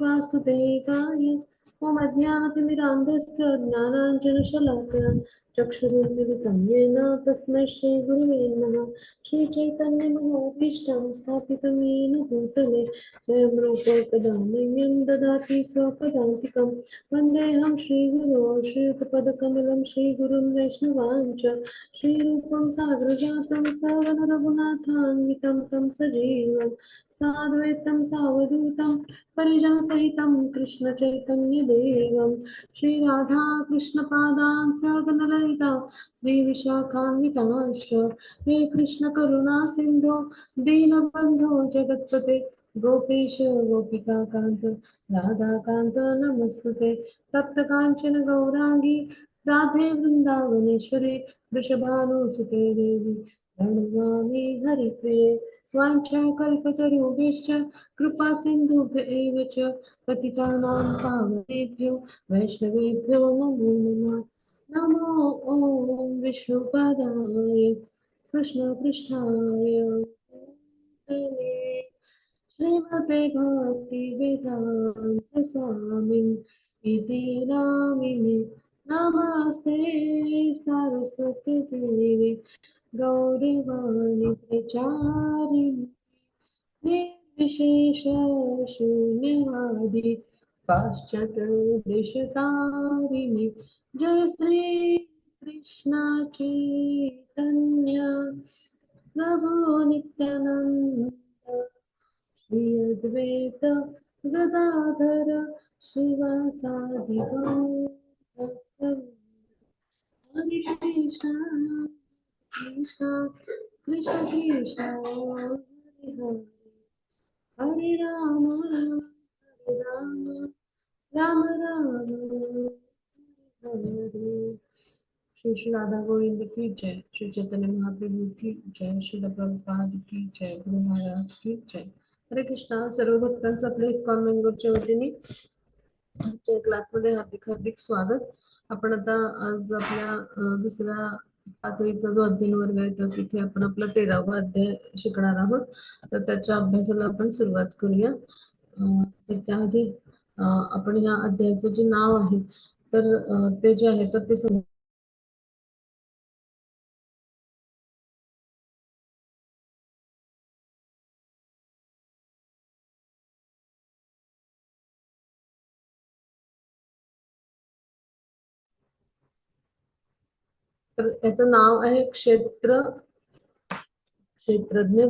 वासुदेवाय मम ज्ञानतिमिरान्धस्य ज्ञानाञ्जनशलाकया चक्षुरुन्मिलितं येन तस्मै श्रीगुरुवे नमः। श्रीचैतन्यमनोभीष्टं स्थापितं येन भूतले स्वयं रूपं कदा मह्यं ददाति स्वपदान्तिकं वन्देऽहं श्रीगुरो श्रीयुतपदकमलं श्रीगुरुं वैष्णवाञ्च श्रीरूपं साग्रजातं सवनरघुनाथान्वितं तं सजीवं साद्वैतं सावधूतं परिजनसहितं कृष्णचैतन्यदेवं श्रीराधा कृष्णपादान् सगणललिता श्रीविशाखान्वितांश्च हे कृष्णकरुणा सिन्धो दीनबन्धो जगत्पते गोपेश गोपिकान्त राधाकान्त नमस्तुते तप्तकाञ्चन गौराङ्गी राधे वृन्दावनेश्वरे वृषभानुसुते देवी प्रणमामि हरिप्रिये वाञ्छाकल्पतरुभ्यश्च कृपा सिन्धुभ्य एव च पतितानां पावनेभ्यो वैष्णवेभ्यो नमो नमः। नमो ॐ विष्णुपदाय कृष्णपृष्ठाय भूतले श्रीमते भक्तिवेदान्त स्वामिन् इति नामिने नमस्ते सरस्वती देवी गौरवाणी प्रचारिणी निर्विशेष शून्यवादी पाश्चात्य देशतारिणी जय श्री कृष्ण चैतन्य प्रभु नित्यानंद श्री अद्वैत गदाधर शिवासादि हरे कृष्ण कृष्ण कृष्ण कृष्ण हरे हरे हरे राम हरे राम राम राम हरे हरे। श्री श्री राधा गोविंद की जय, श्री चैतन्य महाप्रभु की जय, श्री प्रभुपाद की जय, गुरु महाराज की जय। हरे कृष्णा। सर्व भक्तांचं आपल्या इस्कॉन बेंगलोरच्या वतीने आजच्या क्लासमध्ये हार्दिक हार्दिक स्वागत। आपण आता आज आपल्या दुसऱ्या पातळीचा जो अध्ययन वर्ग आहे तर तिथे आपण आपला 13वा अध्याय शिकणार आहोत। तर त्याच्या अभ्यासाला आपण सुरुवात करूया। त्याआधी आपण या अध्यायाचं जे नाव आहे तर ते जे आहे तर ते तर याचं नाव आहे क्षेत्रज्ञ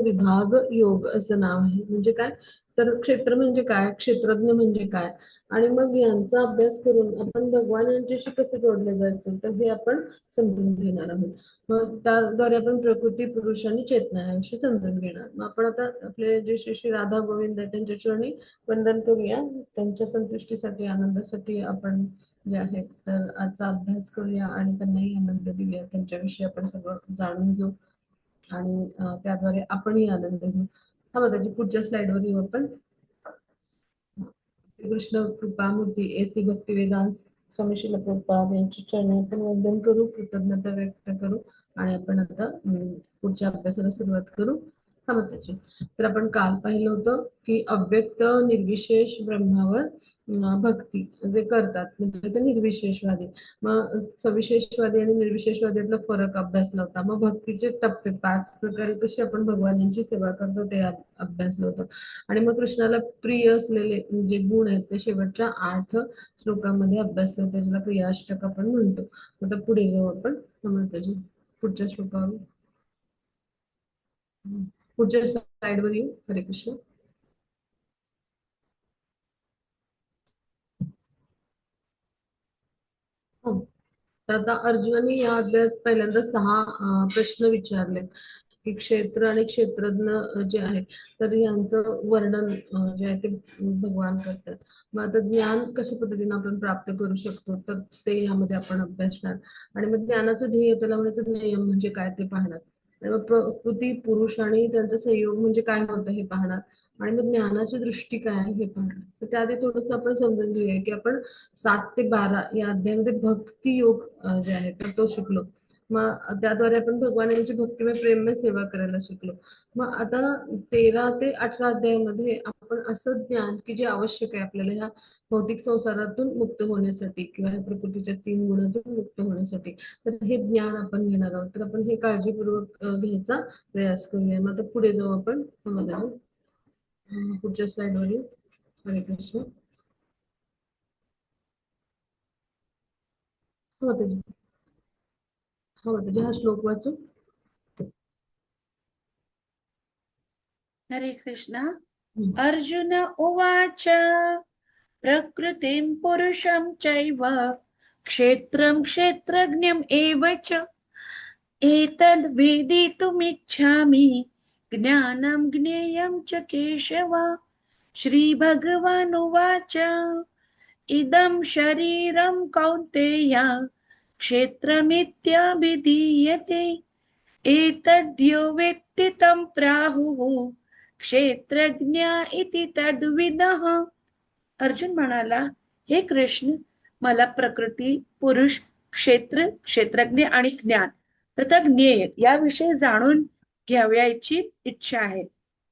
विभाग योग असं नाव आहे। म्हणजे काय तर क्षेत्र म्हणजे काय, क्षेत्रज्ञ म्हणजे काय आणि मग यांचा अभ्यास करून आपण भगवान यांच्याशी कसे जोडले जायचे तर हे आपण समजून घेणार आहोत। मग त्याद्वारे आपण प्रकृती पुरुष आणि चेतना याविषयी समजून घेणार। मग आपण आता आपले जे श्री श्री राधा गोविंद त्यांच्या चरणी वंदन करूया। त्यांच्या संतुष्टीसाठी आनंदासाठी आपण जे आहे तर आजचा अभ्यास करूया आणि त्यांनाही आनंद देऊया। त्यांच्याविषयी आपण सगळं जाणून घेऊ आणि त्याद्वारे आपणही आनंद घेऊ। हा त्याची पुढच्या स्लाइडवर येऊ आपण। कृष्ण कृपामूर्ती एसी भक्तिवेदांत स्वामी श्रील प्रभुपाद यांच्या चरणी आपण वंदन करू, कृतज्ञता व्यक्त करू आणि आपण आता पुढच्या अभ्यासाला सुरुवात करू। त्याची तर आपण काल पाहिलं होतं की अव्यक्त निर्विशेष ब्रह्मावर भक्ती जे करतात म्हणजे ते निर्विशेषवादी। मग सविशेषवादी आणि निर्विशेषवादीतला फरक अभ्यासला होता। मग भक्तीचे टप्पे 5 प्रकारे कशी आपण भगवान यांची सेवा करतो ते अभ्यासलं होतं आणि मग कृष्णाला प्रिय असलेले जे गुण आहेत ते शेवटच्या 8 श्लोकांमध्ये अभ्यासले होते, ज्याला प्रियाष्टक आपण म्हणतो। आता पुढे जाऊ आपण त्याची पुढच्या श्लोकावर पुढच्या स्लाइडवर येऊ। हरे कृष्ण। तर आता अर्जुनाने या अध्यायात पहिल्यांदा 6 प्रश्न विचारले की क्षेत्र आणि क्षेत्रज्ञ जे आहे तर यांचं वर्णन जे आहे ते भगवान करतात। मग आता ज्ञान कशा पद्धतीने आपण प्राप्त करू शकतो तर ते यामध्ये आपण अभ्यासणार आणि मग ज्ञानाचं ध्येय त्याला म्हणायचं नियम म्हणजे काय ते पाहणार आणि मग प्रकृती पुरुष आणि त्यांचा संयोग म्हणजे काय होतं हे पाहणार आणि मग ज्ञानाची दृष्टी काय आहे हे पाहणार। तर त्याआधी थोडंसं आपण समजून घेऊया की आपण 7 ते 12 या अध्यायामध्ये भक्ती योग जे आहे तर तो शिकलो। मग त्याद्वारे आपण भगवान यांची भक्तिमय प्रेममय सेवा करायला शिकलो. मग आता 13 ते 18 अध्यायामध्ये आपण असं ज्ञान की जे आवश्यक आहे आपल्याला ह्या भौतिक संसारातून मुक्त होण्यासाठी किंवा ह्या प्रकृतीच्या 3 गुणातून मुक्त होण्यासाठी, तर हे ज्ञान आपण घेणार आहोत. तर आपण हे काळजीपूर्वक घ्यायचा प्रयास करूया. मग आता पुढे जाऊ आपण. पुढच्या स्लाइडवर येऊ. हरे कृष्ण. हो त्याची हा श्लोक वाचू. हरे कृष्ण. अर्जुन उवाच प्रकृतिं पुरुषं चैव क्षेत्रं क्षेत्रज्ञम् एव च एतद् वेदितुमिच्छामि ज्ञानं ज्ञेयं च केशव. श्रीभगवानुवाच इदं शरीरं कौन्तेय क्षेत्रमित्याभिधीयते एतद्यो वेत्ति तं प्राहुः क्षेत्रज्ञ इति तद्विदः. अर्जुन म्हणाला, हे कृष्ण, मला प्रकृती, पुरुष, क्षेत्र, क्षेत्रज्ञ आणि ज्ञान तथा ज्ञेय याविषयी जाणून घ्यावयाची इच्छा आहे.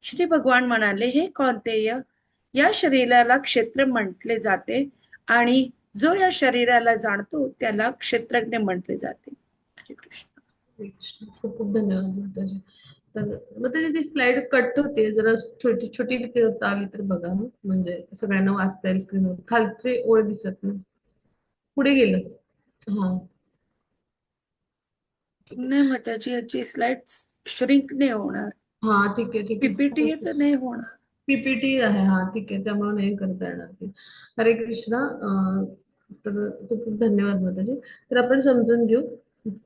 श्री भगवान म्हणाले, हे कौंतेय, या शरीराला क्षेत्र म्हटले जाते आणि जो या शरीराला जाणतो त्याला क्षेत्रज्ञ म्हटले जाते. हरे कृष्ण. खूप खूप धन्यवाद माताजी. तर मग ती स्लाइड कट होते, जरा छोटी छोटी आली तर बघा, म्हणजे सगळ्यांना वाचता येईल स्क्रीनवर. खालचे ओळ दिसत नाही, पुढे गेलं. हा नाही माताजी, याची स्लाइड श्रिंक नाही होणार. हा ठीक आहे पीपीटी तर नाही होणार. पीपीटी आहे. हा ठीक आहे, त्यामुळे नाही करता येणार ते. हरे कृष्णा. तर खूप खूप धन्यवाद माताजी. तर आपण समजून घेऊ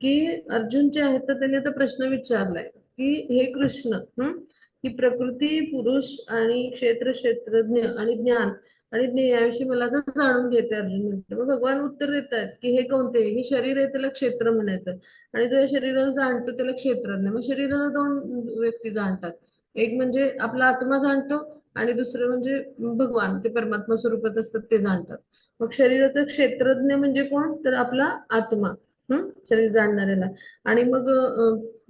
की अर्जुन जे आहेत तर त्यांनी आता प्रश्न विचारलाय की हे कृष्ण, की प्रकृती, पुरुष आणि क्षेत्र, क्षेत्रज्ञ आणि ज्ञान आणि ज्ञेय याविषयी मला आता जाणून घ्यायचंय. अर्जुन म्हणतो. मग भगवान उत्तर देत आहेत की हे कोणते, हे शरीर आहे त्याला क्षेत्र म्हणायचं, आणि जो या शरीराला जाणतो त्याला क्षेत्रज्ञ. मग शरीराला 2 व्यक्ती जाणतात, एक म्हणजे आपला आत्मा जाणतो आणि दुसरं म्हणजे भगवान, ते परमात्मा स्वरूपात असतात ते जाणतात. मग शरीराचं क्षेत्रज्ञ म्हणजे कोण, तर आपला आत्मा, शरीर जाणणाऱ्याला. आणि मग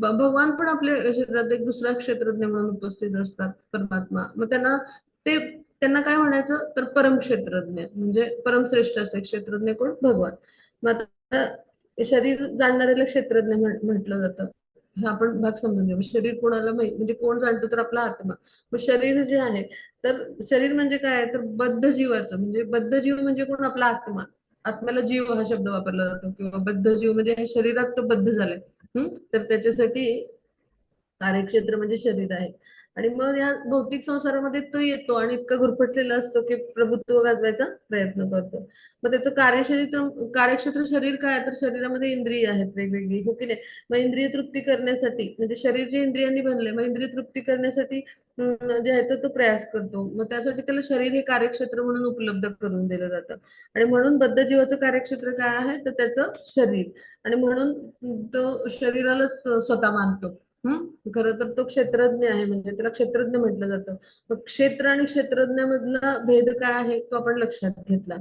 भगवान पण आपल्या शरीरात एक दुसरा क्षेत्रज्ञ म्हणून उपस्थित असतात, परमात्मा. मग त्यांना काय म्हणायचं, तर परम क्षेत्रज्ञ, म्हणजे परमश्रेष्ठ असे क्षेत्रज्ञ कोण, भगवान. मग आता शरीर जाणणाऱ्याला क्षेत्रज्ञ म्हटलं जातं. हे आपण भाग समजून घेऊ. शरीर कोणाला म्हणजे कोण जाणतो, तर आपला आत्मा. मग शरीर जे आहे, तर शरीर म्हणजे काय, तर बद्ध जीवाचं, म्हणजे बद्ध जीव म्हणजे कोण, आपला आत्मा. आत्म्याला जीव हा शब्द वापरला जातो, किंवा बद्ध जीव म्हणजे हे शरीरात तो बद्ध झालाय. तर त्याच्यासाठी कार्यक्षेत्र म्हणजे शरीर आहे. आणि मग या भौतिक संसारामध्ये तो येतो आणि इतका गुरफटलेला असतो की प्रभुत्व गाजवायचा प्रयत्न करतो. मग त्याचं कार्यक्षेत्र शरीर काय, तर शरीरामध्ये इंद्रिय आहेत वेगवेगळी, हो की नाही. मग इंद्रिय तृप्ती करण्यासाठी, म्हणजे शरीर जे इंद्रियांनी बनले, मग इंद्रिय तृप्ती करण्यासाठी जे आहे तो प्रयास करतो. मग त्यासाठी त्याला शरीर हे कार्यक्षेत्र म्हणून उपलब्ध करून दिलं जातं. आणि म्हणून बद्ध जीवाचं कार्यक्षेत्र काय आहे, तर त्याचं शरीर. आणि म्हणून तो शरीरालाच स्वतः मानतो. खरं तर तो क्षेत्रज्ञ आहे, म्हणजे त्याला क्षेत्रज्ञ म्हटलं जातं. मग क्षेत्र आणि क्षेत्रज्ञामधला भेद काय आहे तो आपण लक्षात घेतला.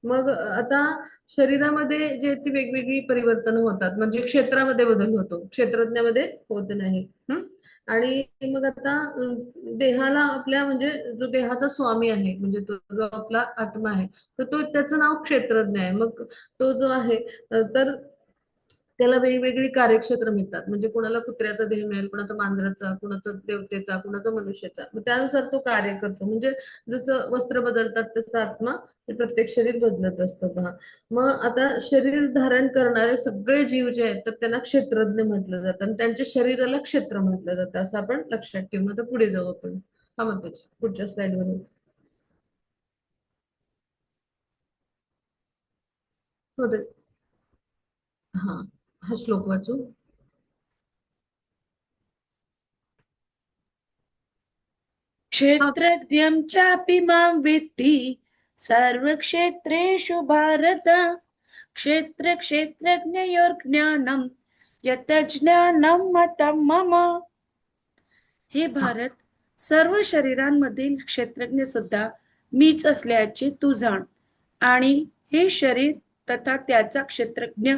मग आता शरीरामध्ये जे ती वेगवेगळी परिवर्तन होतात, म्हणजे क्षेत्रामध्ये बदल होतो, क्षेत्रज्ञामध्ये होत नाही. आणि मग आता देहाला आपल्या, म्हणजे जो देहाचा स्वामी आहे, म्हणजे तो जो आपला आत्मा आहे, तर तो, त्याचं नाव क्षेत्रज्ञ आहे. मग तो जो आहे, तर त्याला वेगवेगळी कार्यक्षेत्र मिळतात. म्हणजे कुणाला कुत्र्याचा देह मिळेल, कुणाचा मांजराचा, कुणाचा देवतेचा, कुणाचा मनुष्याचा. मग त्यानुसार तो कार्य करतो. म्हणजे जसं वस्त्र बदलतात तसं आत्मा, हे प्रत्येक शरीर बदलत असतं पहा. मग आता शरीर धारण करणारे सगळे जीव जे आहेत, तर त्यांना क्षेत्रज्ञ म्हटलं जातं आणि त्यांच्या शरीराला क्षेत्र म्हटलं जातं, असं आपण लक्षात ठेवू. आता पुढे जाऊ आपण. हा म्हणतो पुढच्या स्लाइडवर. हो हा हा श्लोक वाचू. क्षेत्रज्ञं चापि मां विद्धि सर्वक्षेत्रेषु भारत क्षेत्रक्षेत्रज्ञयोर्ज्ञानं यतज्ञानं मतं मम. हे भारत, सर्व शरीरांमधील क्षेत्रज्ञ सुद्धा मीच असल्याचे तू जाण, आणि हे शरीर तथा त्याचा क्षेत्रज्ञ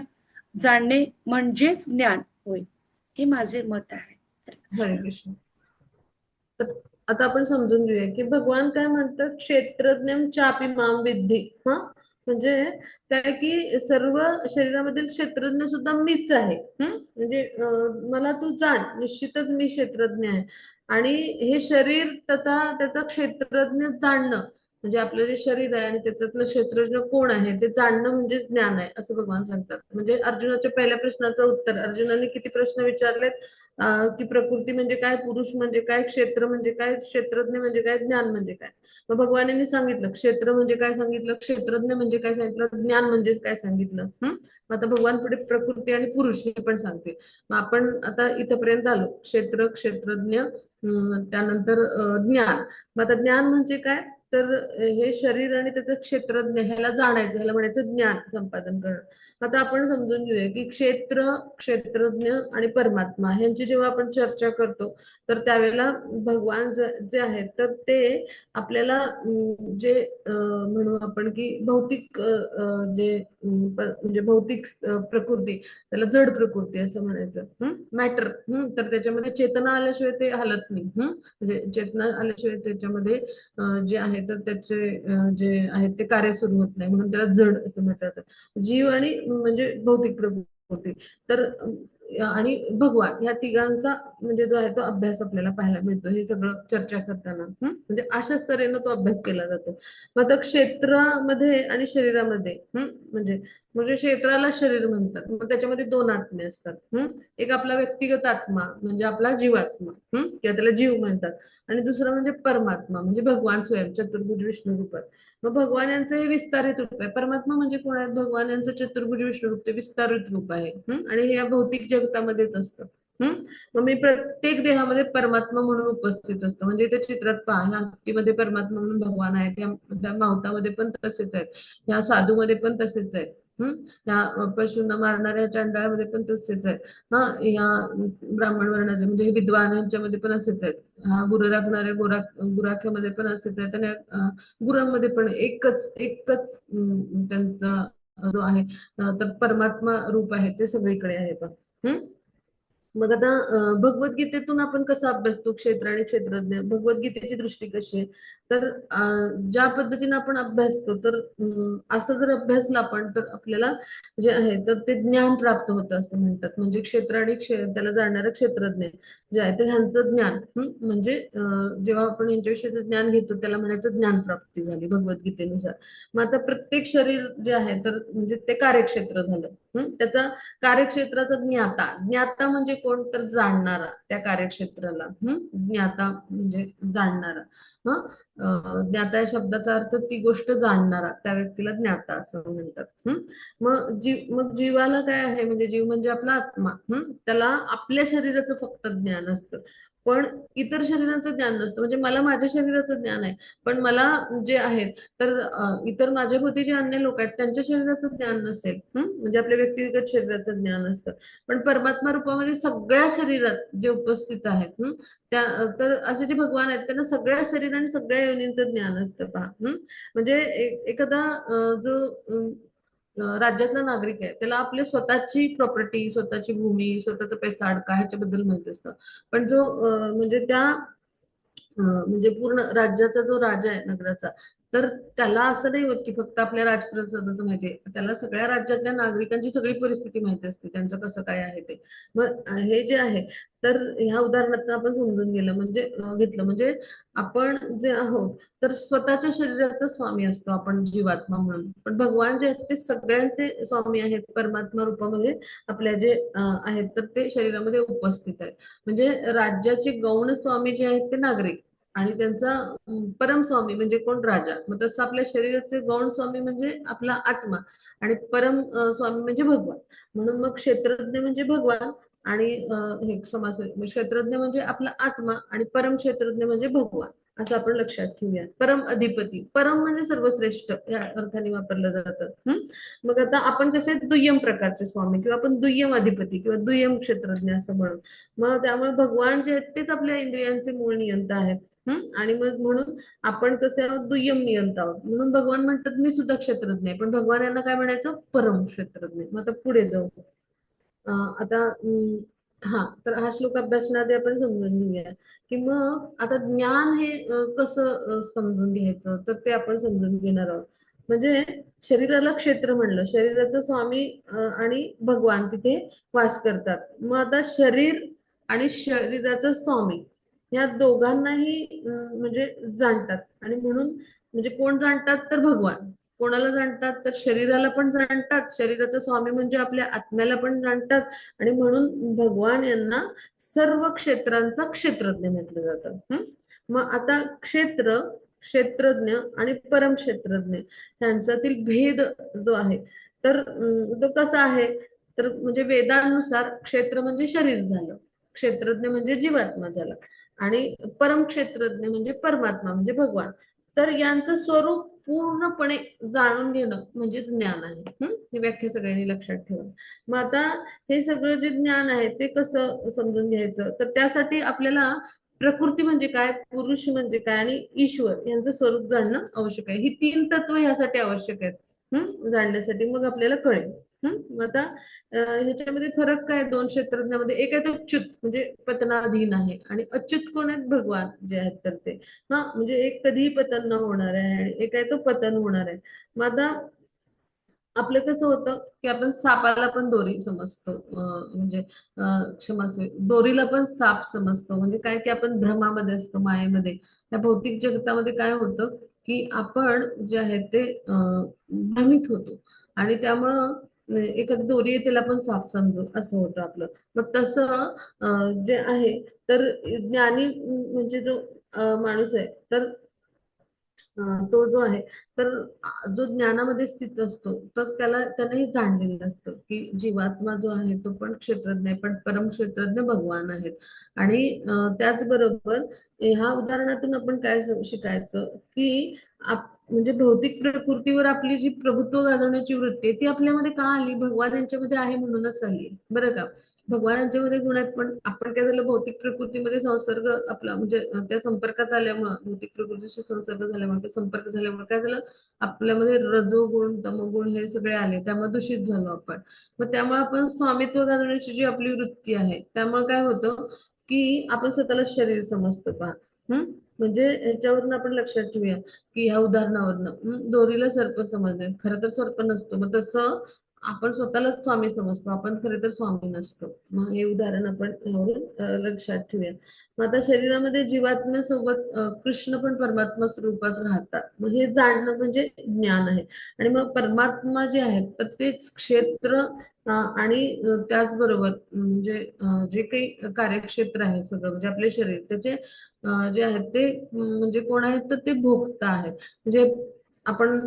जाणणे म्हणजेच ज्ञान होय, हे माझे मत आहे. हरे हरे कृष्ण. कृष्ण. तर आता आपण समजून घेऊया की भगवान काय म्हणतात, क्षेत्रज्ञ चापी माम विद्धी. हा, म्हणजे काय की सर्व शरीरामधील क्षेत्रज्ञ सुद्धा मीच आहे. म्हणजे मला तू जाण, निश्चितच मी क्षेत्रज्ञ आहे. आणि हे शरीर तथा त्याचा क्षेत्रज्ञ जाणणं, म्हणजे आपलं जे शरीर आहे आणि त्याच्यातलं क्षेत्रज्ञ कोण आहे ते जाणणं म्हणजे ज्ञान आहे, असं भगवान सांगतात. म्हणजे अर्जुनाच्या पहिल्या प्रश्नाचं उत्तर, अर्जुनाने किती प्रश्न विचारलेत, की प्रकृती म्हणजे काय, पुरुष म्हणजे काय, क्षेत्र म्हणजे काय, क्षेत्रज्ञ म्हणजे काय, ज्ञान म्हणजे काय. मग भगवानांनी सांगितलं क्षेत्र म्हणजे काय सांगितलं, क्षेत्रज्ञ म्हणजे काय सांगितलं, ज्ञान म्हणजे काय सांगितलं. मग आता भगवान पुढे प्रकृती आणि पुरुष हे पण सांगते. मग आपण आता इथपर्यंत आलो, क्षेत्र, क्षेत्रज्ञ, त्यानंतर ज्ञान. मग आता ज्ञान म्हणजे काय, तर हे शरीर आणि त्याचं क्षेत्रज्ञ ह्याला जाणायचं, ह्याला म्हणायचं ज्ञान संपादन करणं. आता आपण समजून घेऊया की क्षेत्र, क्षेत्रज्ञ आणि परमात्मा ह्यांची जेव्हा आपण चर्चा करतो, तर त्यावेळेला भगवान जे आहेत तर ते आपल्याला जे म्हणू आपण की भौतिक जे म्हणजे भौतिक प्रकृती, त्याला जड प्रकृती असं म्हणायचं, मॅटर. तर त्याच्यामध्ये चेतना आल्याशिवाय ते हलत नाही. म्हणजे चेतना आल्याशिवाय त्याच्यामध्ये जे आहे तर त्याचे जे आहेत ते कार्य सुरू होत नाही, म्हणून त्याला जड असं म्हणतात. जीव आणि म्हणजे भौतिक प्रकृती. तर आणि भगवान, या तिघांचा म्हणजे जो आहे तो अभ्यास आपल्याला पाहायला मिळतो, हे सगळं चर्चा करताना. म्हणजे अशाच तऱ्हेनं तो अभ्यास केला जातो. मग आता क्षेत्रामध्ये आणि शरीरामध्ये म्हणजे म्हणजे क्षेत्राला शरीर म्हणतात, मग त्याच्यामध्ये दोन आत्मे असतात. एक आपला व्यक्तिगत आत्मा म्हणजे आपला जीवात्मा, किंवा त्याला जीव म्हणतात. आणि दुसरं म्हणजे परमात्मा म्हणजे भगवान स्वयं चतुर्भुज विष्णू रूपात. मग भगवान यांचं हे विस्तारित रूप आहे. परमात्मा म्हणजे कोण आहे, भगवान यांचं चतुर्भुज विष्णू रूप ते विस्तारित रूप आहे. आणि हे या भौतिक जगतामध्येच असतं. मग मी प्रत्येक देहामध्ये परमात्मा म्हणून उपस्थित असतो. म्हणजे ते चित्रात पहा, ह्या हत्तीमध्ये परमात्मा म्हणून भगवान आहेत, त्या मावतामध्ये पण तसेच आहेत, ह्या साधूमध्ये पण तसेच आहेत, ह्या पशूंना मारणाऱ्या चांडाळामध्ये पण तसेच आहेत. ह्या ब्राह्मण वर्णाचे म्हणजे हे विद्वान यांच्यामध्ये पण असेच आहेत. हा गुरु राखणाऱ्या गुराख्यामध्ये पण असेच आहेत. आणि गुरांमध्ये पण एकच एकच त्यांचा जो आहे तर परमात्मा रूप आहे ते सगळीकडे आहे पण. मग आता भगवद्गीतेतून आपण कसा अभ्यासतो क्षेत्र आणि क्षेत्रज्ञ, भगवद्गीतेची दृष्टी कशी आहे, तर ज्या पद्धतीने आपण अभ्यासतो तर असं जर अभ्यासला आपण तर आपल्याला जे आहे तर ते ज्ञान प्राप्त होतं असं म्हणतात. म्हणजे क्षेत्र आणि त्याला जाणणारं क्षेत्रज्ञ जे आहे तर ह्यांचं ज्ञान, म्हणजे जेव्हा आपण यांच्याविषयीचं ज्ञान घेतो त्याला म्हणायचं ज्ञान प्राप्ती झाली भगवद्गीतेनुसार. मग आता प्रत्येक शरीर जे आहे तर म्हणजे ते कार्यक्षेत्र झालं. त्याचा कार्यक्षेत्राचा ज्ञाता, ज्ञाता म्हणजे कोण, तर जाणणारा त्या कार्यक्षेत्राला. ज्ञाता म्हणजे जाणणारा. ज्ञाता या शब्दाचा अर्थ ती गोष्ट जाणणारा, त्या व्यक्तीला ज्ञाता असं म्हणतात. मग जीवाला काय आहे, म्हणजे जीव म्हणजे आपला आत्मा. त्याला आपल्या शरीराचं फक्त ज्ञान असतं, पण इतर शरीराचं ज्ञान नसतं. म्हणजे मला माझ्या शरीराचं ज्ञान आहे, पण मला जे आहे तर इतर माझ्या भोवती जे अन्य लोक आहेत त्यांच्या शरीराचं ज्ञान नसेल. म्हणजे आपल्या व्यक्तिगत शरीराचं ज्ञान असतं. पण परमात्मा रूपामध्ये सगळ्या शरीरात जे उपस्थित आहेत, त्या तर असे जे भगवान आहेत त्यांना सगळ्या शरीर आणि सगळ्या योनींचं ज्ञान असतं पहा. म्हणजे एखादा जो राज्यातला नागरिक आहे त्याला आपली स्वतःची प्रॉपर्टी, स्वतःची भूमी, स्वतःचा पैसा अडका ह्याच्याबद्दल माहित असतं. पण जो म्हणजे त्या म्हणजे पूर्ण राज्याचा जो राजा आहे नगराचा, तर त्याला असं नाही होत की फक्त आपल्या राजप्रसादाचं माहिती आहे, त्याला सगळ्या राज्यातल्या नागरिकांची सगळी परिस्थिती माहिती असते, त्यांचं कसं काय आहे ते. मग हे जे आहे तर ह्या उदाहरणात आपण समजून गेलं म्हणजे घेतलं म्हणजे आपण जे आहोत तर स्वतःच्या शरीराचा स्वामी असतो आपण जीवात्मा म्हणून, पण भगवान जे आहेत ते सगळ्यांचे स्वामी आहेत परमात्मा रूपामध्ये. आपल्या जे आहेत तर ते शरीरामध्ये उपस्थित आहेत. म्हणजे राज्याचे गौण स्वामी जे आहेत ते नागरिक, आणि त्यांचा परम स्वामी म्हणजे कोण, राजा. मग तसं आपल्या शरीराचे गौण स्वामी म्हणजे आपला आत्मा, आणि परम स्वामी म्हणजे भगवान. म्हणून मग क्षेत्रज्ञ म्हणजे भगवान, आणि हे समास क्षेत्रज्ञ म्हणजे आपला आत्मा, आणि परम क्षेत्रज्ञ म्हणजे भगवान, असं आपण लक्षात ठेवूया. परम अधिपती, परम म्हणजे सर्वश्रेष्ठ या अर्थाने वापरलं जातं. मग आता आपण कसे दुय्यम प्रकारचे स्वामी, किंवा आपण दुय्यम अधिपती किंवा दुय्यम क्षेत्रज्ञ असं म्हणू. मग त्यामुळे भगवान जे आहेत तेच आपल्या इंद्रियांचे मूळ नियंता आहेत. आणि मग म्हणून आपण कसे आहोत, दुय्यम नियंता आहोत. म्हणून भगवान म्हणतात मी सुद्धा क्षेत्रज्ञ आहे, पण भगवान यांना काय म्हणायचं, परम क्षेत्रज्ञ. मग आता पुढे जाऊ. आता हा, तर हा श्लोक अभ्यासण्याआधी आपण समजून घेऊया की मग आता ज्ञान हे कसं समजून घ्यायचं, तर ते आपण समजून घेणार आहोत. म्हणजे शरीराला क्षेत्र म्हणलं, शरीराचं स्वामी आणि भगवान तिथे वास करतात. मग आता शरीर आणि शरीराचं स्वामी या दोघांनाही म्हणजे जाणतात. आणि म्हणून म्हणजे कोण जाणतात, तर भगवान. कोणाला जाणतात, तर शरीराला पण जाणतात, शरीराचा स्वामी म्हणजे आपल्या आत्म्याला पण जाणतात. आणि म्हणून भगवान यांना सर्व क्षेत्रांचा क्षेत्रज्ञ म्हटलं जातं. मग आता क्षेत्र, क्षेत्रज्ञ आणि परमक्षेत्रज्ञ यांच्यातील भेद जो आहे, तर तो कसा आहे, तर म्हणजे वेदानुसार क्षेत्र म्हणजे शरीर झालं, क्षेत्रज्ञ म्हणजे जीवात्मा झाला, आणि परमक्षेत्रज्ञ म्हणजे परमात्मा म्हणजे भगवान. तर यांचं स्वरूप पूर्णपणे जाणून घेणं म्हणजे ज्ञान आहे. ही व्याख्या सगळ्यांनी लक्षात ठेवा. मग आता हे सगळं जे ज्ञान आहे ते कसं समजून घ्यायचं, तर त्यासाठी आपल्याला प्रकृती म्हणजे काय, पुरुष म्हणजे काय आणि ईश्वर यांचं स्वरूप जाणणं आवश्यक आहे. ही तीन तत्व ह्यासाठी आवश्यक आहेत जाणण्यासाठी, मग आपल्याला कळेल. मग आता ह्याच्यामध्ये फरक काय दोन क्षेत्रज्ञामध्ये, एक आहे तो च्युत म्हणजे पतनाधीन आहे, आणि अच्युत कोण आहेत, भगवान जे आहेत तर ते. हा म्हणजे एक कधीही पतन न होणार आहे आणि एक आहे तो पतन होणार आहे. मग आता आपलं कसं होतं की आपण सापाला पण दोरी समजतो, म्हणजे क्षमस्व, दोरीला पण साप समजतो. म्हणजे काय की आपण भ्रमामध्ये असतो, मायेमध्ये. त्या भौतिक जगतामध्ये काय होतं की आपण जे आहे ते भ्रमित होतो, आणि त्यामुळं एखादी दोरी आहे त्याला पण साप समजू असं होतं आपलं. मग तसं जे आहे, तर ज्ञानी म्हणजे जो माणूस आहे, तर तो जो आहे, तर जो ज्ञानामध्ये स्थित असतो, तर त्याने हे जाणलेलं असतं की जीवात्मा जो आहे तो पण क्षेत्रज्ञ आहे, पण परम क्षेत्रज्ञ भगवान आहेत. आणि त्याचबरोबर ह्या उदाहरणातून आपण काय शिकायचं की म्हणजे भौतिक प्रकृतीवर आपली जी प्रभुत्व गाजवण्याची वृत्ती आहे ती आपल्यामध्ये का आली, भगवान यांच्यामध्ये आहे म्हणूनच आली, बरं का. भगवानांच्यामध्ये गुण आहेत, पण आपण काय झालं, भौतिक प्रकृतीमध्ये संसर्ग आपला म्हणजे त्या संपर्कात आल्यामुळं, भौतिक प्रकृतीशी संसर्ग झाल्यामुळे, संपर्क झाल्यामुळे काय झालं, आपल्यामध्ये रजोगुण तमोगुण हे सगळे आले, त्यामुळे दूषित झालो आपण. मग त्यामुळे आपण स्वामित्व गाजवण्याची जी आपली वृत्ती आहे, त्यामुळे काय होतं की आपण स्वतःला शरीर समजतो पहा. म्हणजे ह्याच्यावरून आपण लक्षात ठेवूया की ह्या उदाहरणावरनं दोरीला सर्प समजले, खरं तर सर्प नसतो. मग तसं आपण स्वतःलाच स्वामी समजतो, आपण खरे तर स्वामी नसतो. मग हे उदाहरण आपण यावरून लक्षात ठेवूया. मग आता शरीरामध्ये जीवात्म्यासोबत कृष्ण पण परमात्मा स्वरूपात राहतात, मग हे जाणणं म्हणजे ज्ञान आहे. आणि मग परमात्मा जे आहेत तर तेच क्षेत्र आणि त्याचबरोबर म्हणजे जे काही कार्यक्षेत्र आहे सगळं म्हणजे आपले शरीर त्याचे जे आहेत ते म्हणजे कोण आहेत, तर ते भोगता आहेत. म्हणजे आपण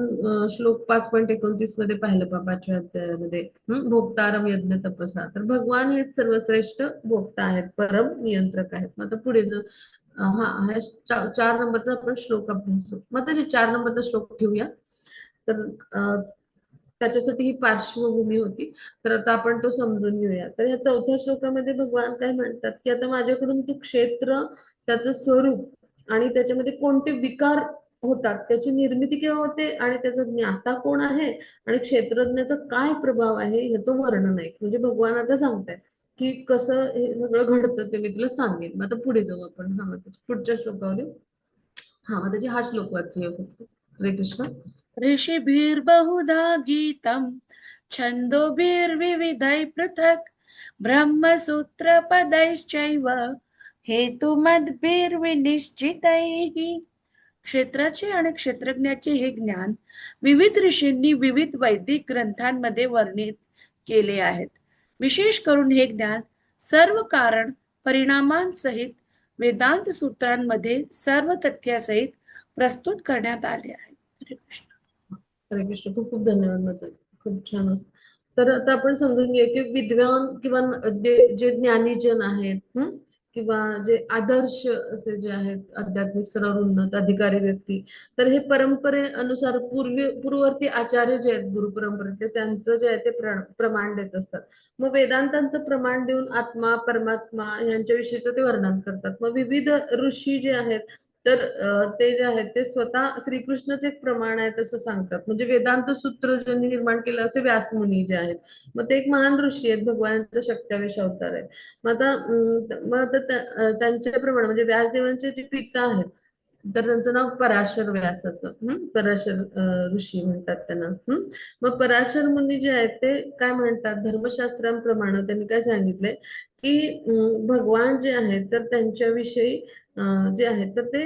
श्लोक 5.29 मध्ये पाहिलं पहा, 5व्या अध्यायामध्ये, भोक्तारम यज्ञ तपसा, तर भगवान हे सर्वश्रेष्ठ भोक्ता आहेत, परम नियंत्रक आहेत. मग आता पुढे जो हा 4 नंबरचा आपण श्लोक अभ्यासू. मग त्याचे 4 नंबरचा श्लोक ठेवूया. तर त्याच्यासाठी ही पार्श्वभूमी होती. तर आता आपण तो समजून घेऊया. तर ह्या 4थ्या श्लोकामध्ये भगवान काय म्हणतात की आता माझ्याकडून तू क्षेत्र, त्याचं स्वरूप आणि त्याच्यामध्ये कोणते विकार होतात, त्याची निर्मिती केव्हा होते आणि त्याचा ज्ञाता कोण आहे आणि क्षेत्रज्ञाचा काय प्रभाव आहे ह्याचं वर्णन आहे. म्हणजे भगवान आता सांगतायत की कसं हे सगळं घडतं ते मी तुला सांगेन. मग आता पुढे जाऊ आपण. हा मग पुढच्या श्लोकावर येऊ. हा मग त्याची हा श्लोक वाचूया फक्त. हरे कृष्ण. ऋषिभिर्बहुधा गीतं छन्दोभिर्विविधैः पृथक् ब्रह्मसूत्रपदैश्चैव हेतुमद्भिर्विनिश्चितैः. क्षेत्राचे आणि क्षेत्रज्ञाचे हे ज्ञान विविध ऋषींनी विविध वैदिक ग्रंथांमध्ये वर्णित केले आहेत. विशेष करून हे ज्ञान सर्व कारण परिणामांसहित वेदांत सूत्रांमध्ये सर्व तथ्यासहित प्रस्तुत करण्यात आले आहे. हरे कृष्ण. हरे कृष्ण. खूप खूप धन्यवाद मदन, खूप छान. तर आता आपण समजून घेऊया की विद्वान किंवा जे ज्ञानीजन आहेत, किंवा जे आदर्श असे जे आहेत आध्यात्मिक स्तरावर उन्नत अधिकारी व्यक्ती, तर हे परंपरेनुसार पूर्ववर्ती आचार्य जे आहेत गुरु परंपरेचे, त्यांचं जे आहे ते प्रमाण देत असतात. मग वेदांतांचं प्रमाण देऊन आत्मा परमात्मा यांच्याविषयीचं ते वर्णन करतात. मग विविध ऋषी जे आहेत तर ते जे आहेत ते स्वतः श्रीकृष्णच एक प्रमाण आहे असं सांगतात. म्हणजे वेदांत सूत्र ज्यांनी निर्माण केलं असे व्यासमुनी जे आहेत, मग ते एक महान ऋषी आहेत, भगवानांचा शक्त्यावेश अवतार आहे. त्यांच्याप्रमाणे म्हणजे व्यासदेवांचे जे पिता आहेत, तर त्यांचं नाव पराशर व्यास असं. पराशर ऋषी म्हणतात त्यांना. मग पराशर मुनी जे आहेत ते काय म्हणतात, धर्मशास्त्रांप्रमाणे त्यांनी काय सांगितलंय की भगवान जे आहेत तर त्यांच्याविषयी जे आहेत तर ते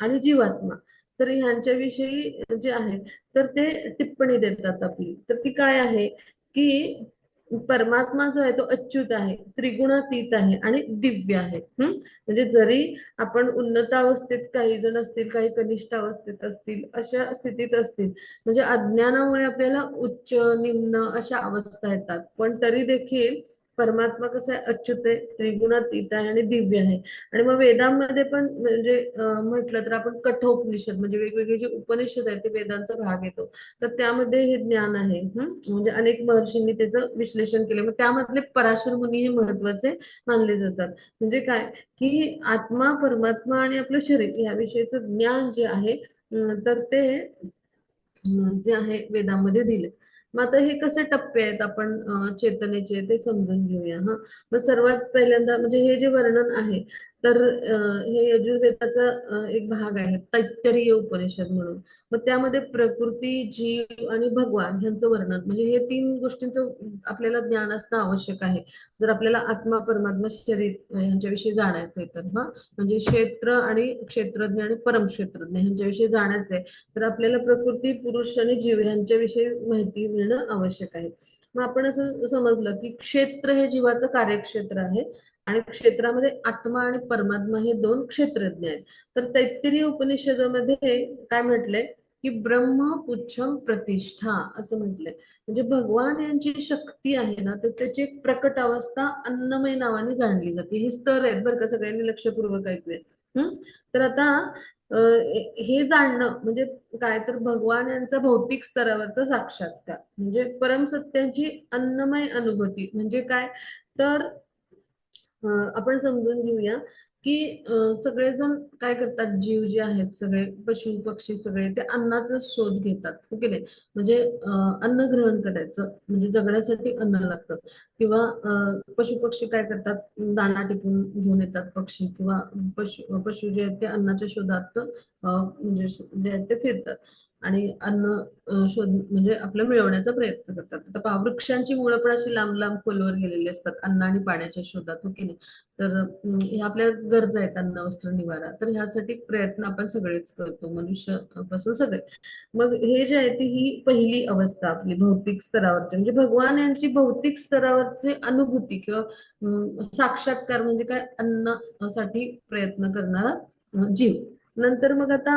आणि जीवात्मा तर ह्यांच्याविषयी जे आहे तर ते टिप्पणी देतात आपली. तर ती काय आहे की परमात्मा जो आहे तो अच्युत आहे, त्रिगुणातीत आहे आणि दिव्य आहे. म्हणजे जरी आपण उन्नत अवस्थेत काही जण असतील, काही कनिष्ठ अवस्थेत असतील, अशा स्थितीत असतील, म्हणजे अज्ञानामुळे आपल्याला उच्च निम्न अशा अवस्था येतात, पण तरी देखील परमात्मा कसं आहे, अच्युत आहे, त्रिगुणातीत आहे आणि दिव्य आहे. आणि मग वेदांमध्ये पण म्हणजे म्हटलं तर आपण कठोपनिषद म्हणजे वेगवेगळे जे उपनिषद आहेत ते वेदांचा भाग येतो. तर त्यामध्ये हे ज्ञान आहे. म्हणजे अनेक महर्षींनी त्याचं विश्लेषण केलं. मग त्यामधले पराशर मुनी हे महत्वाचे मानले जातात. म्हणजे काय की आत्मा, परमात्मा आणि आपलं शरीर याविषयीचं ज्ञान जे आहे तर ते जे आहे वेदामध्ये दिले. मग आता हे कसे टप्पे आहेत आपण चेतनेचे ते समजून घेऊया. मग सर्वात पहिल्यांदा म्हणजे हे जे वर्णन आहे तर हे यजुर्वेदाचा एक भाग आहे, तैत्तरीय उपनिषद म्हणून. मग त्यामध्ये प्रकृती, जीव आणि भगवान ह्यांचं वर्णन म्हणजे हे तीन गोष्टींचं आपल्याला ज्ञान असणं आवश्यक आहे, जर आपल्याला आत्मा, परमात्मा, शरीर यांच्याविषयी जाणायचं आहे तर. म्हणजे क्षेत्र आणि क्षेत्रज्ञ आणि परमक्षेत्रज्ञ यांच्याविषयी जाणायचं आहे तर आपल्याला प्रकृती, पुरुष आणि जीव यांच्याविषयी माहिती मिळणं आवश्यक आहे. मग आपण असं समजलं की क्षेत्र हे जीवाचं कार्यक्षेत्र आहे आणि क्षेत्रामध्ये आत्मा आणि परमात्मा हे दोन क्षेत्रज्ञ आहेत. तर तैत्तिरीय उपनिषदामध्ये काय म्हटलंय की ब्रह्म पुच्छम प्रतिष्ठा असं म्हटलंय. म्हणजे भगवान यांची शक्ती आहे ना तर त्याची एक प्रकट अवस्था अन्नमय नावाने जाणली जाते. हे स्तर आहेत बरं का, सगळ्यांनी लक्षपूर्वक ऐकूया. तर आता हे जाणणं म्हणजे काय तर भगवान यांचा भौतिक स्तरावरचा साक्षात्कार म्हणजे परमसत्याची अन्नमय अनुभूती म्हणजे काय तर आपण समजून घेऊया की सगळेजण काय करतात, जीव जे आहेत सगळे पशु पक्षी सगळे ते अन्नाचा शोध घेतात, हो की नाही. म्हणजे अन्न ग्रहण करायचं म्हणजे जगण्यासाठी अन्न लागतं. किंवा पशु पक्षी काय करतात, दाणा टिपून घेऊन येतात पक्षी, किंवा पशु जे आहेत ते अन्नाच्या शोधात म्हणजे जे आहेत ते फिरतात आणि अन्न शोध म्हणजे आपलं मिळवण्याचा प्रयत्न करतात. आता पहा, वृक्षांची मुळं पण अशी लांब लांब खोलवर गेलेली असतात अन्न आणि पाण्याच्या शोधात, हो की नाही. तर हे आपल्या गरजा आहेत, अन्न, वस्त्र, निवारा. तर ह्यासाठी प्रयत्न आपण सगळेच करतो, मनुष्य पासून सगळे. मग हे जे आहे ती ही पहिली अवस्था आपली भौतिक स्तरावरची म्हणजे भगवान यांची भौतिक स्तरावरची अनुभूती किंवा साक्षात्कार म्हणजे काय, अन्नासाठी प्रयत्न करणारा जीव. नंतर मग आता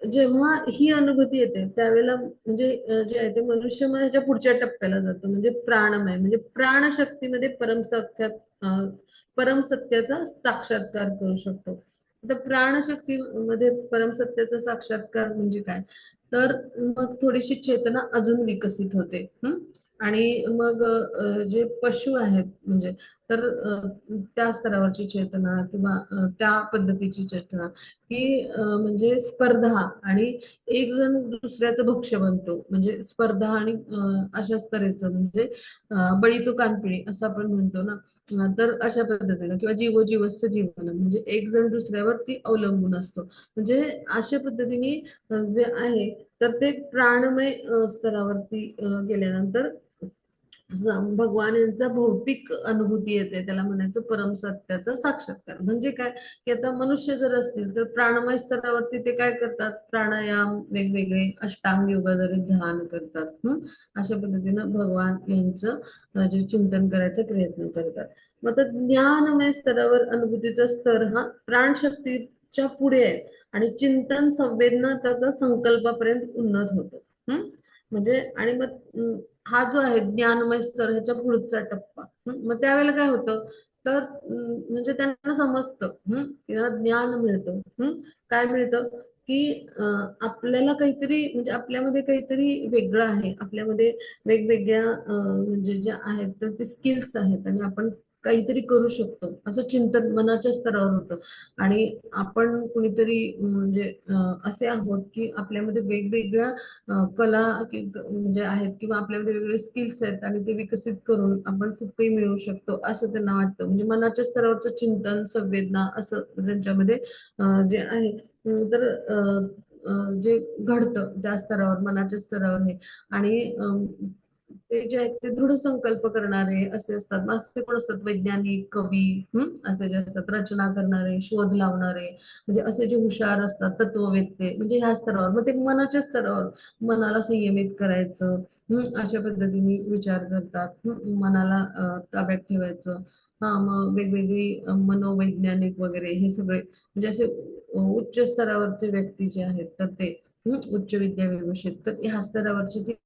जेव्हा ही अनुभूती येते त्यावेळेला म्हणजे जे आहे ते मनुष्यमयाच्या पुढच्या टप्प्याला जातो म्हणजे प्राणमय म्हणजे प्राणशक्तीमध्ये परमसत्याचा साक्षात्कार करू शकतो. तर प्राणशक्तीमध्ये परमसत्याचा साक्षात्कार म्हणजे काय तर मग थोडीशी चेतना अजून विकसित होते. आणि मग जे पशु आहेत म्हणजे तर त्या स्तरावरची चेतना किंवा त्या पद्धतीची चेतना ही म्हणजे स्पर्धा आणि एक जण दुसऱ्याचं भक्ष्य बनतो म्हणजे स्पर्धा आणि अशा स्तरेचं म्हणजे बळी तो कानपिळी असं आपण म्हणतो ना. तर अशा पद्धतीने किंवा जीवो जीवस्य जीवन म्हणजे एक जण दुसऱ्यावरती अवलंबून असतो. म्हणजे अशा पद्धतीने जे आहे तर ते प्राणमय स्तरावरती गेल्यानंतर भगवान यांचा भौतिक अनुभूती येते, त्याला म्हणायचं परमसत्याचा साक्षात्कार. म्हणजे काय की आता मनुष्य जर असतील तर प्राणमय स्तरावरती ते काय करतात, प्राणायाम वेगवेगळे अष्टांग योग जरी ध्यान करतात. अशा पद्धतीनं भगवान यांचं जे चिंतन करायचा प्रयत्न करतात. मग आता ज्ञानमय स्तरावर अनुभूतीचा स्तर हा प्राणशक्तीच्या पुढे आहे आणि चिंतन संवेदना त्याचा संकल्पापर्यंत उन्नत होतो. म्हणजे आणि मग हा जो आहे ज्ञानमय स्तर ह्याच्या पुढचा टप्पा. मग त्यावेळेला काय होतं तर म्हणजे त्यांना समजतं किंवा ज्ञान मिळतं. काय मिळतं की आपल्याला काहीतरी म्हणजे आपल्यामध्ये काहीतरी वेगळं आहे, आपल्यामध्ये वेगवेगळ्या म्हणजे ज्या आहेत तर ते स्किल्स आहेत आणि आपण काहीतरी करू शकतो असं चिंतन मनाच्या स्तरावर होतं. आणि आपण कुणीतरी म्हणजे असे आहोत की आपल्यामध्ये वेगवेगळ्या कला म्हणजे आहेत किंवा आपल्यामध्ये वेगवेगळे स्किल्स आहेत आणि ते विकसित करून आपण खूप काही मिळवू शकतो असं त्यांना वाटतं. म्हणजे मनाच्या स्तरावरचं चिंतन संवेदना असं त्यांच्यामध्ये जे आहे तर जे घडतं त्या स्तरावर मनाच्या स्तरावर हे. आणि ते जे आहेत ते दृढ संकल्प करणारे असे असतात. मग असे कोण असतात वैज्ञानिक कवी असे जे असतात रचना करणारे शोध लावणारे म्हणजे असे जे हुशार असतात तत्ववेत्ते म्हणजे ह्या स्तरावर. मग ते मनाच्या स्तरावर मनाला संयमित करायचं अशा पद्धतीने विचार करतात. मनाला ताब्यात ठेवायचं. हा मग वेगवेगळी मनोवैज्ञानिक वगैरे हे सगळे म्हणजे असे उच्च स्तरावरचे व्यक्ती जे आहेत तर ते उच्च विद्या विभूषित तर ह्या स्तरावरचे ते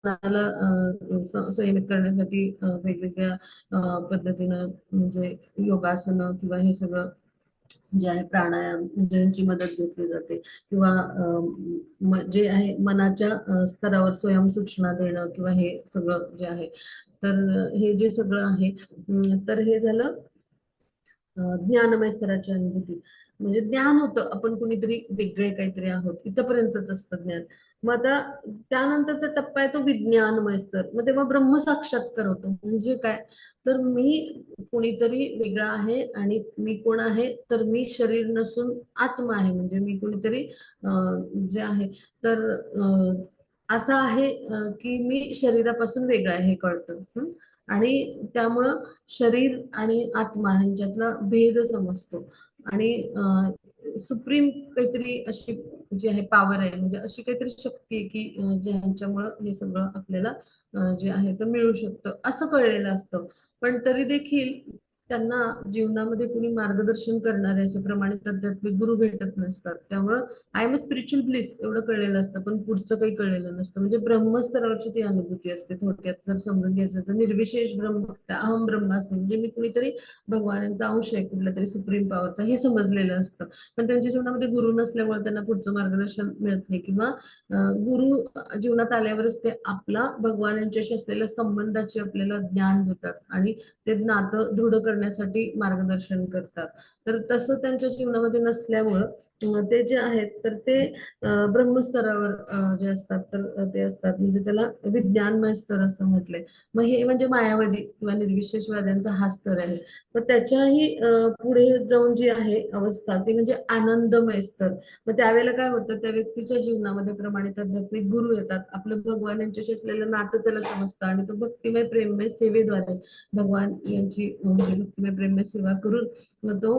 मनाला संयमित करण्यासाठी वेगवेगळ्या पद्धतीनं म्हणजे योगासनं किंवा हे सगळं जे आहे प्राणायाम ज्यांची मदत घेतली जाते किंवा जे आहे मनाच्या स्तरावर स्वयंसूचना देणं किंवा हे सगळं जे आहे तर हे जे सगळं आहे तर हे झालं ज्ञानमय स्तराची अनुभूती. म्हणजे ज्ञान होतं आपण कुणीतरी वेगळे काहीतरी आहोत इथपर्यंतच असतं ज्ञान. मग आता त्यानंतरचा टप्पा आहे तो विज्ञानमय स्तर. मग तेव्हा ब्रह्मसाक्षात्कार होतो. म्हणजे काय तर मी कुणीतरी वेगळा आहे आणि मी कोण आहे तर मी शरीर नसून आत्मा आहे. म्हणजे मी कुणीतरी जे आहे तर असं आहे की मी शरीरापासून वेगळा आहे हे कळतं. आणि त्यामुळं शरीर आणि आत्मा ह्यांच्यातला भेद समजतो. आणि सुप्रीम काहीतरी अशी जी आहे पॉवर आहे म्हणजे अशी काहीतरी शक्ती आहे की ज्यांच्यामुळं हे सगळं आपल्याला जे आहे ते मिळू शकतं असं कळलेलं असतं. पण तरी देखील त्यांना जीवनामध्ये कुणी मार्गदर्शन करणारे असे प्रमाणित आध्यात्मिक गुरु भेटत नसतात. त्यामुळं I am a spiritual bliss एवढं कळलेलं असतं पण पुढचं काही कळलेलं नसतं. म्हणजे ब्रह्मस्तरावरची ती अनुभूती असते. थोडक्यात जर समजून घ्यायचं तर निर्विशेष ब्रह्म त्या अहम ब्रह्मास्मी म्हणजे मी कुणीतरी भगवानांचा अंश आहे कुठल्या तरी सुप्रीम पॉवरचा हे समजलेलं असतं. पण त्यांच्या जीवनामध्ये गुरु नसल्यामुळे त्यांना पुढचं मार्गदर्शन मिळत नाही किंवा गुरु जीवनात आल्यावरच ते आपला भगवानांच्याशी असलेल्या संबंधाचे आपल्याला ज्ञान देतात आणि ते नातं दृढ करण्यासाठी मार्गदर्शन करतात. तर तसं त्यांच्या जीवनामध्ये नसल्यामुळं ते जे आहेत तर ते ब्रह्मस्तरावर जे असतात तर ते असतात म्हणजे त्याला विज्ञानमय स्तर असं म्हटलंय. मग हे म्हणजे मायावादी किंवा निर्विशेषवाद्यांचा हा स्तर आहे. मग त्याच्याही पुढे जाऊन जी आहे अवस्था ती म्हणजे आनंदमय स्तर. मग त्यावेळेला काय होतं त्या व्यक्तीच्या जीवनामध्ये प्रमाणित आध्यात्मिक गुरु येतात. आपलं भगवान यांच्याशी असलेलं नातं त्याला समजतं आणि तो भक्तिमय प्रेममय सेवेद्वारे भगवान यांची म्हणजे भक्तिमय प्रेममय सेवा करून मग तो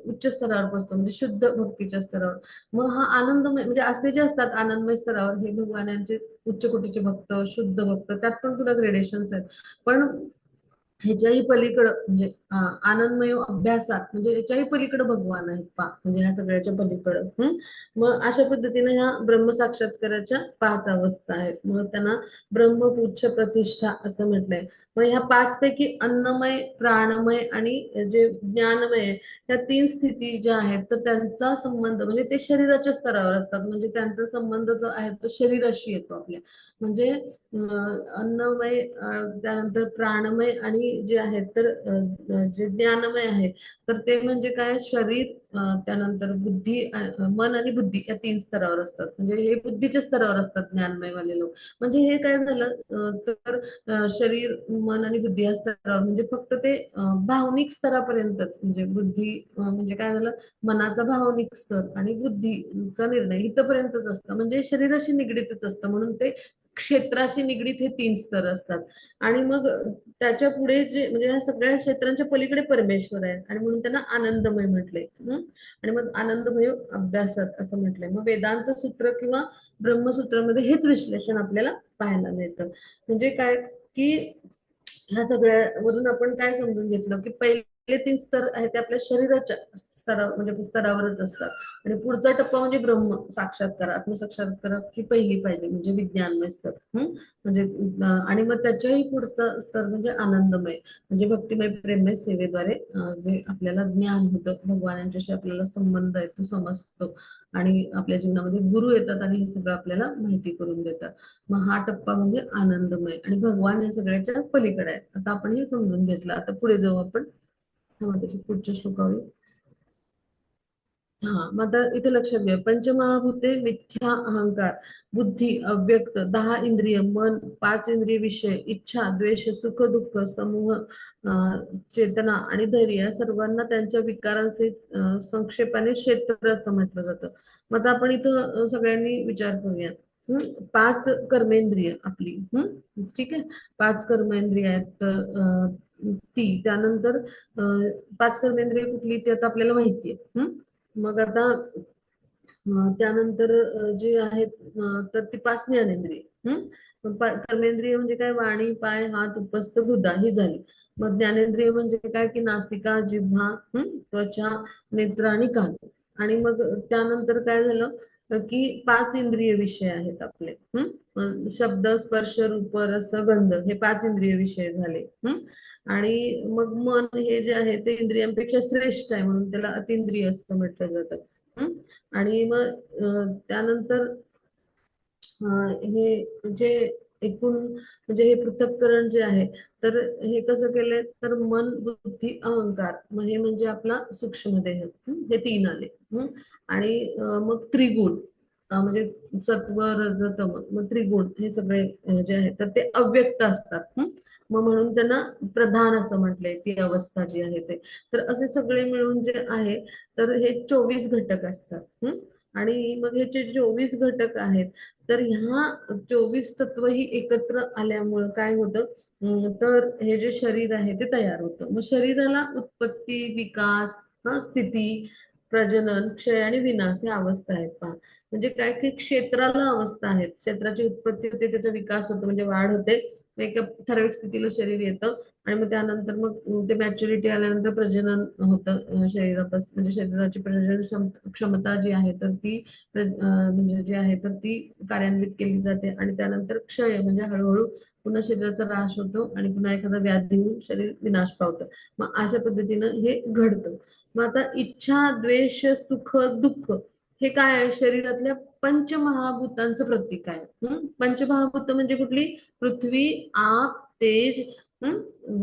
उच्च स्तरावर पोहोचतो म्हणजे शुद्ध भक्तीच्या स्तरावर. मग हा आनंदमय म्हणजे असे जे असतात आनंदमय स्तरावर हे भगवानांचे उच्च कोटीचे भक्त शुद्ध भक्त त्यात पण तुला ग्रेडेशन्स आहेत. पण ह्याच्याही पलीकडं म्हणजे आनंदमय अभ्यासात म्हणजे याच्याही पलीकडे भगवान आहेत पा म्हणजे ह्या सगळ्याच्या पलीकडं मग अशा पद्धतीने ह्या ब्रह्मसाक्षात्काराच्या 5 अवस्था आहेत. मग त्यांना ब्रह्मपुच्छ प्रतिष्ठा असं म्हटलंय. मग ह्या 5 पैकी अन्नमय प्राणमय आणि जे ज्ञानमय आहे त्या 3 स्थिती ज्या आहेत तर त्यांचा संबंध म्हणजे ते शरीराच्या स्तरावर असतात. म्हणजे त्यांचा संबंध जो आहे तो शरीराशी येतो आपल्या. म्हणजे अन्नमय त्यानंतर प्राणमय आणि जे आहेत तर जे ज्ञानमय आहे तर ते म्हणजे काय शरीर त्यानंतर बुद्धी मन आणि बुद्धी या 3 स्तरावर असतात. म्हणजे हे बुद्धीच्या स्तरावर असतात ज्ञानमय वाले लोक. म्हणजे हे काय झालं तर शरीर मन आणि बुद्धी या स्तरावर म्हणजे फक्त ते भावनिक स्तरापर्यंतच म्हणजे बुद्धी म्हणजे काय झालं मनाचा भावनिक स्तर आणि बुद्धीचा निर्णय इथपर्यंतच असतं. म्हणजे शरीराशी निगडीतच असतं म्हणून ते क्षेत्राशी निगडीत हे 3 स्तर असतात. आणि मग त्याच्या पुढे जे म्हणजे या सगळ्या क्षेत्रांच्या पलीकडे परमेश्वर आहे आणि म्हणून त्यांना आनंदमय म्हटलंय. आणि मग आनंदमय अभ्यासात असं म्हटलंय. मग वेदांत सूत्र किंवा ब्रह्मसूत्रामध्ये हेच विश्लेषण आपल्याला पाहायला मिळतं. म्हणजे काय की ह्या सगळ्यावरून आपण काय समजून घेतलं की पहिले 3 स्तर आहेत ते आपल्या शरीराच्या म्हणजे स्तरावरच असतात. आणि पुढचा टप्पा म्हणजे ब्रह्म साक्षात्कार, आत्मसाक्षात्काराची पहिली पाहिजे म्हणजे विज्ञानमय स्तर. म्हणजे आणि मग त्याच्याही पुढचा स्तर म्हणजे आनंदमय, म्हणजे भक्तिमय प्रेममय सेवेद्वारे जे आपल्याला ज्ञान होतं, भगवान यांच्याशी आपल्याला संबंध आहे तो समजतो, आणि आपल्या जीवनामध्ये गुरु येतात आणि हे सगळं आपल्याला माहिती करून देतात. मग हा टप्पा म्हणजे आनंदमय, आणि भगवान या सगळ्याच्या पलीकडे आहे. आता आपण हे समजून घेतलं, आता पुढे जाऊ आपण. त्याच्या पुढच्या श्लोकावर. हा, मग आता इथे लक्षात घ्या, पंचमहाभूते, मिथ्या अहंकार, बुद्धी, अव्यक्त, 10 इंद्रिय, मन, 5 इंद्रिय विषय, इच्छा, द्वेष, सुख दुःख, समूह, चेतना आणि धैर्य या सर्वांना त्यांच्या विकारांसहित संक्षेपाने क्षेत्र असं म्हटलं जातं. मग आता आपण इथं सगळ्यांनी विचार करूया. 5 कर्मेंद्रिय आपली, ठीक आहे. 5 कर्मेंद्रिय आहेत, ती त्यानंतर 5 कर्मेंद्रिय कुठली ती आता आपल्याला माहिती आहे. मग आता त्यानंतर जे आहेत तर ती 5 ज्ञानेंद्रिय. कर्मेंद्रिय म्हणजे काय, वाणी, पाय, हात, उपस्थ, गुदा ही झाली. मग ज्ञानेंद्रिय म्हणजे काय की नासिका, जिव्हा, त्वचा, नेत्र आणि कान. आणि मग त्यानंतर काय झालं की 5 इंद्रिय विषय आहेत आपले. शब्द, स्पर्श, रूप, रस, गंध हे 5 इंद्रिय विषय झाले. आणि मग मन हे जे आहे ते इंद्रियांपेक्षा श्रेष्ठ आहे, म्हणून त्याला अतिंद्रिय असं म्हटलं जातं. आणि मग त्यानंतर हे जे एकूण म्हणजे हे पृथक्करण जे आहे, तर हे कसं केलंय, तर मन, बुद्धी, अहंकार, मग हे म्हणजे आपला सूक्ष्म देह, हे 3 आले. आणि मग त्रिगुण, म्हणजे सत्व, रज, तम, मग त्रिगुण हे सगळे जे आहेत तर ते अव्यक्त असतात. मग म्हणून त्यांना प्रधान असं म्हटलंय, ती अवस्था जी आहे ते. तर असे सगळे मिळून जे आहे तर हे 24 घटक असतात. आणि मग हे जे 24 घटक आहेत, तर ह्या 24 तत्व ही एकत्र आल्यामुळं काय होतं, तर हे जे शरीर आहे ते तयार होतं. मग शरीराला उत्पत्ती, विकास, स्थिती, प्रजनन, क्षय आणि विनाश या अवस्था आहेत. पहा, म्हणजे काय की क्षेत्राला अवस्था आहेत. क्षेत्राची उत्पत्ती होते, त्याचा विकास होतो म्हणजे वाढ होते, एका ठराविक स्थितीला शरीर येतं. आणि मग त्यानंतर मग ते मॅच्युरिटी आल्यानंतर प्रजनन होतं शरीरापासून, म्हणजे शरीराची प्रजनन क्षमता जी आहे तर ती म्हणजे जी आहे तर ती कार्यान्वित केली जाते. आणि त्यानंतर क्षय म्हणजे हळूहळू पुन्हा शरीराचा ऱ्हास होतो आणि पुन्हा एखादा व्याधी होऊन शरीर विनाश पावतं. मग अशा पद्धतीनं हे घडतं. मग आता इच्छा, द्वेष, सुख, दुःख हे काय आहे, शरीरातल्या पंचमहाभूतांचं प्रतीक आहे. पंचमहाभूत म्हणजे कुठली, पृथ्वी, आप, तेज,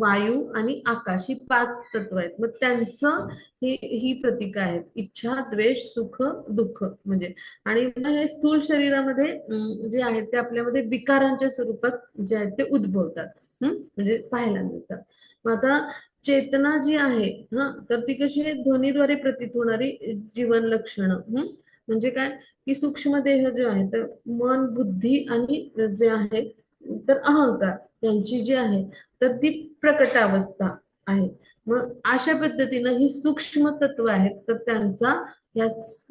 वायू आणि आकाश ही 5 तत्व आहेत. मग त्यांचं ही प्रतीक आहेत, इच्छा, द्वेष, सुख, दुःख म्हणजे. आणि हे स्थूल शरीरामध्ये जे आहेत ते आपल्यामध्ये विकारांच्या स्वरूपात जे आहेत ते उद्भवतात, म्हणजे पाहायला मिळतात. मग आता चेतना जी आहे तर ती कशी आहे, ध्वनीद्वारे प्रतीत होणारी जीवन लक्षणं. म्हणजे काय की सूक्ष्म देह जे आहे तर मन, बुद्धी आणि जे आहे तर अहंकार यांची जी आहे तर ती प्रकटावस्था आहे. मग अशा पद्धतीनं ही सूक्ष्म तत्व आहेत तर त्यांचा या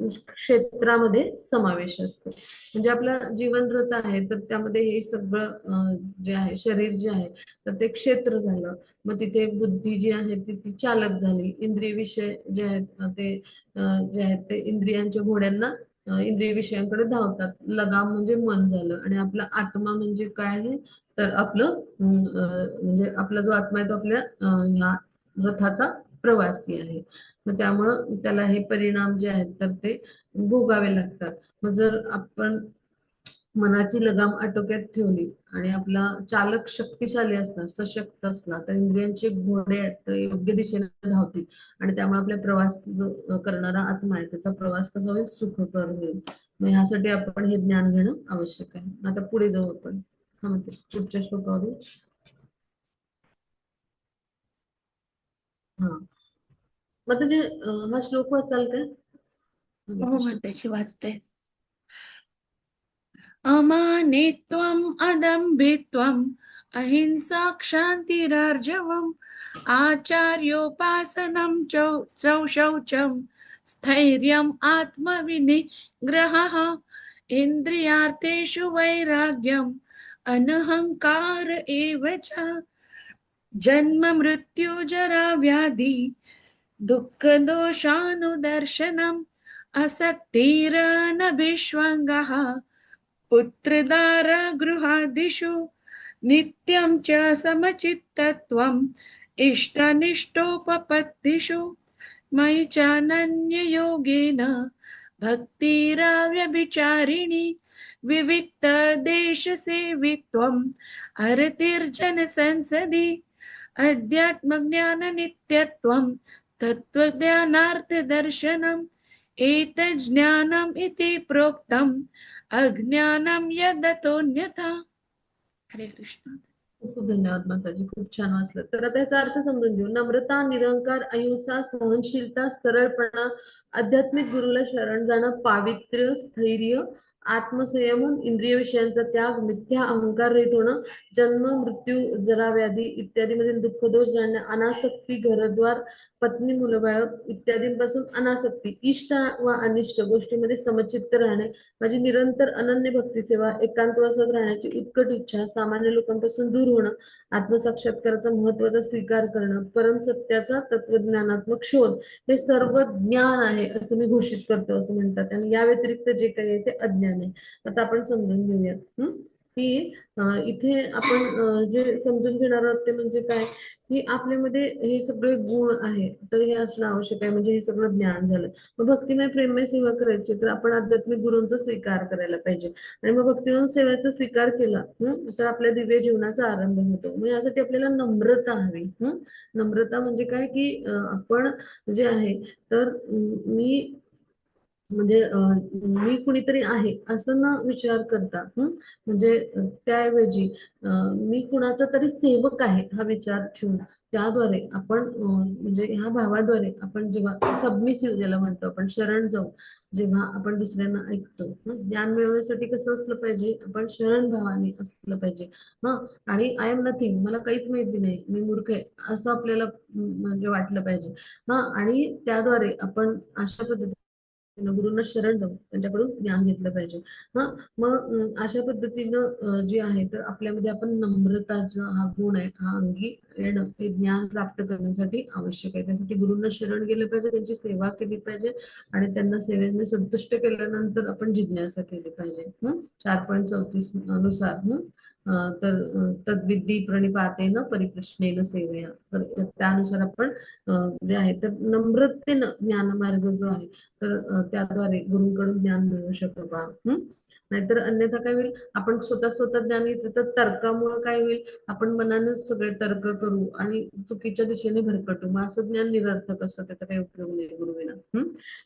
क्षेत्रामध्ये समावेश असतो. म्हणजे आपलं जीवन रथ आहे तर त्यामध्ये हे सगळं जे आहे शरीर जे आहे तर ते क्षेत्र झालं. मग तिथे बुद्धी जी आहे ती चालक झाली. इंद्रिय विषय जे आहेत ते जे आहेत ते इंद्रियांच्या घोड्यांना इंद्रिय विषयांकडे धावतात. लगाम म्हणजे मन झालं. आणि आपला आत्मा म्हणजे काय आहे, तर आपलं म्हणजे आपला जो आत्मा आहे तो आपल्या ह्या रथाचा प्रवासी आहे. मग त्यामुळं त्याला हे परिणाम जे आहेत तर ते भोगावे लागतात. मग जर आपण मनाची लगाम आटोक्यात ठेवली आणि आपला चालक शक्तिशाली असला, सशक्त असला, तर इंद्रियांचे घोडे आहेत ते योग्य दिशेने धावतील. आणि त्यामुळे आपला प्रवास जो करणारा आत्मा आहे त्याचा प्रवास कसा होईल, सुखकर होईल. मग ह्यासाठी आपण हे ज्ञान घेणं आवश्यक आहे. आता पुढे जाऊ आपण. म्हणते पुढच्या श्लोकावर. हा, मग आता जे हा श्लोक वाचाल काय? हो, त्याची वाचते. अमानित्वम् अदम्भित्वम् अहिंसा क्षान्तिरार्जवम् आचार्योपासनं शौचं स्थैर्यम् आत्मविनिग्रहः इन्द्रियार्थेषु वैराग्यम् अनहङ्कार एव च जन्म मृत्यु जरा व्याधि दुःखदोषानुदर्शनम् असक्तिरनभिष्वङ्गः पुत्रदारगृहादिषु नित्यं च समचित्तत्वम् इष्टनिष्टोपपत्तिषु मयि चानन्ययोगेन भक्तिराव्यभिचारिणी विविक्तदेशसेवित्वम् अरतिर्जनसंसदि अध्यात्मज्ञाननित्यत्वम् तत्त्वज्ञानार्थदर्शनम् एतज्ज्ञानम् इति प्रोक्तम् अज्ञानम यदतोन्यथा. हरे कृष्ण. खूप खूप धन्यवाद माताजी, खूप छान वाचलं. तर आता याचा अर्थ समजून घेऊ. नम्रता, निरंकार, अहिंसा, सहनशीलता, सरळपणा, आध्यात्मिक गुरुला शरण जाणं, पावित्र्य, स्थैर्य, आत्मसंयम, इंद्रिय विषयांचा त्याग, मिथ्या अहंकार रहित होणं, जन्म मृत्यू जरा व्याधी इत्यादी मधील दुःख दोष जाणणे, अनासक्ती, घरद्वार, पत्नी मुलं बाळ इत्यादींपासून अनासक्ती, इष्ट व अनिष्ट गोष्टीमध्ये समचित्त राहणे, माझी निरंतर अनन्य भक्ती सेवा, एकांतवासात राहण्याची उत्कट इच्छा, सामान्य लोकांपासून दूर होणं, आत्मसाक्षात्काराचा महत्वाचा स्वीकार करणं, परम सत्याचा तत्वज्ञानात्मक शोध, हे सर्व ज्ञान आहे असं मी घोषित करतो असं म्हणतात. आणि या व्यतिरिक्त जे काही आहे ते अज्ञान आहे. आता आपण समजून घेऊया की इथे आपण जे समजून घेणार आहोत ते म्हणजे काय, की आपल्यामध्ये हे सगळे गुण आहे तर हे असणं आवश्यक आहे, म्हणजे हे सगळं ज्ञान झालं. मग भक्तिमय प्रेममय सेवा करायची तर आपण आध्यात्मिक गुरूंचा स्वीकार करायला पाहिजे. आणि मग भक्तिमय सेवेचा स्वीकार केला तर आपल्या दिव्य जीवनाचा आरंभ होतो. मग यासाठी आपल्याला नम्रता हवी. नम्रता म्हणजे काय, की आपण जे आहे तर मी म्हणजे मी कुणीतरी आहे असं न विचार करता म्हणजे त्याऐवजी मी कुणाचा तरी सेवक आहे हा विचार ठेवून त्याद्वारे आपण म्हणजे ह्या भावाद्वारे आपण जेव्हा सबमिसिव्ह ज्याला म्हणतो आपण शरण जाऊ, जेव्हा आपण दुसऱ्यांना ऐकतो, ज्ञान मिळवण्यासाठी कसं असलं पाहिजे, आपण शरण भावाने असलं पाहिजे. आणि आय एम नथिंग, मला काहीच माहिती नाही, मी मूर्ख आहे असं आपल्याला म्हणजे वाटलं पाहिजे. आणि त्याद्वारे आपण अशा पद्धतीने गुरुंना शरण जाऊन त्यांच्याकडून ज्ञान घेतलं पाहिजे. मग अशा पद्धतीनं जे आहे तर आपल्यामध्ये आपण नम्रताचा हा गुण आहे हा अंगी येणं हे ज्ञान प्राप्त करण्यासाठी आवश्यक आहे. त्यासाठी गुरुंना शरण गेलं पाहिजे, त्यांची सेवा केली पाहिजे आणि त्यांना सेवेने संतुष्ट केल्यानंतर आपण जिज्ञासा केली पाहिजे. 4.34 नुसार तर तद्विद्धी प्रणिपातेन परिप्रश्नेन सेवया, तर त्यानुसार आपण जे आहे तर नम्रतेनं ज्ञानमार्ग जो आहे तर त्याद्वारे गुरुंकडून ज्ञान मिळू शकतो का. नाहीतर अन्यथा काय होईल, आपण स्वतः ज्ञान घेतलं तर तर्कामुळे काय होईल, आपण मनाने सगळे तर्क करू आणि चुकीच्या दिशेने भरकटू. मग असं ज्ञान निरर्थक असतं, त्याचा काही उपयोग नाही गुरुविना.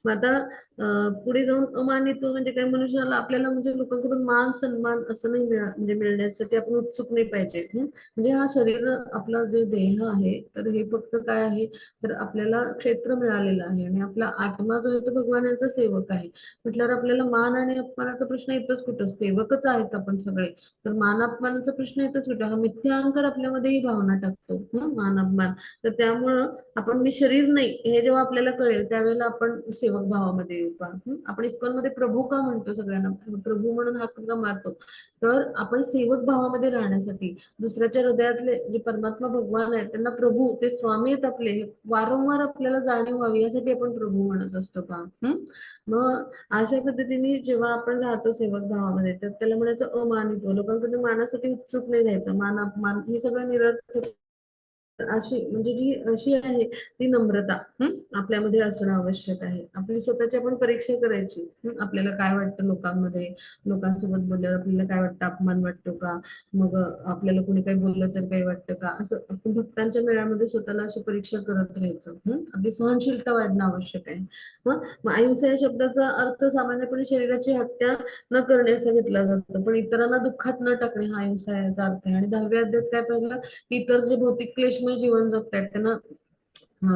मग आता पुढे जाऊन अमानित्व म्हणजे काय, मनुष्याला आपल्याला म्हणजे लोकांकडून मान सन्मान असं नाही म्हणजे मिळण्यासाठी आपण उत्सुक नाही पाहिजे. म्हणजे हा शरीर आपला जे देह आहे तर हे फक्त काय आहे तर आपल्याला क्षेत्र मिळालेलं आहे आणि आपला आत्मा जो आहे तो भगवान यांचा सेवक आहे. म्हटल्यावर आपल्याला मान आणि अपमानाचा प्रश्न येतोच कुठं, सेवकच आहेत आपण सगळे, तर मान अपमानाचा प्रश्न येतोच कुठं, हा मिथ्या अहंकार आपल्यामध्ये ही भावना टाकतो मान अपमान. तर त्यामुळं आपण मी शरीर नाही हे जेव्हा आपल्याला कळेल त्यावेळेला आपण सेवक भावामध्ये येऊ का. आपण इस्कॉन मध्ये प्रभू का म्हणतो, सगळ्यांना प्रभू म्हणून हाक का मारतो, तर आपण सेवक भावामध्ये राहण्यासाठी दुसऱ्याच्या हृदयातले जे परमात्मा भगवान आहेत त्यांना प्रभू ते स्वामी आहेत आपले, वारंवार आपल्याला जाणीव व्हावी यासाठी आपण प्रभू म्हणत असतो का. मग अशा पद्धतीने जेव्हा आपण राहतो सेवक भावामध्ये तर त्याला म्हणायचं अमानित्व, लोकांकडे मानासाठी उत्सुक नाही राहायचं, मान अपमान हे सगळं निरर्थक. अशी म्हणजे जी अशी आहे ती नम्रता आपल्यामध्ये असणं आवश्यक आहे. आपली स्वतःची आपण परीक्षा करायची, आपल्याला काय वाटतं लोकांमध्ये, लोकांसोबत बोलल्यावर आपल्याला काय वाटतं, अपमान वाटतो का, मग आपल्याला कोणी काही बोललं तर काही वाटतं का, असं आपण भक्तांच्या मेळ्यामध्ये स्वतःला अशी परीक्षा करत राहायचं. आपली सहनशीलता वाढणं आवश्यक आहे. मग अहिंसा या शब्दाचा अर्थ सामान्यपणे शरीराची हत्या न करण्याचा घेतला जातो, पण इतरांना दुःखात न टाकणे हा अहिंसा याचा अर्थ आहे. आणि 10व्या अध्यायात काय पाहिलं, इतर जे भौतिक क्लेशमय जीवन जगतायत त्यांना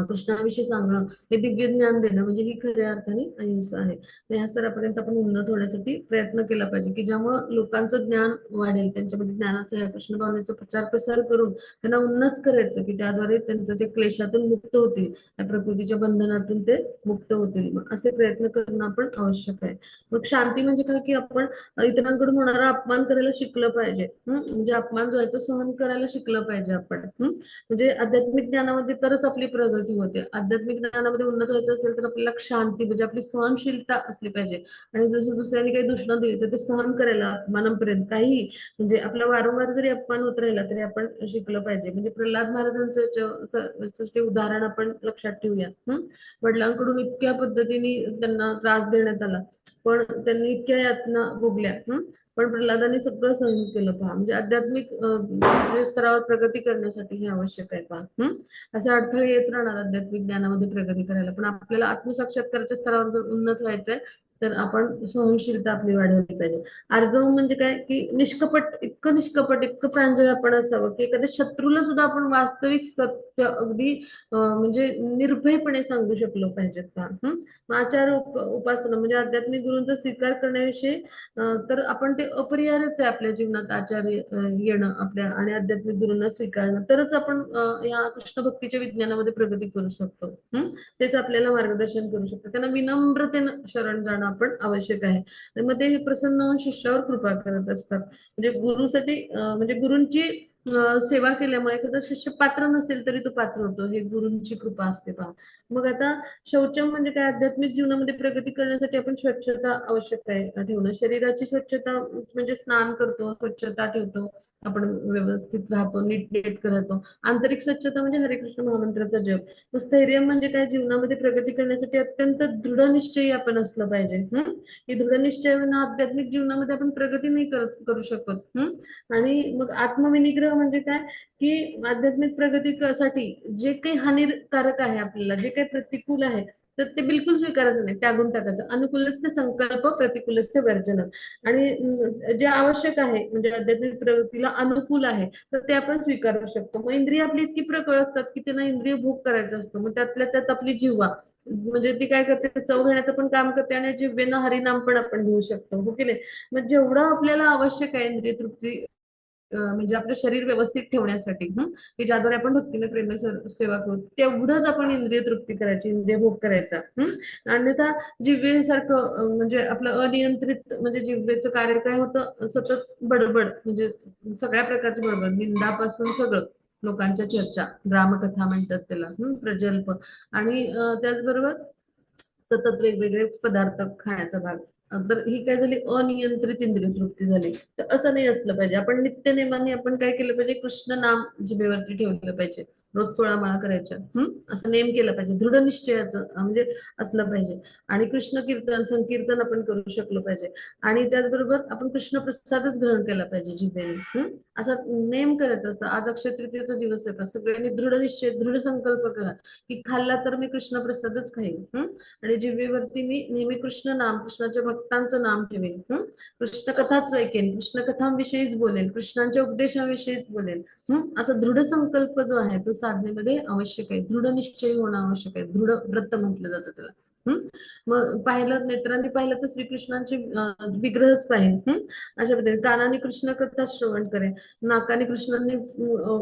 कृष्णाविषयी सांगणं, हे दिव्य ज्ञान देणं म्हणजे ही खऱ्या अर्थाने अहिंसा आहे. या स्तरापर्यंत आपण उन्नत होण्यासाठी प्रयत्न केला पाहिजे, की ज्यामुळं लोकांचं ज्ञान वाढेल, त्यांच्यामध्ये ज्ञानाचा या कृष्ण भावनेचा प्रचार प्रसार करून त्यांना उन्नत करायचं, की त्याद्वारे त्यांचं ते क्लेशातून मुक्त होतील, त्या प्रकृतीच्या बंधनातून ते मुक्त होतील. मग असे प्रयत्न करणं आपण आवश्यक आहे. मग शांती म्हणजे काय, की आपण इतरांकडून होणारा अपमान करायला शिकलं पाहिजे. म्हणजे अपमान जो आहे तो सहन करायला शिकलं पाहिजे आपण. म्हणजे आध्यात्मिक ज्ञानामध्ये तरच आपली प्रगती प्रगती होते. आध्यात्मिक ज्ञानामध्ये उन्नत व्हायचं असेल तर आपल्याला शांती म्हणजे आपली सहनशीलता असली पाहिजे. आणि जसं दुसऱ्याने काही दूषण दिली तर ते सहन करायला अपमानापर्यंत काही म्हणजे आपला वारंवार जरी अपमान होत राहिला तरी आपण शिकलं पाहिजे. म्हणजे प्रल्हाद महाराजांचं ते उदाहरण आपण लक्षात ठेवूया. वडिलांकडून इतक्या पद्धतीने त्यांना त्रास देण्यात आला, पण त्यांनी इतक्या यातना भोगल्या. पण प्रल्हादाने सगळं सहन केलं पहा. म्हणजे आध्यात्मिक म्हणजे स्तरावर प्रगती करण्यासाठी हे आवश्यक आहे पहा. असे अडथळे येत राहणार आध्यात्मिक ज्ञानामध्ये प्रगती करायला, पण आपल्याला आत्मसाक्षात्काराच्या स्तरावर जर उन्नत व्हायचंय तर आपण सहनशीलता आपली वाढवली पाहिजे. आर्जव म्हणजे काय की निष्कपट इतकं प्रांजळ आपण असावं की एखाद्या शत्रूला सुद्धा आपण वास्तविक सत्य अगदी म्हणजे निर्भयपणे सांगू शकलो पाहिजेत का. आचार उपासना म्हणजे आध्यात्मिक गुरूंचा स्वीकार करण्याविषयी तर आपण ते अपरिहार्यच आहे आपल्या जीवनात आचार्य येणं आपल्या आणि आध्यात्मिक गुरूंना स्वीकारणं, तरच आपण या कृष्ण भक्तीच्या विज्ञानामध्ये प्रगती करू शकतो. तेच आपल्याला मार्गदर्शन करू शकतो. त्यांना विनम्रतेनं शरण जाणं आपण आवश्यक आहे. आणि मग ते प्रसन्न होऊन शिष्यावर कृपा करत असतात. म्हणजे गुरुसाठी म्हणजे गुरूंची सेवा केल्यामुळे एखादा शिष्य पात्र नसेल तरी तो पात्र होतो. हे गुरूंची कृपा असते पहा. मग आता शौचम म्हणजे काय, आध्यात्मिक जीवनामध्ये प्रगती करण्यासाठी आपण स्वच्छता आवश्यक आहे ठेवणं. शरीराची स्वच्छता म्हणजे स्नान करतो, स्वच्छता ठेवतो, आपण व्यवस्थित राहतो, नीटनेटकं राहतो. आंतरिक स्वच्छता म्हणजे हरिकृष्ण महामंत्राचा जप. मग स्थैर्य म्हणजे काय, जीवनामध्ये प्रगती करण्यासाठी अत्यंत दृढ निश्चयी आपण असलं पाहिजे. की दृढ निश्चयाने आध्यात्मिक जीवनामध्ये आपण प्रगती नाही करू शकत. आणि मग आत्मविनिग्रह म्हणजे काय की आध्यात्मिक प्रगतीसाठी जे काही हानिकारक आहे आपल्याला, जे काही प्रतिकूल आहे तर ते बिलकुल स्वीकारायचं नाही, त्यागून टाकायचं. अनुकूलस्य संकल्प, प्रतिकूलस्य वर्जन. आणि जे आवश्यक आहे म्हणजे आध्यात्मिक प्रगतीला अनुकूल आहे तर ते आपण स्वीकारू शकतो. मग इंद्रिय आपली इतकी प्रकळ असतात की त्यांना इंद्रिय भोग करायचा असतो. मग त्यातल्या त्यात आपली जिव्हा म्हणजे ती काय करते, चव घेण्याचं पण काम करते आणि जिव्हेनं हरिनाम पण आपण घेऊ शकतो, हो की नाही. मग जेवढं आपल्याला आवश्यक आहे इंद्रिय तृप्ती म्हणजे आपलं शरीर व्यवस्थित ठेवण्यासाठी की ज्याद्वारे आपण भक्तीने प्रेम सेवा करू, तेवढंच आपण इंद्रिय तृप्ती करायची, इंद्रिय भोग करायचा. अन्यथा जिव्हेसारखं म्हणजे आपलं अनियंत्रित म्हणजे जिव्हेचं कार्य काय होतं, सतत बडबड म्हणजे सगळ्या प्रकारची बडबड, निंदापासून सगळं, लोकांच्या चर्चा, ग्रामकथा म्हणतात त्याला, प्रजल्प. आणि त्याचबरोबर सतत वेगवेगळे पदार्थ खाण्याचा भाग. तर ही काय झाली, अनियंत्रित इंद्रिय तृप्ती झाली. तर असं नाही असलं पाहिजे. आपण नित्यनेमाने आपण काय केलं पाहिजे, कृष्ण नाम जिभेवरती ठेवलं पाहिजे. रोज 16 माळा करायच्या. असं नेम केलं पाहिजे. दृढ निश्चयाचं म्हणजे असलं पाहिजे. आणि कृष्ण कीर्तन संकीर्तन आपण करू शकलो पाहिजे. आणि त्याचबरोबर आपण कृष्ण प्रसादच ग्रहण केला पाहिजे जिभेने. असा नेम करायचा असता. आज अक्षय तृतीयेचा दिवस आहे, सगळ्यांनी दृढ निश्चय दृढ संकल्प करा की खाल्ला तर मी कृष्ण प्रसादच खाईन. आणि जिभेवरती मी नेहमी कृष्ण नाम, कृष्णाच्या भक्तांचं नाम ठेवेन. कृष्ण कथाच ऐकेन, कृष्ण कथांविषयीच बोलेन, कृष्णांच्या उपदेशाविषयीच बोलेन. असा दृढ संकल्प जो आहे तो साधनेमध्ये आवश्यक आहे. दृढ निश्चय होणं आवश्यक आहे. दृढ व्रत म्हटलं जातं त्याला. मग पाहिलं, नेत्रांनी पाहिलं तर श्रीकृष्णांचे विग्रहच पाहिजे. अशा पद्धतीने कानाने कृष्ण कथा श्रवण करेन, नाकाने कृष्णांनी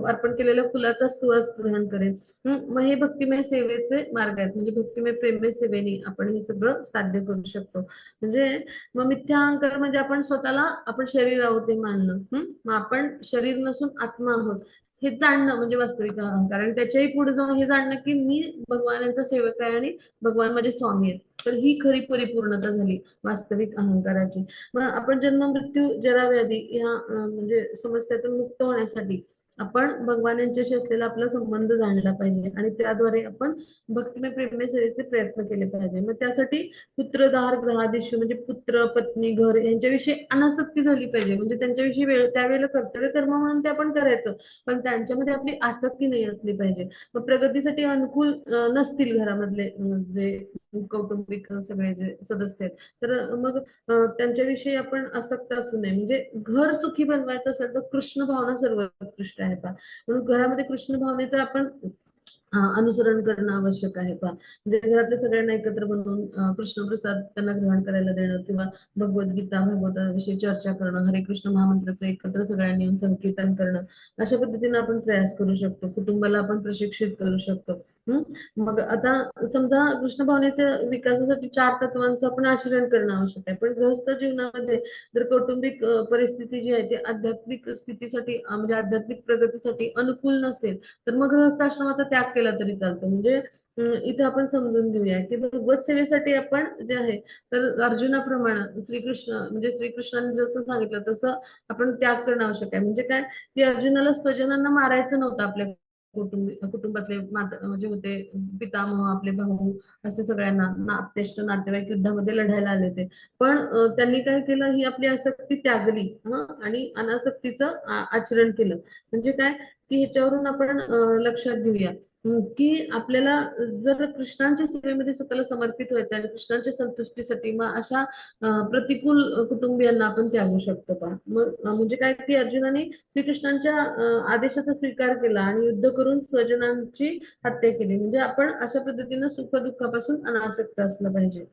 अर्पण केलेल्या फुलाचा सुवास ग्रहण करेन. मग हे भक्तिमय सेवेचे मार्ग आहेत. म्हणजे भक्तिमय प्रेममय सेवेने आपण हे सगळं साध्य करू शकतो. म्हणजे मग मिथ्या अहंकार म्हणजे आपण स्वतःला आपण शरीर आहोत हे मानणं. मग आपण शरीर नसून आत्मा आहोत हे जाणणं म्हणजे वास्तविक अहंकार. आणि त्याच्याही पुढे जाऊन हे जाणणं की मी भगवानांचा सेवक आहे आणि भगवान माझे स्वामी आहेत. तर ही खरी परिपूर्णता झाली वास्तविक अहंकाराची. मग आपण जन्म मृत्यू जरा व्याधी ह्या म्हणजे समस्यातून मुक्त होण्यासाठी आपण भगवान यांच्याशी असलेला आपला संबंध जाणला पाहिजे आणि त्याद्वारे आपण भक्तिमय प्रेममय सेवेचे प्रयत्न केले पाहिजे. मग त्यासाठी पुत्रधार ग्रहादिश म्हणजे पुत्र पत्नी घर यांच्याविषयी अनासक्ती झाली पाहिजे. म्हणजे त्यांच्याविषयी त्यावेळेला कर्तव्य कर्म म्हणून ते आपण करायचं, पण त्यांच्यामध्ये आपली आसक्ती नाही असली पाहिजे. मग प्रगतीसाठी अनुकूल नसतील घरामधले जे कौटुंबिक सगळे जे सदस्य आहेत तर मग त्यांच्याविषयी आपण आसक्त असू नये. म्हणजे घर सुखी बनवायचं असेल तर कृष्ण भावना सर्वोत्कृष्ट आहे पहा. म्हणून घरामध्ये कृष्ण भावनेचं आपण अनुसरण करणं आवश्यक आहे पहा. म्हणजे घरातल्या सगळ्यांना एकत्र बनवून कृष्णप्रसाद त्यांना ग्रहण करायला देणं किंवा भगवद्गीता भागवताविषयी चर्चा करणं, हरे कृष्ण महामंत्राचं एकत्र सगळ्यांनी येऊन संकीर्तन करणं, अशा पद्धतीने आपण प्रयास करू शकतो. कुटुंबाला आपण प्रशिक्षित करू शकतो. मग आता समजा कृष्ण भावनेच्या विकासासाठी 4 तत्वांचं आपण आचरण करणं आवश्यक आहे. पण गृहस्थ जीवनामध्ये जर कौटुंबिक परिस्थिती जी आहे ती आध्यात्मिक स्थितीसाठी म्हणजे आध्यात्मिक प्रगतीसाठी अनुकूल नसेल, तर मग गृहस्थ आश्रमाचा त्याग केला तरी चालतो. म्हणजे इथे आपण समजून घेऊया की भगवत सेवेसाठी आपण जे आहे तर अर्जुनाप्रमाणे श्रीकृष्ण म्हणजे श्रीकृष्णाने जसं सांगितलं तसं आपण त्याग करणं आवश्यक आहे. म्हणजे काय की अर्जुनाला स्वजनांना मारायचं नव्हतं. आपल्या कुटुंबातले जे होते पितामह, आपले भाऊ, असे सगळ्यांना आप्तेष्ट नातेवाईक युद्धामध्ये लढायला आले होते. पण त्यांनी काय केलं, ही आपली आसक्ती त्यागली आणि अनासक्तीचं आचरण केलं. म्हणजे काय की ह्याच्यावरून आपण लक्षात घेऊया की आपल्याला जर कृष्णांच्या सेवेमध्ये स्वतःला समर्पित व्हायचं आणि कृष्णांच्या संतुष्टीसाठी, मग अशा प्रतिकूल कुटुंबियांना आपण त्यागू शकतो का? मग म्हणजे काय की अर्जुनाने श्रीकृष्णांच्या आदेशाचा स्वीकार केला आणि युद्ध करून स्वजनांची हत्या केली. म्हणजे आपण अशा पद्धतीनं सुख दुःखापासून अनासक्त असलं पाहिजे.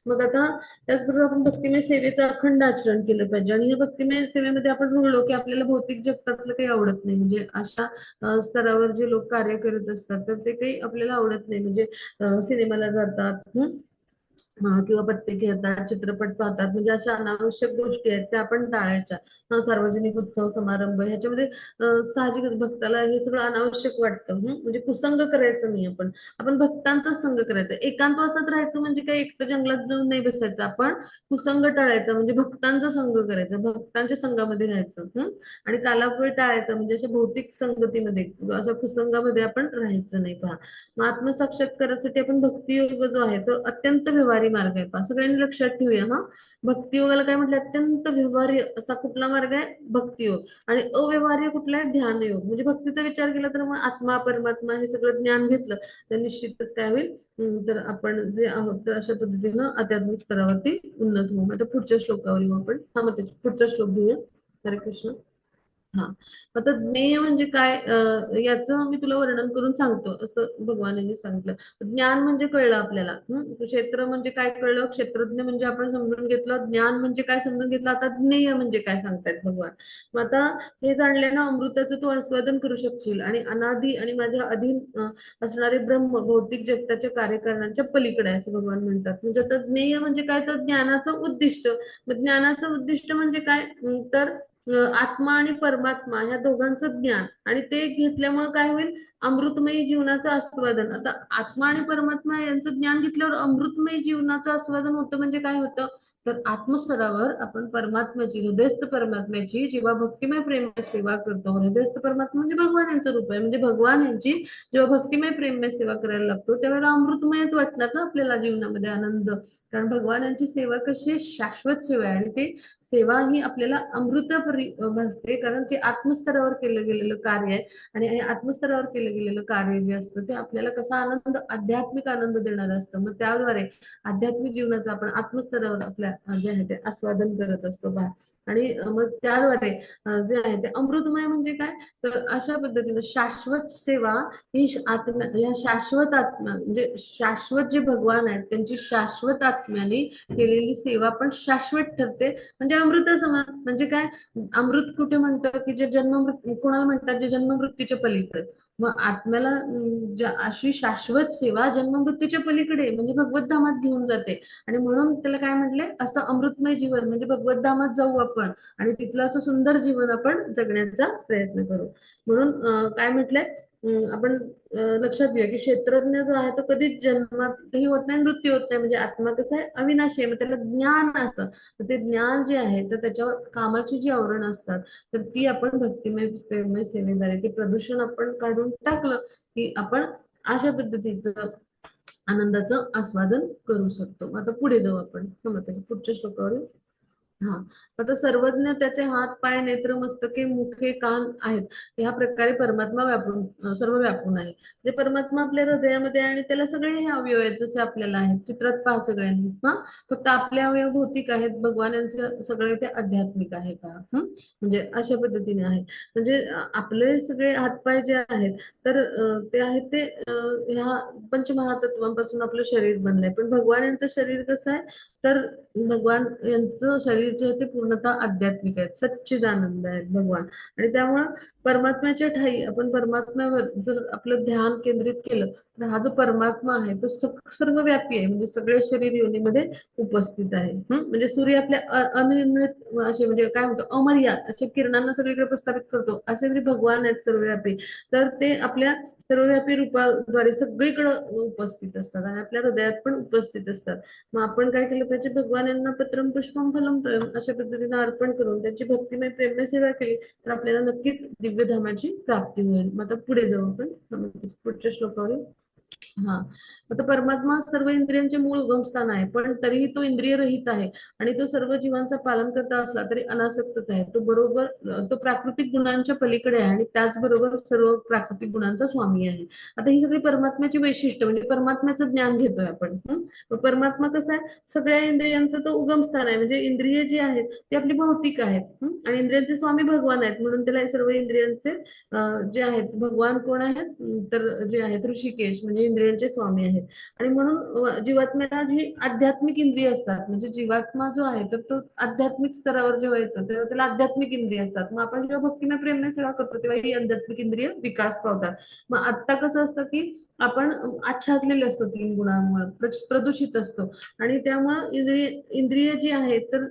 मग आता त्याचबरोबर आपण भक्तिमय सेवेचं अखंड आचरण केलं पाहिजे. आणि या भक्तिमय सेवेमध्ये आपण रुळलो की आपल्याला भौतिक जगतातलं काही आवडत नाही. म्हणजे अशा स्तरावर जे लोक कार्य करत असतात तर ते काही आपल्याला आवडत नाही. म्हणजे सिनेमाला जातात, किंवा पत्ते खेळतात, चित्रपट पाहतात, म्हणजे अशा अनावश्यक गोष्टी आहेत त्या आपण टाळायच्या. सार्वजनिक उत्सव समारंभ ह्याच्यामध्ये साहजिकच भक्ताला हे सगळं अनावश्यक वाटतं. म्हणजे कुसंग करायचं नाही. आपण आपण भक्तांचाच संग करायचा. एकांतवासात राहायचं म्हणजे काय एकटं जंगलात जाऊन नाही बसायचं. आपण कुसंग टाळायचा म्हणजे भक्तांचा संग करायचा, भक्तांच्या संघामध्ये राहायचं. आणि कालापुढे टाळायचं म्हणजे अशा भौतिक संगतीमध्ये किंवा अशा कुसंगामध्ये आपण राहायचं नाही. पहा, मग आत्मसाक्षात्कारासाठी आपण भक्तियोग जो आहे तो अत्यंत व्यवहारी मार्ग आहे. पहा, सगळ्यांनी लक्षात ठेवूया. भक्तियोगाला काय म्हटलं, अत्यंत व्यवहारी असा कुठला मार्ग आहे? भक्तियोग. आणि अव्यवहार्य कुठला आहे? ध्यानयोग. म्हणजे भक्तीचा विचार केला तर मग आत्मा परमात्मा हे सगळं ज्ञान घेतलं तर निश्चितच काय होईल, तर आपण जे आहोत तर अशा पद्धतीनं आध्यात्मिक स्तरावरती उन्नत होऊ. आता पुढच्या श्लोकावर येऊ आपण. पुढचा श्लोक घेऊया. हरे कृष्ण. हा, आता ज्ञेय म्हणजे काय, याचं मी तुला वर्णन करून सांगतो असं भगवानांनी सांगितलं. ज्ञान म्हणजे कळलं आपल्याला. क्षेत्र म्हणजे काय कळलं, क्षेत्रज्ञ म्हणजे आपण समजून घेतलं, ज्ञान म्हणजे काय समजून घेतलं. आता ज्ञेय म्हणजे काय सांगतायत भगवान. मग आता हे जाणल्यानं अमृताचं तू आस्वादन करू शकशील आणि अनादी आणि माझ्या अधीन असणारे ब्रह्म भौतिक जगताच्या कार्यकारणांच्या पलीकडे आहे असं भगवान म्हणतात. म्हणजे आता ज्ञेय म्हणजे काय, तर ज्ञानाचं उद्दिष्ट. मग ज्ञानाचं उद्दिष्ट म्हणजे काय, तर आत्मा आणि परमात्मा ह्या दोघांचं ज्ञान. आणि ते घेतल्यामुळे काय होईल, अमृतमयी जीवनाचं आस्वादन. आता आत्मा आणि परमात्मा यांचं ज्ञान घेतल्यावर अमृतमयी जीवनाचं आस्वादन होतं. म्हणजे काय होतं, तर आत्मस्तरावर आपण परमात्म्याची, हृदयस्थ परमात्म्याची जेव्हा भक्तिमय प्रेममय सेवा करतो, हृदयस्थ परमात्मा म्हणजे भगवान यांचं रूप आहे. म्हणजे भगवान यांची जेव्हा भक्तिमय प्रेममय सेवा करायला लागतो त्यावेळेला अमृतमयच वाटणार ना आपल्याला जीवनामध्ये आनंद. कारण भगवान यांची सेवा कशी आहे, शाश्वत सेवा आहे. आणि ते सेवा ही आपल्याला अमृतापरी भासते, कारण ते आत्मस्तरावर केलं गेलेलं कार्य आहे. आणि हे आत्मस्तरावर केलं गेलेलं कार्य जे असतं ते आपल्याला कसा आनंद, आध्यात्मिक आनंद देणार असतं. मग त्याद्वारे आध्यात्मिक जीवनाचं आपण आत्मस्तरावर आपल्या जे आहे ते आस्वादन करत असतो बा. आणि मग त्याद्वारे जे आहे ते अमृतमय म्हणजे काय, तर अशा पद्धतीनं शाश्वत सेवा ही आत्म्या, या शाश्वत आत्मा म्हणजे शाश्वत जे भगवान आहेत त्यांची शाश्वत आत्म्याने केलेली सेवा पण शाश्वत ठरते. म्हणजे अमृत समान. म्हणजे काय, अमृत कुठे म्हणतं की जे जन्म कोणाला म्हणतात, जे जन्ममृत्यूच्या पलीकडे. मग आत्म्याला अशी शाश्वत सेवा जन्ममृत्यूच्या पलीकडे म्हणजे भगवत धामात घेऊन जाते. आणि म्हणून त्याला काय म्हटलंय, असं अमृतमय जीवन म्हणजे भगवत धामात जाऊ आपण आणि तिथलं असं सुंदर जीवन आपण जगण्याचा प्रयत्न करू. म्हणून काय म्हटलंय, आपण लक्षात घेऊया की क्षेत्रज्ञ जो आहे तो कधीच जन्मातही होत नाही, मृत्यू होत नाही. म्हणजे आत्मा कसं आहे, अविनाशी आहे. मग त्याला ज्ञान असतं. ते ज्ञान जे आहे तर त्याच्यावर कामाची जी आवरण असतात तर ती आपण भक्तिमय प्रेममय सेवेद्वारे ते प्रदूषण आपण काढून टाकलं की आपण अशा पद्धतीचं आनंदाचं आस्वादन करू शकतो. आता पुढे जाऊ आपण. पुढच्या श्लोकावर. हा, आता सर्वज्ञ त्याचे हात पाय नेत्र मस्तके मुखे कान आहेत. ह्या प्रकारे परमात्मा व्यापून सर्व व्यापून आहे. म्हणजे परमात्मा आपल्या हृदयामध्ये आहे आणि त्याला सगळे हे अवयव आहेत जसे आपल्याला आहेत. चित्रात पहा सगळ्यांनी. फक्त आपले अवयव भौतिक आहेत, भगवान यांचे सगळे ते आध्यात्मिक आहे का. म्हणजे अशा पद्धतीने आहे. म्हणजे आपले सगळे हातपाय जे आहेत तर ते आहेत ते ह्या पंचमहातत्वांपासून आपलं शरीर बनलंय. पण भगवान यांचं शरीर कसं आहे, तर भगवान यांचं शरीर जे आहे ते पूर्णतः आध्यात्मिक आहे, सच्चिदानंद आहेत भगवान. आणि त्यामुळं परमात्म्याच्या ठाई आपण परमात्म्यावर जर आपलं ध्यान केंद्रित केलं तर हा जो परमात्मा आहे तो सर्वव्यापी आहे, म्हणजे सगळे शरीर योनीमध्ये उपस्थित आहे. म्हणजे सूर्य आपल्या अनिर्णित असे म्हणजे काय म्हणतो अमर्याद अशा किरणांना सगळीकडे प्रस्थापित करतो, असे म्हणजे भगवान आहेत सर्वव्यापी. तर ते आपल्या सर्वव्यापी रूपाद्वारे सगळीकडे उपस्थित असतात आणि आपल्या हृदयात पण उपस्थित असतात. मग आपण काय केलं पाहिजे, भगवान यांना पत्रम पुष्पम फलम तोयम अशा पद्धतीने अर्पण करून त्यांची भक्तिमय प्रेममय सेवा केली तर आपल्याला नक्कीच दिव्यधामाची प्राप्ती होईल. मग आता पुढे जाऊ आपण पुढच्या श्लोकावर. हा, आता परमात्मा सर्व इंद्रियांचे मूळ उगमस्थान आहे, पण तरीही तो इंद्रिय रहित आहे आणि तो सर्व जीवांचा पालन करता असला तरी अनासक्तच आहे. तो बरोबर तो प्राकृतिक गुणांच्या पलीकडे आहे आणि त्याचबरोबर सर्व प्राकृतिक गुणांचा स्वामी आहे. आता ही सगळी परमात्म्याची वैशिष्ट्य म्हणजे परमात्म्याचं ज्ञान घेतोय आपण. मग परमात्मा कसा आहे, सगळ्या इंद्रियांचा तो उगमस्थान आहे, म्हणजे इंद्रिय जी आहेत ती आपली भौतिक आहेत. आणि इंद्रियांचे स्वामी भगवान आहेत, म्हणून त्याला हे सर्व इंद्रियांचे जे आहेत भगवान कोण आहेत, तर जे आहेत ऋषिकेश म्हणजे इंद्रियांचे स्वामी आहेत. आणि म्हणून जीवात्म्याला जी आध्यात्मिक इंद्रिय असतात, म्हणजे जीवात्मा जो आहे तर तो आध्यात्मिक स्तरावर जेव्हा येतो तेव्हा त्याला आध्यात्मिक इंद्रिय असतात. मग आपण जेव्हा भक्तिमय प्रेममय सेवा करतो तेव्हा ही आध्यात्मिक इंद्रिय विकास पावतात. मग आता कसं असतं की आपण आच्छादलेले असतो तीन गुणांमुळे, प्रदूषित असतो आणि त्यामुळं इंद्रिय जी आहेत तर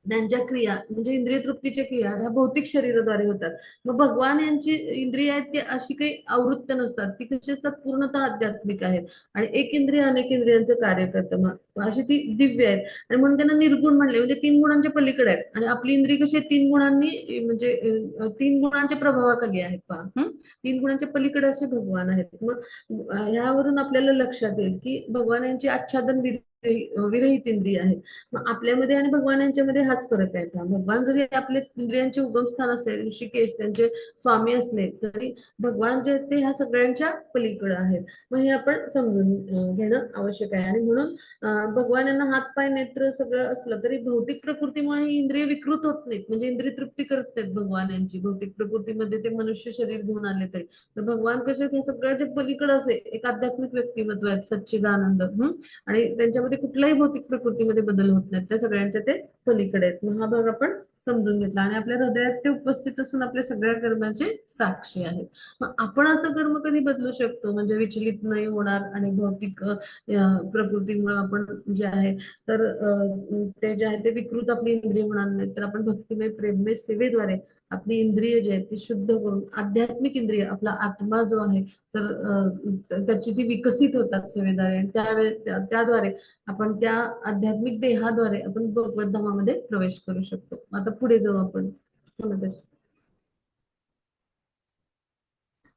त्यांच्या क्रिया म्हणजे इंद्रिय तृप्तीच्या क्रिया ह्या भौतिक शरीराद्वारे होतात. मग भगवान यांची इंद्रिय आहेत ती अशी काही आवृत्त नसतात, ती कशी असतात पूर्णतः आध्यात्मिक आहेत आणि एक इंद्रिय अनेक इंद्रियांचं कार्य करतं. मग अशी ती दिव्य आहेत आणि म्हणून त्यांना निर्गुण म्हणले, म्हणजे तीन गुणांच्या पलीकडे आहेत. आणि आपली इंद्रिय कशी आहे, तीन गुणांनी म्हणजे तीन गुणांच्या प्रभावाखाली आहेत पहा. तीन गुणांच्या पलीकडे असे भगवान आहेत. मग यावरून आपल्याला लक्षात येईल की भगवान यांची आच्छादन विरहित इंद्रिय आहेत. मग आपल्यामध्ये आणि भगवान यांच्यामध्ये हाच फरक आहे. भगवान जरी आपले इंद्रियांचे उगमस्थान असले, ऋषिकेश त्यांचे स्वामी असले, तरी भगवान जे आहेत ते ह्या सगळ्यांच्या पलीकडे आहेत. मग हे आपण समजून घेणं आवश्यक आहे. आणि म्हणून भगवान यांना हात पाय नेत्र सगळं असलं तरी भौतिक प्रकृतीमुळे ही इंद्रिय विकृत होत नाहीत, म्हणजे इंद्रिय तृप्ती करत नाहीत भगवान यांची. भौतिक प्रकृतीमध्ये ते मनुष्य शरीर घेऊन आले तरी तर भगवान कसे हे सगळ्याच्या पलीकडे असे एक आध्यात्मिक व्यक्तिमत्व आहेत, सच्चिदानंद. आणि त्यांच्यामध्ये कुठल्याही भौतिक प्रकृतीमध्ये बदल होत नाहीत, त्या सगळ्यांच्या ते पलीकडे आहेत. मग हा भाग आपण समजून घेतला आणि आपल्या हृदयात ते उपस्थित असून आपल्या सगळ्या कर्माचे साक्षी आहेत. मग आपण असं कर्म कधी बदलू शकतो, म्हणजे विचलित नाही होणार आणि भौतिक प्रकृतीमुळे आपण जे आहे तर ते जे आहे ते विकृत आपली इंद्रिय होणार नाही. तर आपण भक्तिमय प्रेममय सेवेद्वारे आपली इंद्रिय जे आहेत ती शुद्ध करून आध्यात्मिक इंद्रिय आपला आत्मा जो आहे तर त्याची ती विकसित होतात सेवेद्वारे आणि त्याद्वारे आपण त्या आध्यात्मिक देहाद्वारे आपण भगवत धामामध्ये प्रवेश करू शकतो. आता पुढे जाऊ आपण.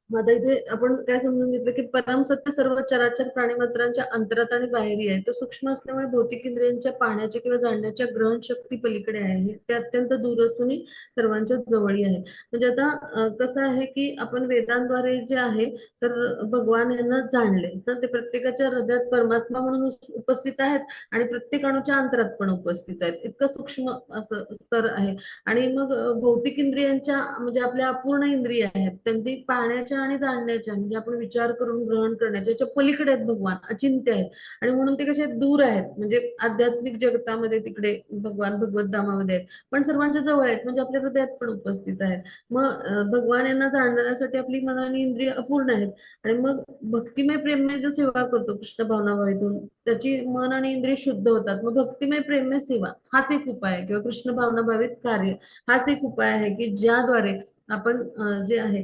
मग आता इथे आपण काय समजून घेतलं की परम सत्य सर्व चराचर प्राणीमात्रांच्या अंतरात आणि बाहेरी आहे. तो सूक्ष्म असल्यामुळे भौतिक इंद्रियांच्या पाहण्याच्या किंवा जाणण्याच्या ग्रहण शक्ती पलीकडे आहे. ते अत्यंत दूर असूनही सर्वांच्या जवळी आहे. म्हणजे आता कसं आहे की आपण वेदांद्वारे जे आहे तर भगवान यांना जाणले तर ते प्रत्येकाच्या हृदयात परमात्मा म्हणून उपस्थित आहेत आणि प्रत्येक अणूच्या अंतरात पण उपस्थित आहेत. इतकं सूक्ष्म असं स्तर आहे. आणि मग भौतिक इंद्रियांच्या म्हणजे आपल्या अपूर्ण इंद्रिय आहेत त्यांनी पाहण्याच्या आणि जाणण्याच्या म्हणजे आपण विचार करून ग्रहण करण्याच्या याच्या पलीकडे आहेत भगवान, अचिंत्य आहेत. आणि म्हणून ते कसे दूर आहेत, म्हणजे आध्यात्मिक जगतामध्ये तिकडे भगवान भगवत धामामध्ये आहेत, पण सर्वांच्या जवळ आहेत, म्हणजे आपल्या हृदयात पण उपस्थित आहेत. मग भगवान यांना जाणण्यासाठी आपली मन आणि इंद्रिय अपूर्ण आहेत. आणि मग भक्तिमय प्रेममय जो सेवा करतो कृष्ण भावनाभावेतून त्याची मन आणि इंद्रिय शुद्ध होतात. मग भक्तिमय प्रेममय सेवा हाच एक उपाय आहे किंवा कृष्ण भावनाभावित कार्य हाच एक उपाय आहे की ज्याद्वारे आपण जे आहे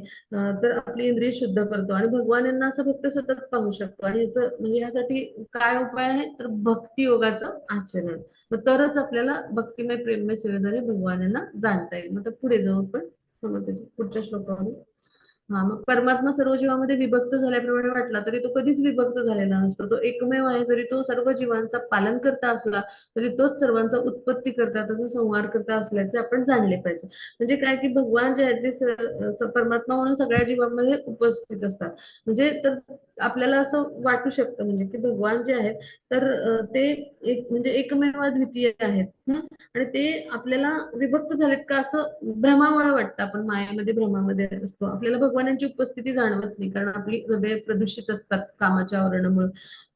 तर आपली इंद्रिय शुद्ध करतो आणि भगवान यांना असं फक्त सतत पाहू शकतो. आणि याचं म्हणजे यासाठी काय उपाय आहे तर भक्ती योगाचं आचरण. मग तरच आपल्याला भक्तिमय प्रेममय सेवेद्वारे भगवान यांना जाणता येईल. मग पुढे जाऊ आपण पुढच्या श्लोकावर. हा, मग परमात्मा सर्व जीवांमध्ये विभक्त झाल्याप्रमाणे वाटला तरी तो कधीच विभक्त झालेला नसतो. तो एकमेव आहे. जरी तो सर्व जीवांचा पालन करता असला तरी तोच सर्वांचा उत्पत्ती करता तसा संहार करता असल्याचे आपण जाणले पाहिजे. म्हणजे काय की भगवान जे आहेत ते परमात्मा म्हणून सगळ्या जीवांमध्ये उपस्थित असतात. म्हणजे तर आपल्याला असं वाटू शकतं म्हणजे की भगवान जे आहेत तर ते एक म्हणजे एकमेव अद्वितीय आहेत. आणि ते आपल्याला विभक्त झालेत का असं भ्रमामुळे वाटतं. आपण मायेमध्ये भ्रमामध्ये असतो. आपल्याला भगवान भगवानांची उपस्थिती जाणवत नाही, कारण आपली हृदय प्रदूषित असतात कामाच्या आवरणामुळे.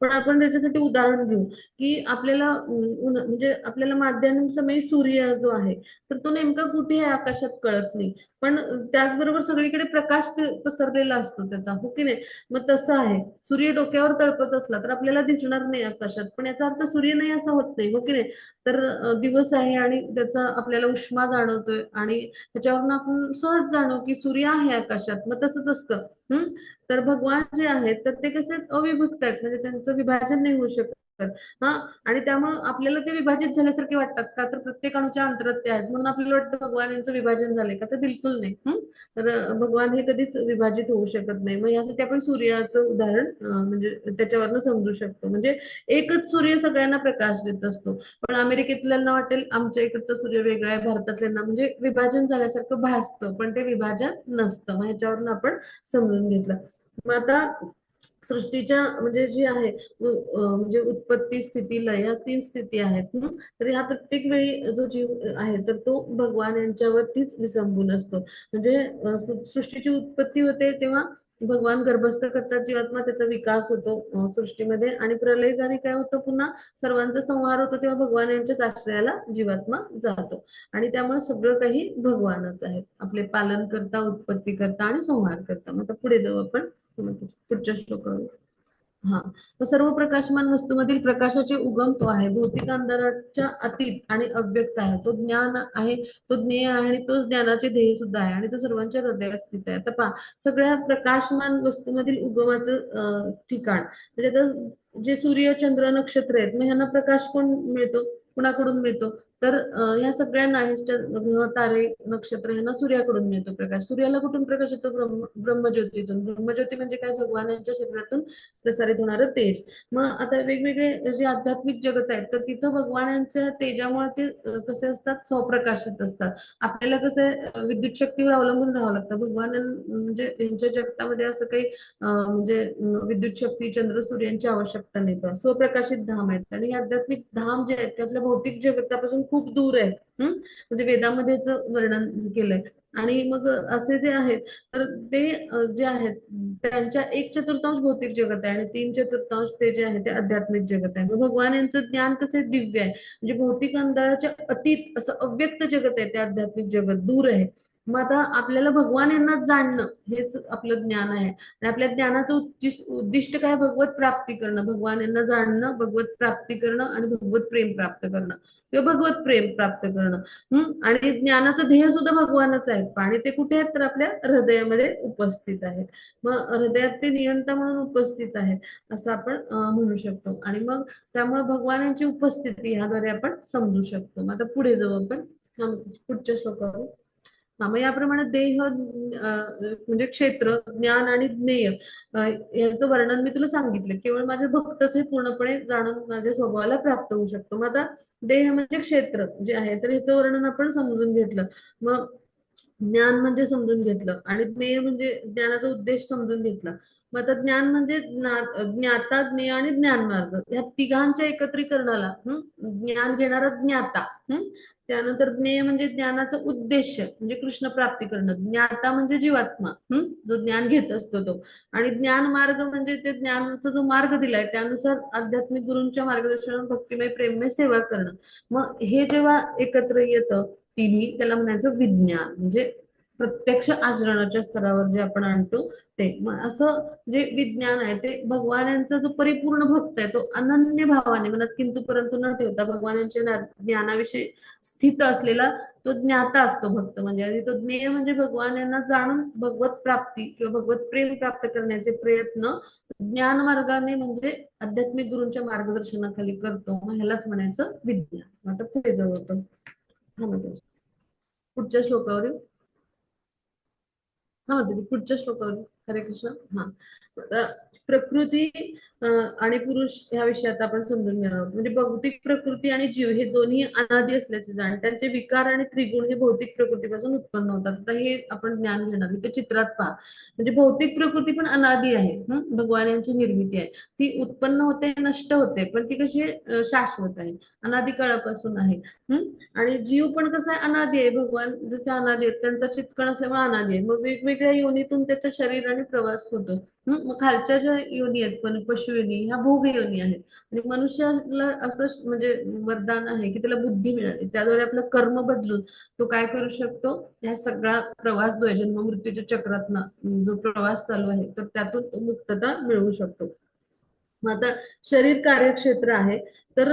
पण आपण त्याच्यासाठी उदाहरण घेऊ की आपल्याला म्हणजे आपल्याला माध्यान्ह सूर्य जो आहे तर तो नेमका कुठे आहे आकाशात कळत नाही, पण त्याचबरोबर सगळीकडे प्रकाश पसरलेला असतो त्याचा, हो की नाही? मग तसं आहे, सूर्य डोक्यावर तळपत असला तर आपल्याला दिसणार नाही आकाशात, पण याचा अर्थ सूर्य नाही असा होत नाही, हो की नाही? तर दिवस आहे आणि त्याचा आपल्याला उष्मा जाणवतोय आणि त्याच्यावरून आपण सहज जाणव की सूर्य आहे आकाशात, मग तसंच असतं. तर भगवान जे आहेत तर ते कसे अविभक्त आहेत, म्हणजे त्यांचं विभाजन नाही होऊ शकत. हा, आणि त्यामुळे आपल्याला ते विभाजित झाल्यासारखे वाटतात का, तर प्रत्येक अणूच्या अंतरात ते आहेत म्हणून आपल्याला वाटतं भगवान यांचं विभाजन झालंय का, तर बिलकुल नाही. तर भगवान हे कधीच विभाजित होऊ शकत नाही. मग यासाठी आपण सूर्याचं उदाहरण म्हणजे त्याच्यावरनं समजू शकतो. म्हणजे एकच सूर्य सगळ्यांना प्रकाश देत असतो, पण अमेरिकेतल्यांना वाटेल आमच्या इकडचा सूर्य वेगळा आहे, भारतातल्यांना म्हणजे विभाजन झाल्यासारखं भासतं, पण ते विभाजन नसतं. मग ह्याच्यावरून आपण समजून घेतलं. मग आता सृष्टीच्या म्हणजे जी आहे म्हणजे उत्पत्ती, स्थिती, लय या तीन स्थिती आहेत. तर ह्या प्रत्येक वेळी जो जीव आहे तर तो भगवान यांच्यावरतीच विसंबून असतो. म्हणजे सृष्टीची उत्पत्ती होते तेव्हा भगवान गर्भस्थ करतात जीवात्मा, त्याचा विकास होतो सृष्टीमध्ये, आणि प्रलयकारी काय होतं, पुन्हा सर्वांचा संहार होतो, तेव्हा भगवान यांच्याच आश्रयाला जीवात्मा जातो. आणि त्यामुळे सगळं काही भगवानच आहेत, आपले पालन करता, उत्पत्ती करता आणि संहार करता. मग आता पुढे जाऊ आपण पुढच्या श्लोकावर. हा, तर सर्व प्रकाशमान वस्तूमधील प्रकाशाचे उगम तो आहे, भौतिक अंधाराच्या अतीत आणि अव्यक्त आहे, तो ज्ञान आहे, तो ज्ञेय आहे आणि तो ज्ञानाचे ध्येय सुद्धा आहे, आणि तो सर्वांच्या हृदयात स्थित आहे. आता पहा, सगळ्या प्रकाशमान वस्तूमधील उगमाचं ठिकाण म्हणजे आता जे सूर्य, चंद्र, नक्षत्र आहेत, मग ह्यांना प्रकाश कोण मिळतो, कुणाकडून मिळतो, तर ह्या सगळ्यांना ग्रह, तारे, नक्षत्र यांना सूर्याकडून मिळतो प्रकाश. सूर्याला कुठून प्रकाश येतो? ब्रह्मज्योतीतून. ब्रह्मज्योती म्हणजे काय? भगवानांच्या शरीरातून प्रसारित होणारं तेज. मग आता वेगवेगळे जे आध्यात्मिक जगत आहेत तर तिथं भगवानांच्या तेजामुळे ते कसे असतात? स्वप्रकाशित असतात. आपल्याला कसं विद्युत शक्तीवर अवलंबून राहावं लागतं, भगवान म्हणजे यांच्या जगतामध्ये असं काही म्हणजे विद्युत शक्ती, चंद्र, सूर्यांची आवश्यकता नाही. स्वप्रकाशित धाम आहेत, आणि हे आध्यात्मिक धाम जे आहेत ते आपल्या भौतिक जगतापासून खूप दूर आहेत. म्हणजे वेदामध्ये याचं वर्णन केलंय. आणि मग असे जे आहेत तर ते जे आहेत त्यांच्या 1/4 भौतिक जगत आहे आणि 3/4 ते जे आहे ते आध्यात्मिक जगत आहे. मग भगवान यांचं ज्ञान कसं दिव्य आहे, म्हणजे भौतिक अंधाराच्या अतीत असं अव्यक्त जगत आहे ते आध्यात्मिक जगत, दूर आहे. मग आता आपल्याला भगवान यांना जाणणं हेच आपलं ज्ञान आहे, आणि आपल्या ज्ञानाचं उद्दिष्ट काय? भगवत प्राप्ती करणं, भगवान यांना जाणणं, भगवत प्राप्ती करणं आणि भगवत प्रेम प्राप्त करणं किंवा भगवत प्रेम प्राप्त करणं. आणि ज्ञानाचं ध्येय सुद्धा भगवानच आहेत, आणि ते कुठे आहेत? तर आपल्या हृदयामध्ये उपस्थित आहेत. मग हृदयात ते नियंता म्हणून उपस्थित आहेत असं आपण म्हणू शकतो. आणि मग त्यामुळे भगवानांची उपस्थिती ह्याद्वारे आपण समजू शकतो. मग आता पुढे जाऊ आपण पुढच्या श्लोकावर. हा, मग याप्रमाणे देह म्हणजे क्षेत्र, ज्ञान आणि ज्ञेय याचं वर्णन मी तुला सांगितलं. केवळ माझे भक्तच हे पूर्णपणे जाणून माझ्या स्वभावाला प्राप्त होऊ शकतो. मग आता देह म्हणजे क्षेत्र जे आहे तर ह्याचं वर्णन आपण समजून घेतलं. मग ज्ञान म्हणजे समजून घेतलं, आणि ज्ञेय म्हणजे ज्ञानाचा उद्देश समजून घेतला. मग आता ज्ञान म्हणजे ज्ञाता, ज्ञेय आणि ज्ञानमार्ग या तिघांच्या एकत्रीकरणाला ज्ञान घेणारा ज्ञाता. त्यानंतर ज्ञेय म्हणजे ज्ञानाचा उद्देश म्हणजे कृष्ण प्राप्ती करणं, ज्ञाता म्हणजे जीवात्मा जो ज्ञान घेत असतो तो, आणि ज्ञान मार्ग म्हणजे ते ज्ञानाचा जो मार्ग दिलाय त्यानुसार आध्यात्मिक गुरूंच्या मार्गदर्शनावर भक्तिमय, प्रेममय सेवा करणं. मग हे जेव्हा एकत्र येतं तिन्ही, त्याला म्हणायचं विज्ञान, म्हणजे प्रत्यक्ष आचरणाच्या स्तरावर जे आपण आणतो ते. मग असं जे विज्ञान आहे ते भगवानांचा जो परिपूर्ण भक्त आहे तो अनन्य भावाने, मनात किंतु परंतु न ठेवता भगवानांच्या ज्ञानाविषयी स्थित असलेला तो ज्ञाता असतो भक्त म्हणजे. आणि तो ज्ञेय म्हणजे भगवान यांना जाणून भगवत प्राप्ती किंवा भगवत प्रेम प्राप्त करण्याचे प्रयत्न ज्ञान मार्गाने म्हणजे आध्यात्मिक गुरूंच्या मार्गदर्शनाखाली करतो. मग ह्यालाच म्हणायचं विज्ञान. आता पुढे जाऊ आपण. हा, मग पुढच्या श्लोकावर. हा, मग पुढच्या श्लोकावर. हरे कृष्ण. हा, आता प्रकृती आणि पुरुष ह्या विषयात आपण समजून घेणार आहोत. म्हणजे भौतिक प्रकृती आणि जीव हे दोन्ही अनादी असल्याचे जाण, त्यांचे विकार आणि त्रिगुण हे भौतिक प्रकृतीपासून उत्पन्न होतात. आता हे आपण ज्ञान घेणार, ते चित्रात पहा. म्हणजे भौतिक प्रकृती पण अनादी आहे. भगवान यांची निर्मिती आहे. ती उत्पन्न होते, नष्ट होते, पण ती कशी शाश्वत आहे, अनादी काळापासून आहे. आणि जीव पण कसा आहे, अनादी आहे. भगवान जसे अनादी आहेत, त्यांचा चित्कण असल्यामुळे अनादी आहे. मग वेगवेगळ्या योनीतून त्याच्या शरीराने प्रवास होतो. मग खालच्या ज्या योनी आहेत, पण पशु योनी ह्या भोग योनी आहेत. आणि मनुष्याला असं म्हणजे वरदान आहे की त्याला बुद्धी मिळाली, त्याद्वारे आपलं कर्म बदलून तो काय करू शकतो, ह्या सगळा प्रवास जो आहे जन्म मृत्यूच्या चक्रातनं जो प्रवास चालू आहे, तर त्यातून मुक्तता मिळवू शकतो. मग आता शरीर कार्यक्षेत्र आहे, तर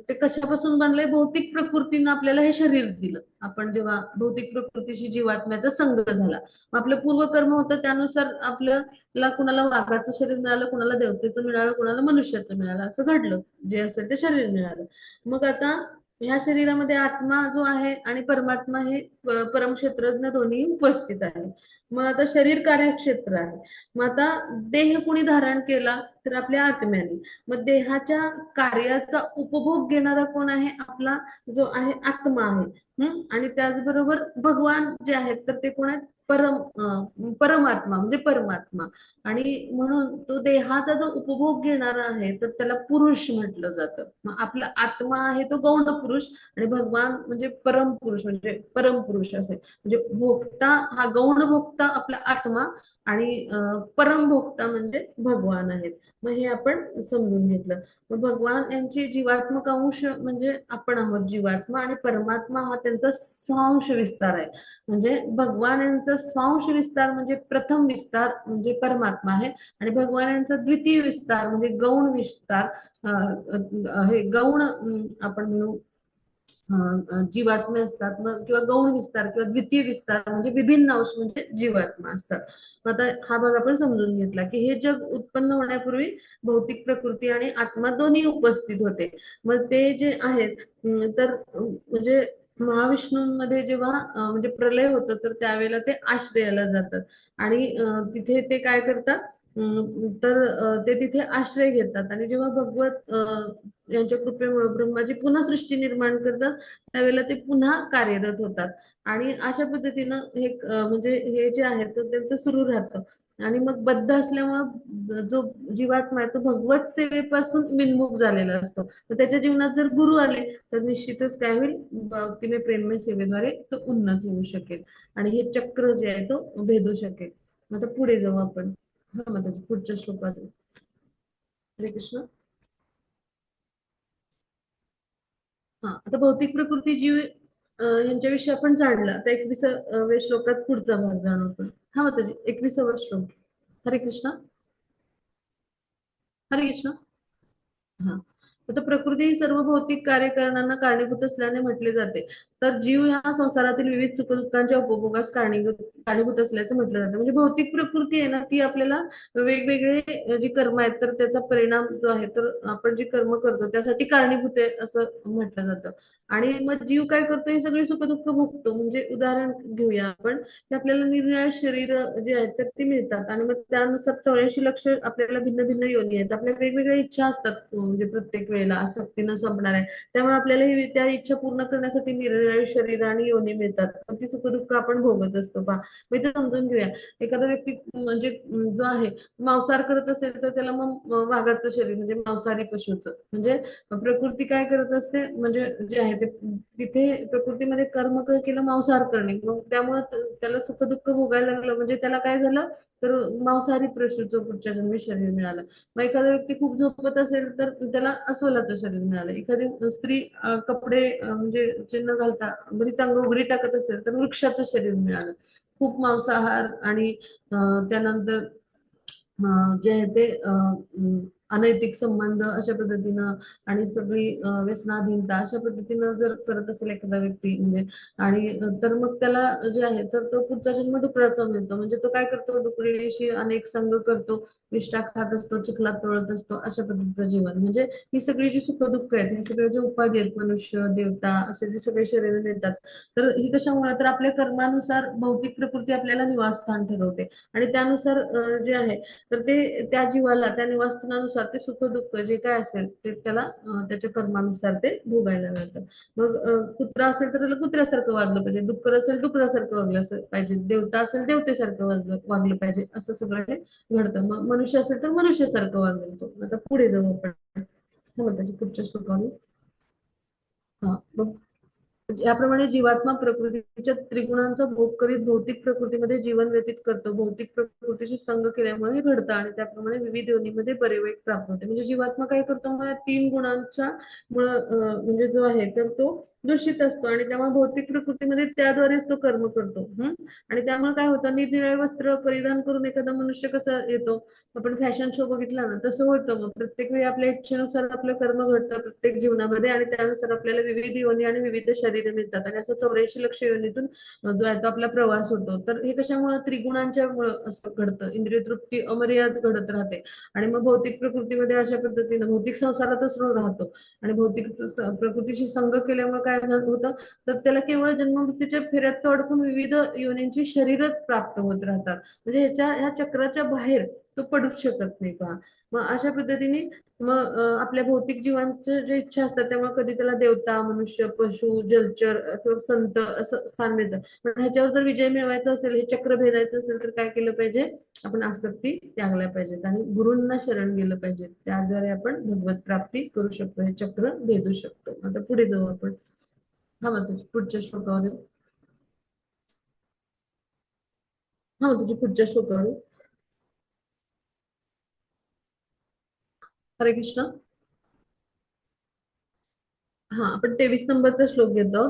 ते कशापासून बनलंय, भौतिक प्रकृतीनं आपल्याला हे शरीर दिलं. आपण जेव्हा भौतिक प्रकृतीशी जीवात्म्याचा संग झाला, मग आपलं पूर्वकर्म होतं, त्यानुसार आपल्याला कुणाला वाघाचं शरीर मिळालं, कुणाला देवतेचं मिळालं, कुणाला मनुष्याचं मिळालं, असं घडलं. जे असेल ते शरीर मिळालं. मग आता ह्या शरीरामध्ये आत्मा जो आहे आणि परमात्मा हे परमक्षेत्रज्ञ दोन्ही उपस्थित आहे. मग आता शरीर कार्यक्षेत्र आहे. मग आता देह कुणी धारण केला, तर आपल्या आत्म्याने. मग देहाच्या कार्याचा उपभोग घेणारा कोण आहे, आपला जो आहे आत्मा आहे. आणि त्याचबरोबर भगवान जे आहेत, तर ते कोण आहेत, परमात्मा म्हणजे परमात्मा. आणि म्हणून तो देहाचा जो उपभोग घेणारा आहे, तर त्याला पुरुष म्हटलं जातं. मग आपला आत्मा आहे तो गौण पुरुष, आणि भगवान म्हणजे परम पुरुष म्हणजे परमपुरुष असे. म्हणजे भोक्ता हा गौण भोक्ता आपला आत्मा, आणि परम भोक्ता म्हणजे भगवान आहेत. मग हे आपण समजून घेतलं. मग भगवान यांची जीवात्मक अंश म्हणजे आपण आहोत जीवात्मा, आणि परमात्मा हा त्यांचा स्वांश विस्तार आहे. म्हणजे भगवान यांचा स्वांश विस्तार म्हणजे प्रथम विस्तार म्हणजे परमात्मा आहे, आणि भगवान यांचा द्वितीय विस्तार म्हणजे गौण विस्तार हे गौण आपण म्हणू जीवात्मे असतात. मग किंवा गौण विस्तार किंवा द्वितीय विस्तार म्हणजे विभिन्न अंश म्हणजे जीवात्मा असतात. मग आता हा भाग आपण समजून घेतला की हे जग उत्पन्न होण्यापूर्वी भौतिक प्रकृती आणि आत्मा दोन्ही उपस्थित होते. मग ते जे आहेत तर म्हणजे महाविष्णूंमध्ये जेव्हा म्हणजे प्रलय होतं, तर त्यावेळेला ते आश्रयाला जातात. आणि तिथे ते काय करतात, तर ते तिथे आश्रय घेतात. आणि जेव्हा भगवत यांच्या कृपेमुळे ब्रह्माजी पुन्हा सृष्टी निर्माण करतात, त्यावेळेला ते पुन्हा कार्यरत होतात. आणि अशा पद्धतीनं हे म्हणजे हे जे आहे तर त्यांचं सुरू राहतं. आणि मग बद्ध असल्यामुळं जो जीवात्मा आहे तो भगवत सेवेपासून विन्मुख झालेला असतो. तर त्याच्या जीवनात जर गुरु आले, तर निश्चितच काय होईल, भक्तिमय प्रेममय सेवेद्वारे तो उन्नत होऊ शकेल, आणि हे चक्र जे आहे तो भेदू शकेल. मग आता पुढे जाऊ आपण. हा, मग पुढच्या श्लोकात. हरे कृष्ण. हा, आता भौतिक प्रकृती जीव यांच्याविषयी आपण जाणलं. आता 21व्या श्लोकात पुढचा भाग जाणू आपण. हा, माताजी 21वा श्लोक. हरे कृष्ण. हरे कृष्ण. हा, आता प्रकृती ही सर्व भौतिक कार्यकारणांना कारणीभूत असल्याने म्हटले जाते. तर जीव ह्या संसारातील विविध सुखदुःखांच्या उपभोगास कारणीभूत असल्याचं म्हटलं जातं. म्हणजे भौतिक प्रकृती आहे ना, ती आपल्याला वेगवेगळे जी कर्म आहेत, तर त्याचा परिणाम जो आहे, तर आपण जी कर्म करतो त्यासाठी कारणीभूत आहे असं म्हटलं जातं. आणि मग जीव काय करतो, ही सगळी सुखदुःख भोगतो. म्हणजे उदाहरण घेऊया आपण, की आपल्याला निरनिराळे शरीर जे आहेत तर ती मिळतात, आणि मग त्यानुसार 84 लक्ष आपल्याला भिन्न भिन्न योनी आहेत. आपल्या वेगवेगळ्या इच्छा असतात, म्हणजे प्रत्येक वेळेला आसक्तीनं संपणार आहे. त्यामुळे आपल्याला त्या इच्छा पूर्ण करण्यासाठी निरनिराळी शरीर आणि योनी मिळतात. पण ती सुखदुःख आपण भोगत असतो. पहा, मग इथे समजून घेऊया. एखादा व्यक्ती म्हणजे जो आहे मांसाहार करत असेल, तर त्याला मग वाघाचं शरीर म्हणजे मांसाहारी पशुचं. म्हणजे प्रकृती काय करत असते, म्हणजे जे आहे ते तिथे प्रकृतीमध्ये कर्म केलं, मांसाहार करणे, मग त्यामुळे त्याला सुख दुःख भोगायला लागलं. म्हणजे त्याला काय झालं, तर मांसाहारी पशुचं पुढच्या जन्मी शरीर मिळालं. मग एखादा व्यक्ती खूप झोपत असेल, तर त्याला अस्वलाचं शरीर मिळालं. एखादी स्त्री कपडे म्हणजे जे न घालता बरीच अंग उघडी टाकत असेल, तर वृक्षाचं शरीर मिळालं. खूप मांसाहार आणि त्यानंतर जे आहे ते अनैतिक संबंध अशा पद्धतीनं, आणि सगळी व्यसनाधीनता अशा पद्धतीनं जर करत असेल एखादा व्यक्ती, म्हणजे आणि तर मग त्याला जे आहे तर तो पुढचा जन्म डुकराचा मिळतो. म्हणजे तो काय करतो, डुकरीशी अनेक संग करतो, विष्ठा खात असतो, चिखलात तोळत असतो, अशा पद्धतीचं जीवन. म्हणजे ही सगळी जी सुख दुःख आहेत, हे सगळे जे उपाधी आहेत, मनुष्य, देवता असे जे सगळे शरीर देतात, तर ही कशामुळे, तर आपल्या कर्मानुसार भौतिक प्रकृती आपल्याला निवासस्थान ठरवते. आणि त्यानुसार जे आहे, तर ते त्या जीवाला त्या निवासस्थानानुसार ते सुख दुःख जे काय असेल ते त्याला त्याच्या कर्मानुसार ते भोगायला मिळतं. मग कुत्रा असेल तर त्याला कुत्र्यासारखं वागलं पाहिजे, डुक्कर असेल डुकरासारखं वागलं पाहिजे, देवता असेल देवतेसारखं वागलं पाहिजे, असं सगळं हे घडतं. मग मनुष्य असेल तर मनुष्यासारखं वागेल तो. आता पुढे जाऊ आपण. हो, त्याची पुढच्या श्लोकावर. हा, मग याप्रमाणे जीवात्मा प्रकृतीच्या त्रिगुणांचा भोग करीत भौतिक प्रकृतीमध्ये जीवन व्यतीत करतो. भौतिक प्रकृतीशी संग केल्यामुळे हे घडतं आणि त्याप्रमाणे विविध योनीमध्ये बरे वाईट प्राप्त होते. म्हणजे जीवात्मा काय करतो, मग या तीन गुणांच्या मुळे म्हणजे जो आहे तर तो दूषित असतो आणि त्यामुळे भौतिक प्रकृतीमध्ये त्याद्वारेच तो कर्म करतो. आणि त्यामुळे काय होतं, निरनिराळे वस्त्र परिधान करून एखादा मनुष्य कसा येतो, आपण फॅशन शो बघितला ना, तसं होतं. मग प्रत्येक वेळी आपल्या इच्छेनुसार आपलं कर्म घडतं प्रत्येक जीवनामध्ये आणि त्यानुसार आपल्याला विविध योनी आणि विविध शरीर मिळतात आणि असं 84 लक्ष योनीतून जो आहे तो आपला प्रवास होतो. तर हे कशामुळे, त्रिगुणांच्या मुळे असं घडतं. इंद्रिय तृप्ती अमर्याद घडत राहते आणि मग भौतिक प्रकृतीमध्ये अशा पद्धतीने भौतिक संसारातच राहतो आणि भौतिक प्रकृतीशी संग केल्यामुळे काय होतं, तर त्याला केवळ जन्ममृत्यूच्या फेऱ्यात तो अडकून विविध योनींची शरीरच प्राप्त होत राहतात. म्हणजे ह्या चक्राच्या बाहेर तो पडूच शकत नाही पहा. मग अशा पद्धतीने मग आपल्या भौतिक जीवांचं जे इच्छा असतात त्यामुळे कधी त्याला देवता, मनुष्य, पशु, जलचर किंवा संत असं स्थान मिळतं. पण ह्याच्यावर जर विजय मिळवायचा असेल, हे चक्र भेदायचं असेल, तर काय केलं पाहिजे, आपण आसक्ती त्यागल्या पाहिजेत आणि गुरूंना शरण गेलं पाहिजे. त्याद्वारे आपण भगवत प्राप्ती करू शकतो, हे चक्र भेदू शकतो. आता पुढे जाऊ आपण. हा, मग तुझ्या पुढच्या श्लोकावर येऊ. हा, तुझ्या पुढच्या श्लोकावर येऊ. हरे कृष्ण. हा, आपण 23 नंबरचा श्लोक घेतो.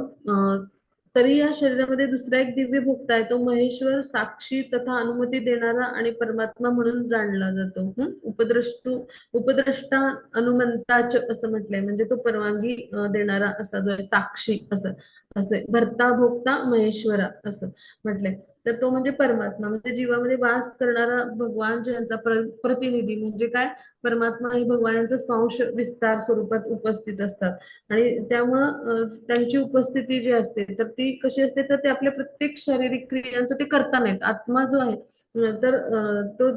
तरी या शरीरामध्ये दुसरा एक दिव्य भोक्ता आहे, तो महेश्वर, साक्षी तथा अनुमती देणारा आणि परमात्मा म्हणून जाणला जातो. उपद्रष्टा अनुमंताच असं म्हटलंय, म्हणजे तो परवानगी देणारा असा जो आहे, साक्षी असं असं भरता भोक्ता महेश्वरा असं म्हटलंय. तर तो म्हणजे परमात्मा, म्हणजे जीवामध्ये वास करणारा भगवान ज्यांचा प्रतिनिधी म्हणजे काय, परमात्मा हे भगवानांचा सांश विस्तार स्वरूपात उपस्थित असतात. आणि त्यामुळं त्यांची उपस्थिती जी असते तर ती कशी असते, तर ते आपल्या प्रत्येक शारीरिक क्रियांचं ते करता नाहीत. आत्मा जो आहे तर तो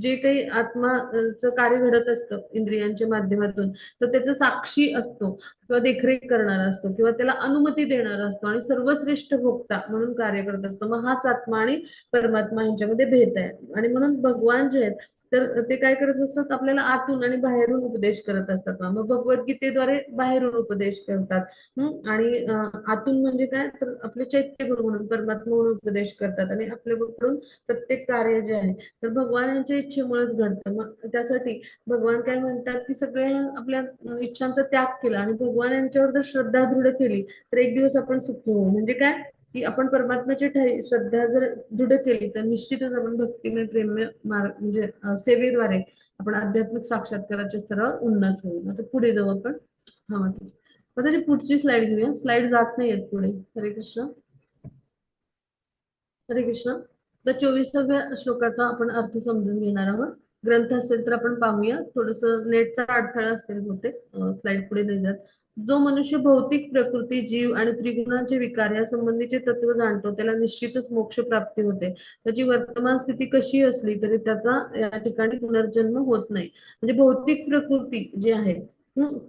जे काही आत्माचं कार्य घडत असतं इंद्रियांच्या माध्यमातून, तर त्याचा साक्षी असतो किंवा देखरेख करणारा असतो किंवा त्याला अनुमती देणारा असतो आणि सर्वश्रेष्ठ भोक्ता म्हणून कार्य करत असतो. मग हाच आत्मा आणि परमात्मा यांच्यामध्ये भेद आहे. आणि म्हणून भगवान जे आहेत तर ते काय करत असतात, आपल्याला आतून आणि बाहेरून उपदेश करत असतात. मग भगवद्गीतेद्वारे बाहेरून उपदेश करतात. आणि आतून म्हणजे काय, तर आपले चैत्य गुरु म्हणून परमात्मा म्हणून उपदेश करतात आणि आपल्याकडून प्रत्येक कार्य जे आहे तर भगवान यांच्या इच्छेमुळेच घडतं. मग त्यासाठी भगवान काय म्हणतात, की सगळ्या आपल्या इच्छांचा त्याग केला आणि भगवान यांच्यावर जर श्रद्धा दृढ केली तर एक दिवस आपण सुखी होऊ. म्हणजे काय, की आपण परमात्म्याची श्रद्धा जर दृढ केली तर निश्चितच आपण भक्तिमय प्रेममय मार्ग म्हणजे सेवेद्वारे आपण आध्यात्मिक साक्षात्काराच्या स्तरावर उन्नत होऊ. आता पुढे जाऊ आपण. हा, मग त्याची पुढची स्लाइड घेऊया. स्लाइड जात नाहीयेत पुढे. हरे कृष्ण. हरे कृष्ण. तर 24व्या श्लोकाचा आपण अर्थ समजून घेणार आहोत. ग्रंथ असेल तर आपण पाहूया. थोडस नेटचा अडथळा असेल बहुतेक, स्लाइड पुढे नाही जात. जो मनुष्य भौतिक प्रकृती, जीव आणि त्रिगुणांचे विकार या संबंधीचे तत्व जाणतो त्याला निश्चितच मोक्ष प्राप्ती होते. त्याची वर्तमान स्थिती कशी असली तरी त्याचा या ठिकाणी पुनर्जन्म होत नाही. म्हणजे भौतिक प्रकृती जी आहे,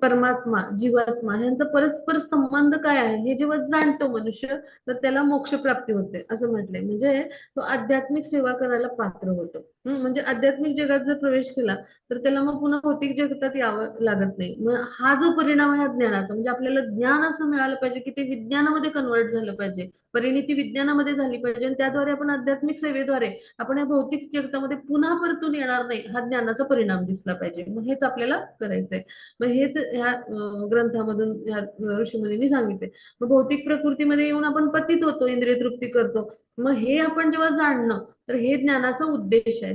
परमात्मा, जीवात्मा यांचा परस्पर संबंध काय आहे हे जेव्हा जाणतो मनुष्य, तर त्याला मोक्ष प्राप्ती होते असं म्हटलंय. म्हणजे तो आध्यात्मिक सेवा करायला पात्र होतो. म्हणजे आध्यात्मिक जगात जर प्रवेश केला तर त्याला मग पुन्हा भौतिक जगतात यावं लागत नाही. मग हा जो परिणाम आहे ज्ञानाचा, म्हणजे आपल्याला ज्ञान असं मिळालं पाहिजे की ते विज्ञानामध्ये कन्वर्ट झालं पाहिजे, परिणिती विज्ञानामध्ये झाली पाहिजे आणि त्याद्वारे आपण आध्यात्मिक सेवेद्वारे आपण या भौतिक जगतामध्ये पुन्हा परतून येणार नाही, हा ज्ञानाचा परिणाम दिसला पाहिजे. मग हेच आपल्याला करायचंय. मग हेच ह्या ग्रंथामधून ह्या ऋषीमुनींनी सांगितले. मग भौतिक प्रकृतीमध्ये येऊन आपण पतित होतो, इंद्रिय तृप्ती करतो. मग हे आपण जेव्हा जाणणं, तर हे ज्ञानाचा उद्देश आहे.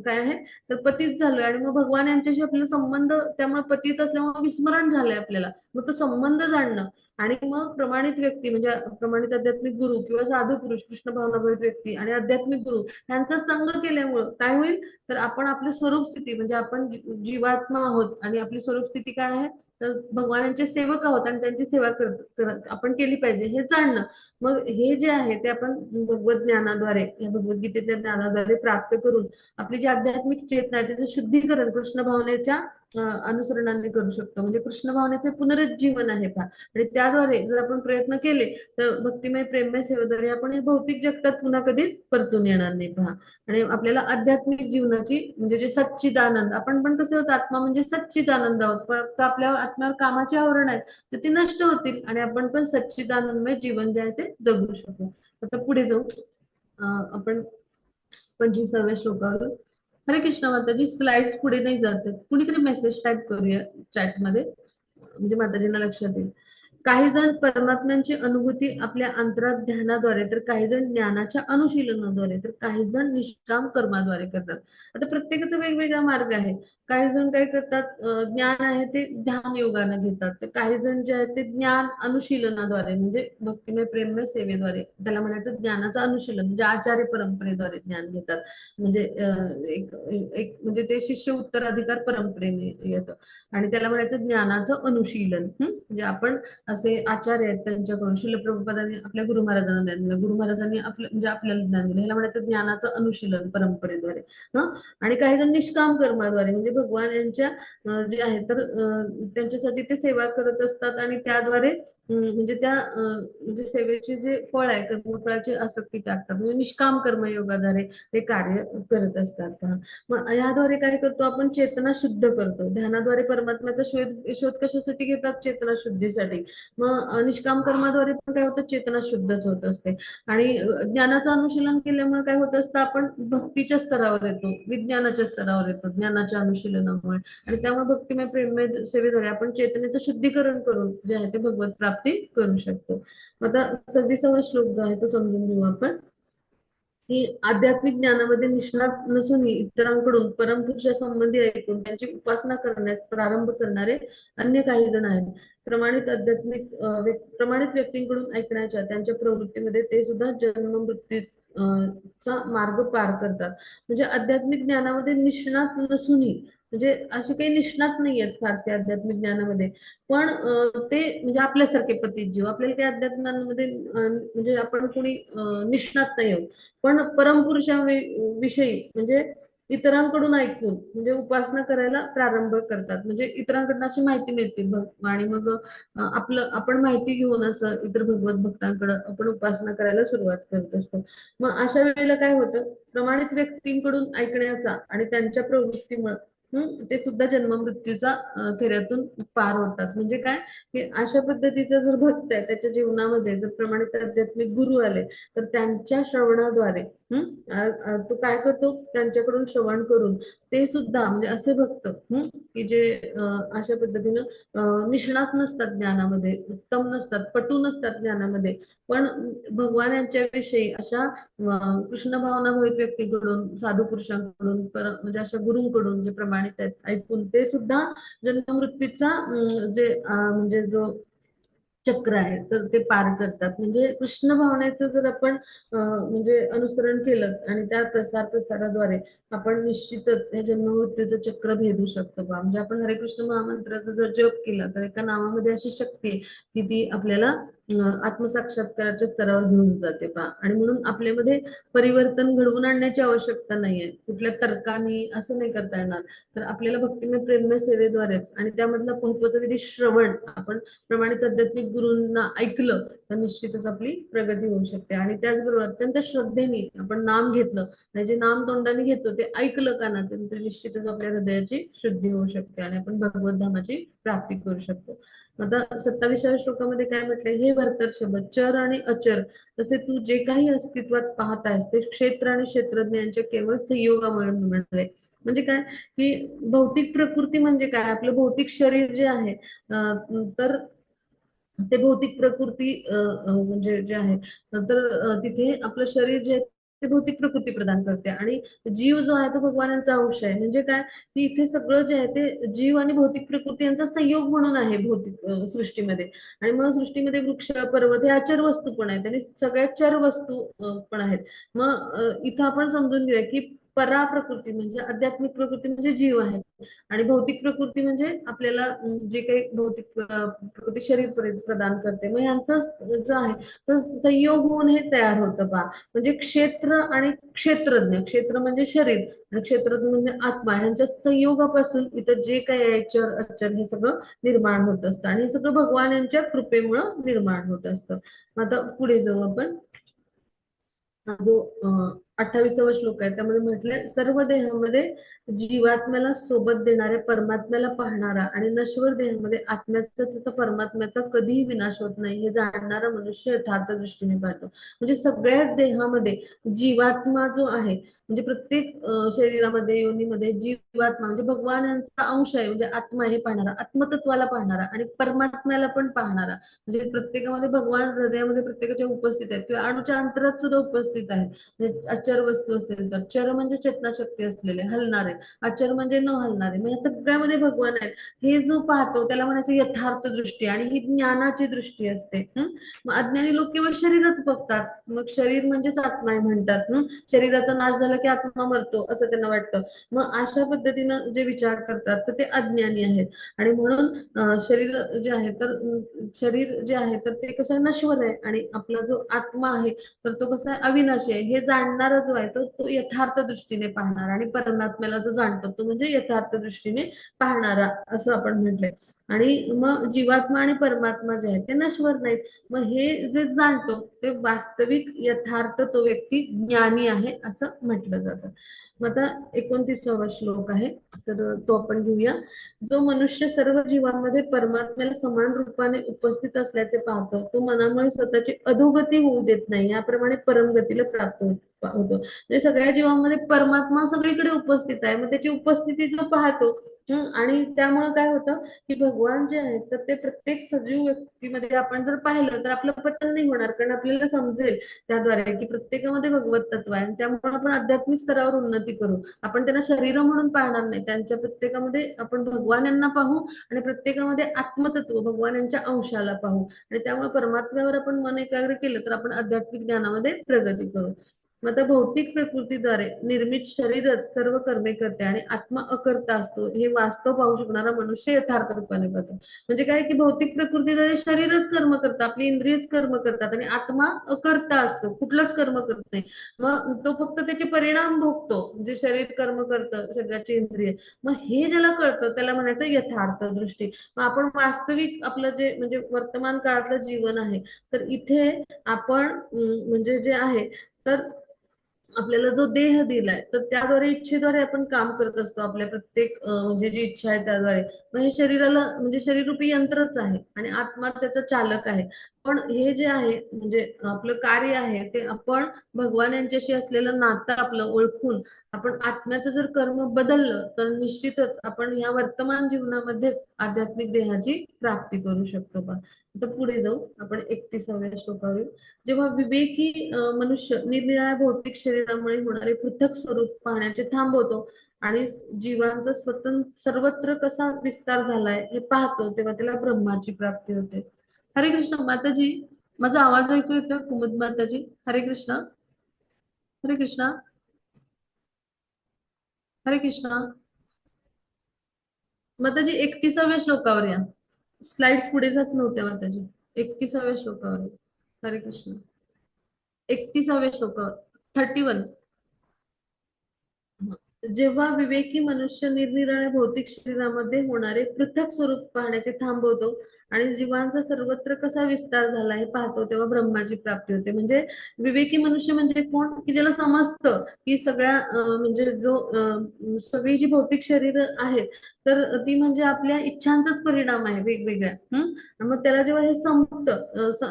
काय आहे, तर पतित झालोय आणि मग भगवान यांच्याशी आपला संबंध त्यामुळे पतित असल्यामुळे विस्मरण झालंय आपल्याला. मग तो संबंध जाणणं आणि मग प्रमाणित व्यक्ती म्हणजे प्रमाणित आध्यात्मिक गुरु किंवा साधू पुरुष कृष्ण भावनाभरित व्यक्ती आणि आध्यात्मिक गुरु यांचा संग केल्यामुळं काय होईल, तर आपण आपली स्वरूप स्थिती म्हणजे आपण जीवात्मा आहोत आणि आपली स्वरूप स्थिती काय आहे, तर भगवानांचे सेवक आहोत आणि त्यांची सेवा करत आपण केली पाहिजे हे जाणणं. मग हे जे आहे ते आपण भगवत ज्ञानाद्वारे या भगवद्गीतेच्या ज्ञानाद्वारे प्राप्त करून आपली जी आध्यात्मिक चेतना आहे त्याचं शुद्धीकरण कृष्ण भावनेच्या अनुसरणाने करू शकतो. म्हणजे कृष्ण भावनेचे पुनरुज्जीवन आहे पहा. आणि त्याद्वारे जर आपण प्रयत्न केले तर भक्तिमय प्रेममय सेवेद्वारे आपण हे भौतिक जगतात पुन्हा कधीच परतून येणार नाही पहा. आणि आपल्याला आध्यात्मिक जीवनाची म्हणजे जे सच्चिदानंद, आपण पण कसे होत आत्मा म्हणजे सच्चिदानंद आहोत, फक्त आपल्या आत्म्यावर कामाचे आवरण आहेत तर ते नष्ट होतील आणि आपण पण सच्चिदानंदमय जीवन जे आहे ते जगू शकू. आता पुढे जाऊ आपण 25व्या श्लोकावर. हरे कृष्ण माताजी, स्लाइड्स पुढे नाही जात आहेत, कुणीतरी मेसेज टाईप करूया चॅटमध्ये म्हणजे माताजींना लक्षात येईल. काही जण परमात्म्यांची अनुभूती आपल्या अंतरात ध्यानाद्वारे, तर काही जण ज्ञानाच्या अनुशीलनाद्वारे, तर काही जण निष्काम कर्माद्वारे करतात. आता प्रत्येकाचा वेगवेगळा मार्ग आहे. काही जण काय करतात, ज्ञान आहे ते ध्यान योगाने घेतात, तर काही जण जे आहे ते ज्ञान अनुशीलनाद्वारे म्हणजे भक्तिमय प्रेममय सेवेद्वारे, त्याला म्हणायचं ज्ञानाचं अनुशीलन म्हणजे आचार्य परंपरेद्वारे ज्ञान घेतात. म्हणजे एक एक म्हणजे ते शिष्य उत्तराधिकार परंपरेने येतं आणि त्याला म्हणायचं ज्ञानाचं अनुशीलन. म्हणजे आपण असे आचार्य आहेत त्यांच्याकडून शिल प्रभुपादांनी आपल्या गुरु महाराजांना ज्ञान दिलं, गुरु महाराजांनी आपलं म्हणजे आपल्याला ज्ञान दिलं, ह्याला म्हणायचं ज्ञानाचं अनुशीलन परंपरेद्वारे. आणि काही जण निष्काम कर्माद्वारे म्हणजे भगवान यांच्या जे आहे तर त्यांच्यासाठी ते सेवा करत असतात आणि त्याद्वारे म्हणजे त्या म्हणजे सेवेचे जे फळ आहे कर्मफळाची आसक्ती टाकतात, म्हणजे निष्काम कर्मयोगाद्वारे ते कार्य करत असतात. मग याद्वारे काय करतो आपण, चेतना शुद्ध करतो. ध्यानाद्वारे परमात्म्याचा शोध कशासाठी घेतात, चेतना शुद्धीसाठी. मग निष्काम कर्माद्वारे पण काय होतं, चेतना शुद्धच होत असते. आणि ज्ञानाचं अनुशीलन केल्यामुळे काय होत असतं, आपण भक्तीच्या स्तरावर येतो, विज्ञानाच्या स्तरावर येतो ज्ञानाच्या अनुशीलनामुळे. आणि त्यामुळे भक्तिमय प्रेममय सेवेद्वारे आपण चेतनेचं शुद्धीकरण करून जे आहे ते भगवत प्राप्ती करू शकतो. आता 26वा श्लोक जो आहे तो समजून घेऊ आपण, की आध्यात्मिक ज्ञानामध्ये निष्णात नसूनही इतरांकडून परमपुरुषा संबंधी ऐकून त्यांची उपासना करण्यास प्रारंभ करणारे अन्य काही जण आहेत. प्रमाणित आध्यात्मिक प्रमाणित व्यक्तींकडून ऐकण्याच्या त्यांच्या प्रवृत्तीमध्ये ते सुद्धा जन्म मृत्यू चा मार्ग पार करतात. म्हणजे आध्यात्मिक ज्ञानामध्ये निष्णात नसूनही, म्हणजे असे काही निष्णात नाही आहेत फारसे आध्यात्मिक ज्ञानामध्ये, पण ते म्हणजे आपल्यासारखे पतित जीव, आपल्याला काही अध्यात्मामध्ये म्हणजे आपण कोणी निष्णात नाही आहोत, पण परमपुरुषाविषयी म्हणजे इतरांकडून ऐकून म्हणजे उपासना करायला प्रारंभ करतात. म्हणजे इतरांकडून अशी माहिती मिळते आणि मग आपलं आपण माहिती घेऊन असं इतर भगवत भक्तांकडे आपण उपासना करायला सुरुवात करत असतो. मग अशा वेळेला काय होतं, प्रमाणित व्यक्तींकडून ऐकण्याचा आणि त्यांच्या प्रवृत्तीमुळे ते सुद्धा जन्म मृत्यूचा फेऱ्यातून पार होतात. म्हणजे काय, की अशा पद्धतीचा जर भक्त आहे त्याच्या जीवनामध्ये जर प्रमाणित आध्यात्मिक गुरु आले तर त्यांच्या श्रवणाद्वारे तो काय करतो, त्यांच्याकडून श्रवण करून ते सुद्धा म्हणजे असे भक्त की जे अशा पद्धतीनं निष्णात नसतात ज्ञानामध्ये, उत्तम नसतात, पटू नसतात ज्ञानामध्ये, पण भगवान यांच्या विषयी अशा कृष्ण भावना भवित व्यक्तीकडून, साधू पुरुषांकडून, म्हणजे अशा गुरुंकडून जे प्रमाणित आहेत ऐकून ते सुद्धा जन्म मृत्यूचा जे म्हणजे जो चक्र आहे तर ते पार करतात. म्हणजे कृष्ण भावनेचं जर आपण म्हणजे अनुसरण केलं आणि त्या प्रसाराद्वारे आपण निश्चितच हे जन्म मृत्यूचं चक्र भेदू शकतो बा. म्हणजे आपण हरे कृष्ण महामंत्राचा जर जप केला तर एका नावामध्ये अशी शक्ती आहे की ती आपल्याला आत्मसाक्षात्काराच्या स्तरावर घेऊन जाते पा. आणि म्हणून आपल्यामध्ये परिवर्तन घडवून आणण्याची आवश्यकता नाहीये, कुठल्या तर्काने असं नाही करता येणार. तर आपल्याला भक्तिमय प्रेममय सेवेद्वारेच आणि त्यामधला महत्वाचा विधी श्रवण, आपण प्रमाणित आध्यात्मिक गुरूंना ऐकलं तर निश्चितच आपली प्रगती होऊ शकते. आणि त्याचबरोबर अत्यंत श्रद्धेने आपण नाम घेतलं आणि जे नाम तोंडाने घेतो ते ऐकलं कानातून तर निश्चितच आपल्या हृदयाची शुद्धी होऊ शकते आणि आपण भगवत धामाची प्राप्ती करू शकतो. आता 27व्या श्लोकामध्ये काय म्हटलंय, हे वर्तर शब्द चर आणि अचर तसे तू जे काही अस्तित्वात पाहत आहेस ते क्षेत्र आणि क्षेत्रज्ञ यांच्या केवळ संयोगामुळे मिळाले. म्हणजे काय, की भौतिक प्रकृती म्हणजे काय, आपलं भौतिक शरीर जे आहे तर ते भौतिक प्रकृती म्हणजे जे आहे तर तिथे आपलं शरीर जे ते भौतिक प्रकृती प्रदान करते. आणि जीव जो आहे तो भगवानांचा अंश आहे. म्हणजे काय, की इथे सगळं जे आहे ते जीव आणि भौतिक प्रकृती यांचा संयोग म्हणून आहे भौतिक सृष्टीमध्ये. आणि मग सृष्टीमध्ये वृक्ष, पर्वत हे अचर वस्तू पण आहेत आणि सगळ्या चर वस्तू पण आहेत. मग इथं आपण समजून घेऊया की परा प्रकृती म्हणजे आध्यात्मिक प्रकृती म्हणजे जीव आहे. आणि भौतिक प्रकृती म्हणजे आपल्याला जे काही भौतिक प्रकृती शरीर प्रदान करते. मग यांचं जो आहे तर संयोग होऊन हे तयार होतं पहा. म्हणजे क्षेत्र आणि क्षेत्रज्ञ, क्षेत्र म्हणजे शरीर आणि क्षेत्रज्ञ म्हणजे आत्मा, यांच्या संयोगापासून इथं जे काही आहे चर अचर हे सगळं निर्माण होत असतं. आणि हे सगळं भगवान यांच्या कृपेमुळं निर्माण होत असतं. मग आता पुढे जाऊ आपण. हा जो 28वा श्लोक आहे त्यामध्ये म्हटलंय, सर्व देहामध्ये जीवात्म्याला सोबत देणाऱ्या परमात्म्याला पाहणारा आणि नश्वर देहामध्ये आत्म्याचा तथा परमात्म्याचा कधीही विनाश होत नाही हे जाणणारा मनुष्य यथार्थ दृष्टीने पाहतो. म्हणजे सगळ्याच देहामध्ये जीवात्मा जो आहे, म्हणजे प्रत्येक शरीरामध्ये योनीमध्ये जीवात्मा म्हणजे भगवान यांचा अंश आहे, म्हणजे आत्मा हे पाहणारा, आत्मतत्वाला पाहणारा आणि परमात्म्याला पण पाहणारा. म्हणजे प्रत्येकामध्ये भगवान हृदयामध्ये प्रत्येकाच्या उपस्थित आहेत किंवा अणुच्या अंतरात सुद्धा उपस्थित आहेत. म्हणजे अचर वस्तू असेल तर, चर म्हणजे चेतनाशक्ती असलेले हलणारे, अचर म्हणजे न हलणारे, म्हणजे सगळ्यामध्ये भगवान आहेत. हे जो पाहतो त्याला म्हणायचं यथार्थ दृष्टी, आणि ही ज्ञानाची दृष्टी असते. मग अज्ञानी लोक केवळ शरीरच बघतात, मग शरीर म्हणजेच आत्मा आहे म्हणतात. शरीराचा नाश झाला की आत्मा मरतो असं त्यांना वाटतं. मग अशा पद्धतीनं जे विचार करतात तर ते अज्ञानी आहेत. आणि म्हणून शरीर जे आहे तर शरीर जे आहे तर ते कसं नश्वर आहे, आणि आपला जो आत्मा आहे तर तो कसा अविनाशी आहे. हे जाणणारा जो आहे तो यथार्थ दृष्टीने पाहणार, आणि परमात्म्याला जो जाणतो तो म्हणजे यथार्थ दृष्टीने पाहणारा असं आपण म्हटलंय. आणि मग जीवात्मा आणि परमात्मा जे आहे ते नश्वर नाहीत. मग हे जे जाणतो ते वास्तविक यथार्थ तो व्यक्ती ज्ञानी आहे असं म्हटलं जातं. मग आता 29वा श्लोक आहे तर तो आपण घेऊया. जो मनुष्य सर्व जीवांमध्ये परमात्म्याला समान रूपाने उपस्थित असल्याचे पाहतो तो मनामुळे स्वतःची अधोगती होऊ देत नाही, याप्रमाणे परमगतीला प्राप्त होतो. म्हणजे सगळ्या जीवांमध्ये परमात्मा सगळीकडे उपस्थित आहे, मग त्याची उपस्थिती जो पाहतो आणि त्यामुळे काय होतं की भगवान जे आहेत तर ते प्रत्येक सजीव व्यक्तीमध्ये आपण जर पाहिलं तर आपलं पतन नाही होणार, कारण आपल्याला समजेल त्याद्वारे की प्रत्येकामध्ये भगवत तत्व आहे. आणि त्यामुळे आपण आध्यात्मिक स्तरावर उन्नती करू. आपण त्यांना शरीर म्हणून पाहणार नाही, त्यांच्या प्रत्येकामध्ये आपण भगवान यांना पाहू आणि प्रत्येकामध्ये आत्मतत्व भगवान यांच्या अंशाला पाहू. आणि त्यामुळे परमात्म्यावर आपण मन एकाग्र केलं तर आपण आध्यात्मिक ज्ञानामध्ये प्रगती करू. मग आता भौतिक प्रकृतीद्वारे निर्मित शरीरच सर्व कर्मे करते आणि आत्मा अकर्ता असतो हे वास्तव पाहू शकणारा मनुष्य यथार्थ रूपाने पाहतो. म्हणजे काय की भौतिक प्रकृतीद्वारे शरीरच कर्म करतात, आपली इंद्रियच कर्म करतात, आणि आत्मा अकर्ता असतो, कुठलंच कर्म करत नाही. मग तो फक्त त्याचे परिणाम भोगतो, म्हणजे शरीर कर्म करतं, शरीराची इंद्रिय. मग हे ज्याला कळतं त्याला म्हणायचं यथार्थ दृष्टी. मग आपण वास्तविक आपलं जे म्हणजे वर्तमान काळातलं जीवन आहे तर इथे आपण म्हणजे जे आहे तर आपल्याला जो देह दिलाय तर त्याद्वारे इच्छेद्वारे आपण काम करत असतो, आपल्या प्रत्येक म्हणजे जी इच्छा आहे त्याद्वारे. मग हे शरीराला म्हणजे शरीररूपी यंत्रच आहे आणि आत्मा त्याचा चालक आहे. पण हे जे आहे म्हणजे आपलं कार्य आहे ते आपण भगवान यांच्याशी असलेलं नातं आपलं ओळखून आपण आत्म्याचं जर कर्म बदललं तर निश्चितच आपण ह्या वर्तमान जीवनामध्येच आध्यात्मिक देहाची प्राप्ती करू शकतो. पण आता पुढे जाऊ आपण 31व्या श्लोकावर येऊ. जेव्हा विवेकी मनुष्य निरनिराळ्या भौतिक शरीरामुळे होणारे पृथक स्वरूप पाहण्याचे थांबवतो आणि जीवांचा स्वतंत्र सर्वत्र कसा विस्तार झालाय हे पाहतो तेव्हा त्याला ब्रह्माची प्राप्ती होते. हरे कृष्ण माताजी, माझा आवाज ऐकू येतोय कुमुद माताजी? हरे कृष्ण. हरे कृष्ण. हरे कृष्ण. माताजी 31व्या श्लोकावर या. स्लाइड्स पुढे जात नव्हत्या माताजी. 31व्या श्लोकावर या. हरे कृष्ण. 31व्या श्लोकावर 31. जेव्हा विवेकी मनुष्य निरनिराळ्या भौतिक शरीरामध्ये होणारे पृथक स्वरूप पाहण्याचे थांबवतो आणि जीवांचा सर्वत्र कसा विस्तार झाला हे पाहतो तेव्हा ब्रह्माची प्राप्ती होते. म्हणजे विवेकी मनुष्य म्हणजे कोण की ज्याला समजतं की सगळ्या म्हणजे जो सगळी जी भौतिक शरीर आहेत तर ती म्हणजे आपल्या इच्छांचाच परिणाम आहे वेगवेगळ्या. मग त्याला जेव्हा हे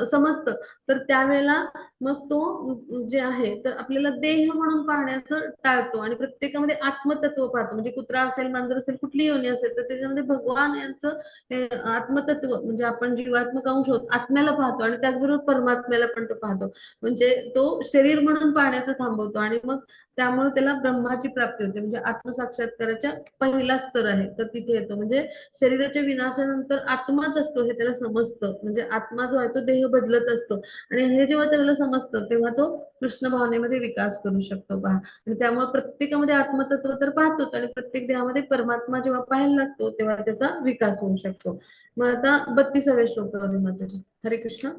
समजतं तर त्यावेळेला मग तो जे आहे तर आपल्याला देह म्हणून पाहण्याचं टाळतो आणि प्रत्येकामध्ये आत्मतत्व पाहतो. म्हणजे कुत्रा असेल, मांजर असेल, कुठली योनी असेल तर त्याच्यामध्ये भगवान यांचं आत्मतत्व म्हणजे आपण जीवात्मक अंश आहोत, आत्म्याला पाहतो आणि त्याचबरोबर परमात्म्याला पण तो पाहतो. म्हणजे तो शरीर म्हणून पाहण्याचं थांबवतो आणि मग त्यामुळे त्याला ब्रह्माची प्राप्ती होते. म्हणजे आत्मसाक्षात्काराच्या पहिला स्तर आहे तर तिथे येतो. म्हणजे शरीराच्या विनाशानंतर आत्माच असतो हे त्याला समजतं. म्हणजे आत्मा जो आहे तो देह बदलत असतो आणि हे जेव्हा त्याला समजतं तेव्हा तो कृष्ण भावनेमध्ये विकास करू शकतो पहा. आणि त्यामुळे प्रत्येकामध्ये आत्मतत्व तर पाहतोच आणि प्रत्येक देहामध्ये परमात्मा जेव्हा पाहायला लागतो तेव्हा त्याचा विकास होऊ शकतो. मग आता 32व्या श्लोकावर माताजी. हरे कृष्ण.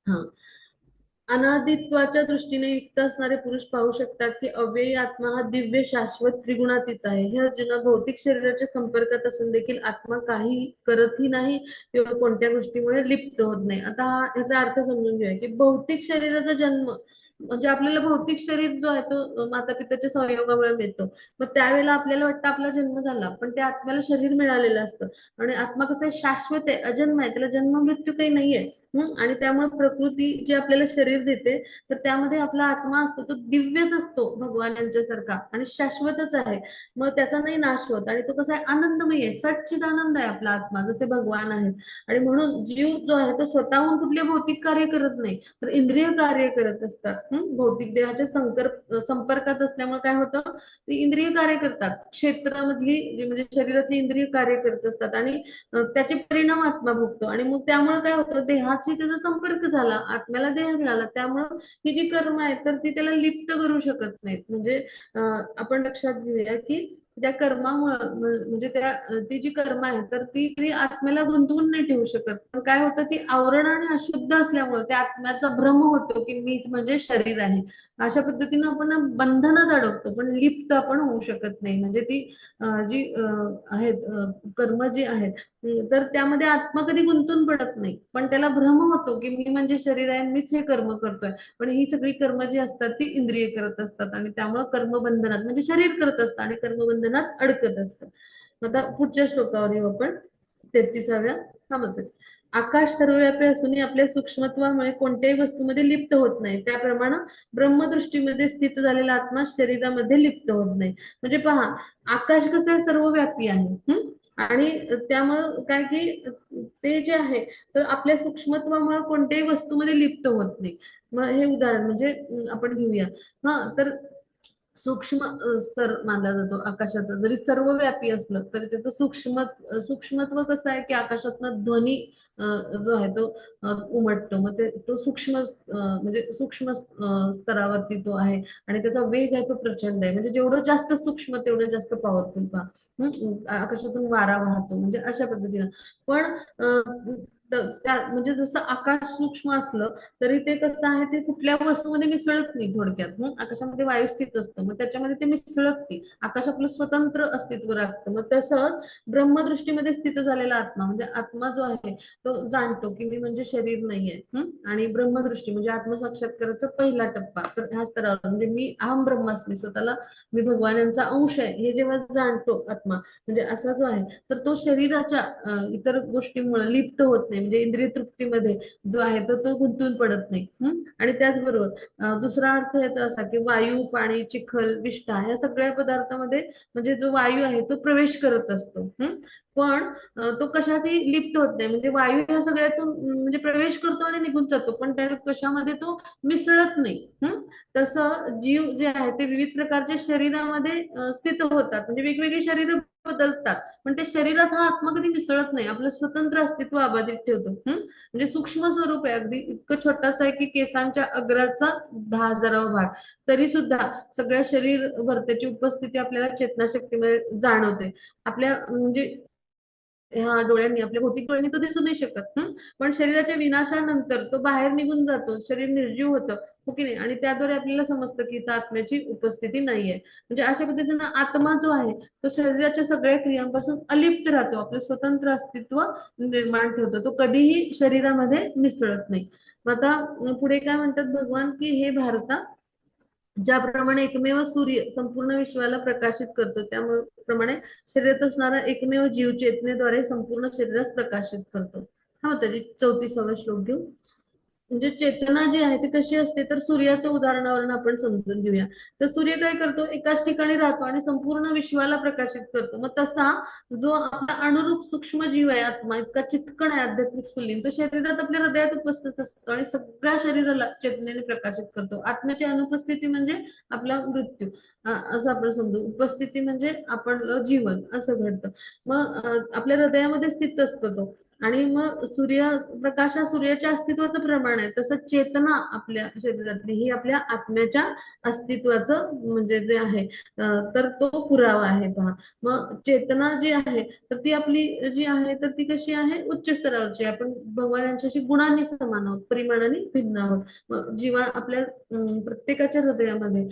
हा. अनादित्वाच्या दृष्टीने युक्त असणारे पुरुष पाहू शकतात की अव्ययी आत्मा हा दिव्य शाश्वत त्रिगुणातीत आहे. हे अर्जुना भौतिक शरीराच्या संपर्कात असून देखील आत्मा काही करतही नाही किंवा कोणत्या गोष्टीमुळे लिप्त होत नाही. आता याचा अर्थ समजून घेऊया की भौतिक शरीराचा जन्म म्हणजे आपल्याला भौतिक शरीर जो आहे तो माता पित्याच्या संयोगामुळे मिळतो. मग त्यावेळेला आपल्याला वाटतं आपला जन्म झाला पण त्या आत्म्याला शरीर मिळालेलं असतं आणि आत्मा कसं आहे शाश्वत आहे, अजन्म आहे, त्याला जन्म मृत्यू काही नाहीये. आणि त्यामुळे प्रकृती जी आपल्याला शरीर देते तर त्यामध्ये आपला आत्मा असतो तो दिव्यच असतो भगवान यांच्यासारखा आणि शाश्वतच आहे. मग त्याचा नाही नाश होत आणि तो कसा आहे आनंदमय आहे, सच्चिद आनंद आहे आपला आत्मा जसे भगवान आहेत. आणि म्हणून जीव जो आहे तो स्वतःहून कुठले भौतिक कार्य करत नाही तर इंद्रिय कार्य करत असतात. भौतिक देहाच्या संपर्कात असल्यामुळे काय होतं ती इंद्रिय कार्य करतात, क्षेत्रामधली जी म्हणजे शरीरातली इंद्रिय कार्य करत असतात आणि त्याचे परिणाम आत्मा भोगतो. आणि मग त्यामुळे काय होतं देहाशी त्याचा संपर्क झाला, आत्म्याला देह मिळाला, त्यामुळं ही जी कर्म आहेत तर ती त्याला लिप्त करू शकत नाहीत. म्हणजे आपण लक्षात घेऊया की त्या कर्मामुळं म्हणजे ती जी कर्म आहे तर ती आत्म्याला गुंतवून नाही ठेवू शकत. पण काय होतं ती आवरण आणि अशुद्ध असल्यामुळे त्या आत्म्याचा भ्रम होतो की मीच म्हणजे शरीर आहे. अशा पद्धतीनं आपण बंधनात अडकतो पण लिप्त आपण होऊ शकत नाही. म्हणजे ती जी आहेत कर्म जी आहेत तर त्यामध्ये आत्मा कधी गुंतून पडत नाही पण त्याला भ्रम होतो की मी म्हणजे शरीर आहे, मीच हे कर्म करतोय. पण ही सगळी कर्म जी असतात ती इंद्रिय करत असतात आणि त्यामुळे कर्मबंधनात म्हणजे शरीर करत असतं आणि कर्मबंधनात अडकत असतं. आता पुढच्या श्लोकावर येऊ आपण 33व्या. आकाश सर्वव्यापी असूनही आपल्या सूक्ष्मत्वामुळे कोणत्याही वस्तूमध्ये लिप्त होत नाही त्याप्रमाणे ब्रह्मदृष्टीमध्ये स्थित झालेला आत्मा शरीरामध्ये लिप्त होत नाही. म्हणजे पहा आकाश कसं आहे सर्वव्यापी आहे. आणि त्यामुळं काय की ते जे आहे तर आपल्या सूक्ष्मत्वामुळे कोणत्याही वस्तूमध्ये लिप्त होत नाही. मग हे उदाहरण म्हणजे आपण घेऊया. हा तर सूक्ष्म स्तर मानला जातो आकाशाचा जरी सर्वव्यापी असलं तरी त्याचं सूक्ष्मत्व कसं आहे की आकाशातनं ध्वनी जो आहे तो उमटतो. मग तो सूक्ष्म म्हणजे सूक्ष्म स्तरावरती तो आहे आणि त्याचा वेग आहे तो प्रचंड आहे. म्हणजे जेवढं जास्त सूक्ष्म तेवढं जास्त पॉवरफुल पहा. आकाशातून वारा वाहतो म्हणजे अशा पद्धतीनं. पण म्हणजे जसं आकाश सूक्ष्म असलं तरी ते कसं आहे ते कुठल्या वस्तूमध्ये मिसळत नाही थोडक्यात. आकाशामध्ये वायू स्थित असतो मग त्याच्यामध्ये ते मिसळत नाही, आकाश आपलं स्वतंत्र अस्तित्व राखतं. मग तसंच ब्रह्मदृष्टीमध्ये स्थित झालेला आत्मा म्हणजे आत्मा जो आहे तो जाणतो की मी म्हणजे शरीर नाहीये. आणि ब्रह्मदृष्टी म्हणजे आत्मसाक्षात्काराचा पहिला टप्पा तर ह्या स्तरावर म्हणजे मी अहम ब्रह्मास्मी, स्वतःला मी भगवानांचा अंश आहे हे जेव्हा जाणतो आत्मा म्हणजे असा जो आहे तर तो शरीराच्या इतर गोष्टीमुळे लिप्त होत नाही. म्हणजे इंद्रिय तृप्तीमध्ये जो आहे तर तो गुंतून पडत नाही. आणि त्याचबरोबर दुसरा अर्थ याचा असा की वायू, पाणी, चिखल, विष्ठा या सगळ्या पदार्थामध्ये म्हणजे जो वायू आहे तो प्रवेश करत असतो. पण तो कशातही लिप्त होत नाही. म्हणजे वायू ह्या सगळ्यातून म्हणजे प्रवेश करतो आणि निघून जातो पण त्या कशामध्ये तो मिसळत नाही. तसं जीव जे आहे ते विविध प्रकारच्या शरीरामध्ये स्थित होतात म्हणजे वेगवेगळी शरीर बदलतात पण ते शरीरात हा आत्मा कधी मिसळत नाही, आपलं स्वतंत्र अस्तित्व अबाधित ठेवतो. म्हणजे सूक्ष्म स्वरूप आहे, अगदी इतकं छोटासा आहे की केसांच्या अग्राचा 10,000वा भाग तरी सुद्धा सगळ्या शरीरभर त्याची उपस्थिती आपल्याला चेतनाशक्तीमध्ये जाणवते. आपल्या म्हणजे ह्या डोळ्यांनी आपल्या भौतिक डोळ्यांनी तो दिसू नाही शकत. पण शरीराच्या विनाशानंतर तो बाहेर निघून जातो, शरीर निर्जीव होतं हो की नाही आणि त्याद्वारे आपल्याला समजतं की इथं आत्म्याची उपस्थिती नाहीये. म्हणजे अशा पद्धतीनं आत्मा जो आहे तो शरीराच्या सगळ्या क्रियांपासून अलिप्त राहतो, आपलं स्वतंत्र अस्तित्व निर्माण ठेवतो, तो कधीही शरीरामध्ये मिसळत नाही. मग आता पुढे काय म्हणतात भगवान की हे भारता ज्याप्रमाणे एकमेव सूर्य संपूर्ण विश्वाला प्रकाशित करतो त्याप्रमाणे शरीरात असणारा एकमेव जीव चेतनेद्वारे संपूर्ण शरीरास प्रकाशित करतो. हा होता 34वा श्लोक घेऊ. म्हणजे चेतना जी आहे ती कशी असते, तर सूर्याच्या उदाहरणावरून आपण समजून घेऊया. तर सूर्य काय करतो, एकाच ठिकाणी राहतो आणि संपूर्ण विश्वाला प्रकाशित करतो. मग तसा जो आपला अनुरूप सूक्ष्म जीव आहे आत्मा, इतका चित्कण आहे आध्यात्मिक स्फुल्लिंग, तो शरीरात आपल्या हृदयात उपस्थित असतो आणि सगळ्या शरीराला चेतनेने प्रकाशित करतो. आत्म्याची अनुपस्थिती म्हणजे आपला मृत्यू, असं आपण समजू. उपस्थिती म्हणजे आपण जीवन असं घडतं. मग आपल्या हृदयामध्ये स्थित असतो तो. आणि मग प्रकाश हा सूर्याच्या अस्तित्वाचं प्रमाण आहे, तसं चेतना आपल्या शरीरातली ही आपल्या आत्म्याच्या अस्तित्वाचं म्हणजे जे आहे तर तो पुरावा आहे पहा. मग चेतना जी आहे तर ती आपली जी आहे तर ती कशी आहे, उच्च स्तरावरची आहे. आपण भगवानांच्याशी गुणांनी समान आहोत, परिमाणाने भिन्न आहोत. मग जीवा आपल्या प्रत्येकाच्या हृदयामध्ये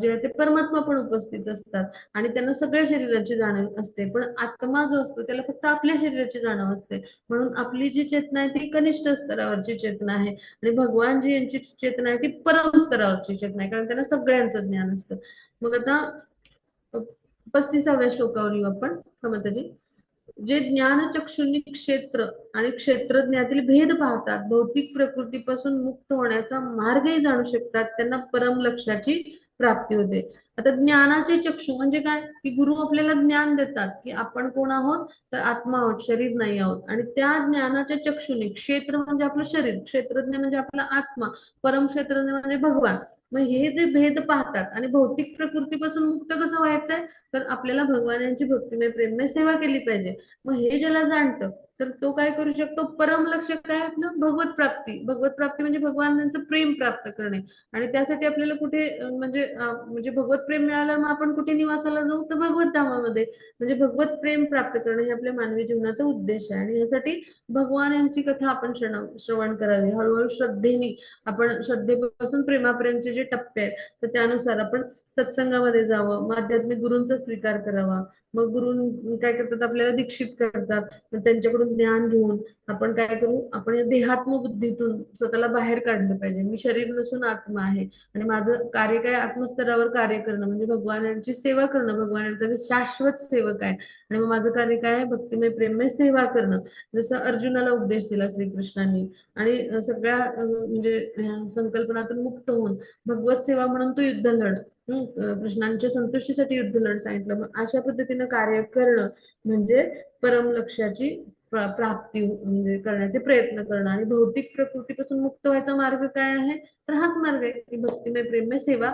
जे आहे ते परमात्मा पण उपस्थित असतात आणि त्यांना सगळ्या शरीराची जाणीव असते. पण आत्मा जो असतो त्याला फक्त आपल्या शरीराची जाणीव असते. म्हणून आपली जी चेतना आहे ती कनिष्ठ स्तरावरची चेतना आहे आणि भगवान जी यांची चेतना आहे ती परम स्तरावरची चेतना आहे, कारण त्यांना सगळ्यांचं ज्ञान असतं. मग आता 35व्या श्लोकावर येऊ आपण. समताजी, जे ज्ञानचक्षुंनी क्षेत्र आणि क्षेत्रज्ञातील भेद पाहतात, भौतिक प्रकृतीपासून मुक्त होण्याचा मार्गही जाणू शकतात, त्यांना परम लक्ष्याची प्राप्ती होते. आता ज्ञानाचे चक्षु म्हणजे काय, की गुरु आपल्याला ज्ञान देतात की आपण कोण आहोत, तर आत्मा आहोत, शरीर नाही आहोत. आणि त्या ज्ञानाच्या चक्षुने, क्षेत्र म्हणजे आपलं शरीर, क्षेत्रज्ञ म्हणजे आपला आत्मा, परम क्षेत्रज्ञ म्हणजे भगवान. मग हे जे भेद पाहतात आणि भौतिक प्रकृतीपासून मुक्त कसं व्हायचंय, तर आपल्याला भगवानांची भक्तिमय प्रेममय सेवा केली पाहिजे. मग हे ज्याला जाणतं तर तो काय करू शकतो, परम लक्ष्य काय आपलं, भगवत प्राप्ती. भगवत प्राप्ती म्हणजे भगवानांचं प्रेम प्राप्त करणे. आणि त्यासाठी आपल्याला कुठे म्हणजे भगवत प्रेम मिळालं, मग आपण कुठे निवासाला जाऊ, तर भगवत धामामध्ये. म्हणजे भगवत प्रेम प्राप्त करणं हे आपल्या मानवी जीवनाचा उद्देश आहे. आणि यासाठी भगवान यांची कथा आपण श्रवण करावी. हळूहळू श्रद्धेने, आपण श्रद्धेपासून प्रेमापर्यंतचे जे टप्पे आहेत तर त्यानुसार आपण सत्संगामध्ये जावं, मग आध्यात्मिक गुरूंचा स्वीकार करावा. मग गुरु काय करतात, आपल्याला दीक्षित करतात. मग त्यांच्याकडून ज्ञान घेऊन आपण काय करू, आपण या देहात्मबुद्धीतून स्वतःला बाहेर काढलं पाहिजे. मी शरीर नसून आत्मा आहे आणि माझं कार्य काय, आत्मस्तरावर कार्य करणं म्हणजे भगवानांची सेवा करणं. भगवानांचा मी शाश्वत सेवक आहे आणि मग माझं कार्य काय आहे, भक्तिमय प्रेममय सेवा करणं. जसं अर्जुनाला उपदेश दिला श्रीकृष्णांनी. आणि सगळ्या म्हणजे संकल्पनातून मुक्त होऊन भगवत सेवा म्हणून तो युद्ध लढ, कृष्णांच्या संतुष्टीसाठी युद्ध लढ सांगितलं. मग अशा पद्धतीनं कार्य करणं म्हणजे परम लक्ष्याची प्राप्ती म्हणजे करण्याचे प्रयत्न करणं. आणि भौतिक प्रकृतीपासून मुक्त व्हायचा मार्ग काय आहे, तर हाच मार्ग आहे की भक्तिमय प्रेममय सेवा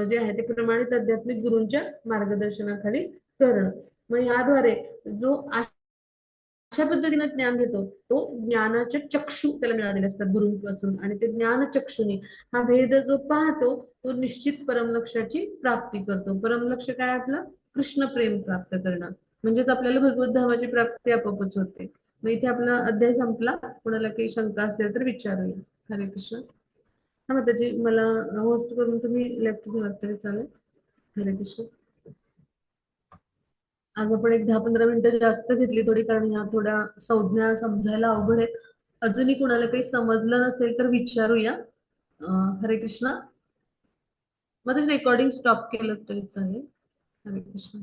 जे आहे ते प्रमाणित आध्यात्मिक गुरूंच्या मार्गदर्शनाखाली करणं. मग याद्वारे जो अशा पद्धतीने ज्ञान घेतो, तो ज्ञानाचे चक्षु त्याला मिळालेले असतात गुरूंपासून. आणि ते ज्ञान चक्षुनी हा भेद जो पाहतो तो निश्चित परमलक्ष्याची प्राप्ती करतो. परमलक्ष्य काय आपलं, कृष्ण प्रेम प्राप्त करणं, म्हणजेच आपल्याला भगवत धामाची प्राप्ती आपोआपच होते. मग इथे आपला अध्याय संपला. कोणाला काही शंका असेल तर विचारूया. हरे कृष्ण. हा, मग त्याची मला होस्ट करून तुम्ही लेफ्ट झालात तरी चालेल. हरे कृष्ण. आज आपण एक 10-15 मिनिटं जास्त घेतली थोडी, कारण ह्या थोड्या संज्ञा समजायला अवघड आहेत. अजूनही कुणाला काही समजलं नसेल तर विचारूया. हरे कृष्ण. मध्ये रेकॉर्डिंग स्टॉप केलं तरी चालेल. हरे कृष्ण.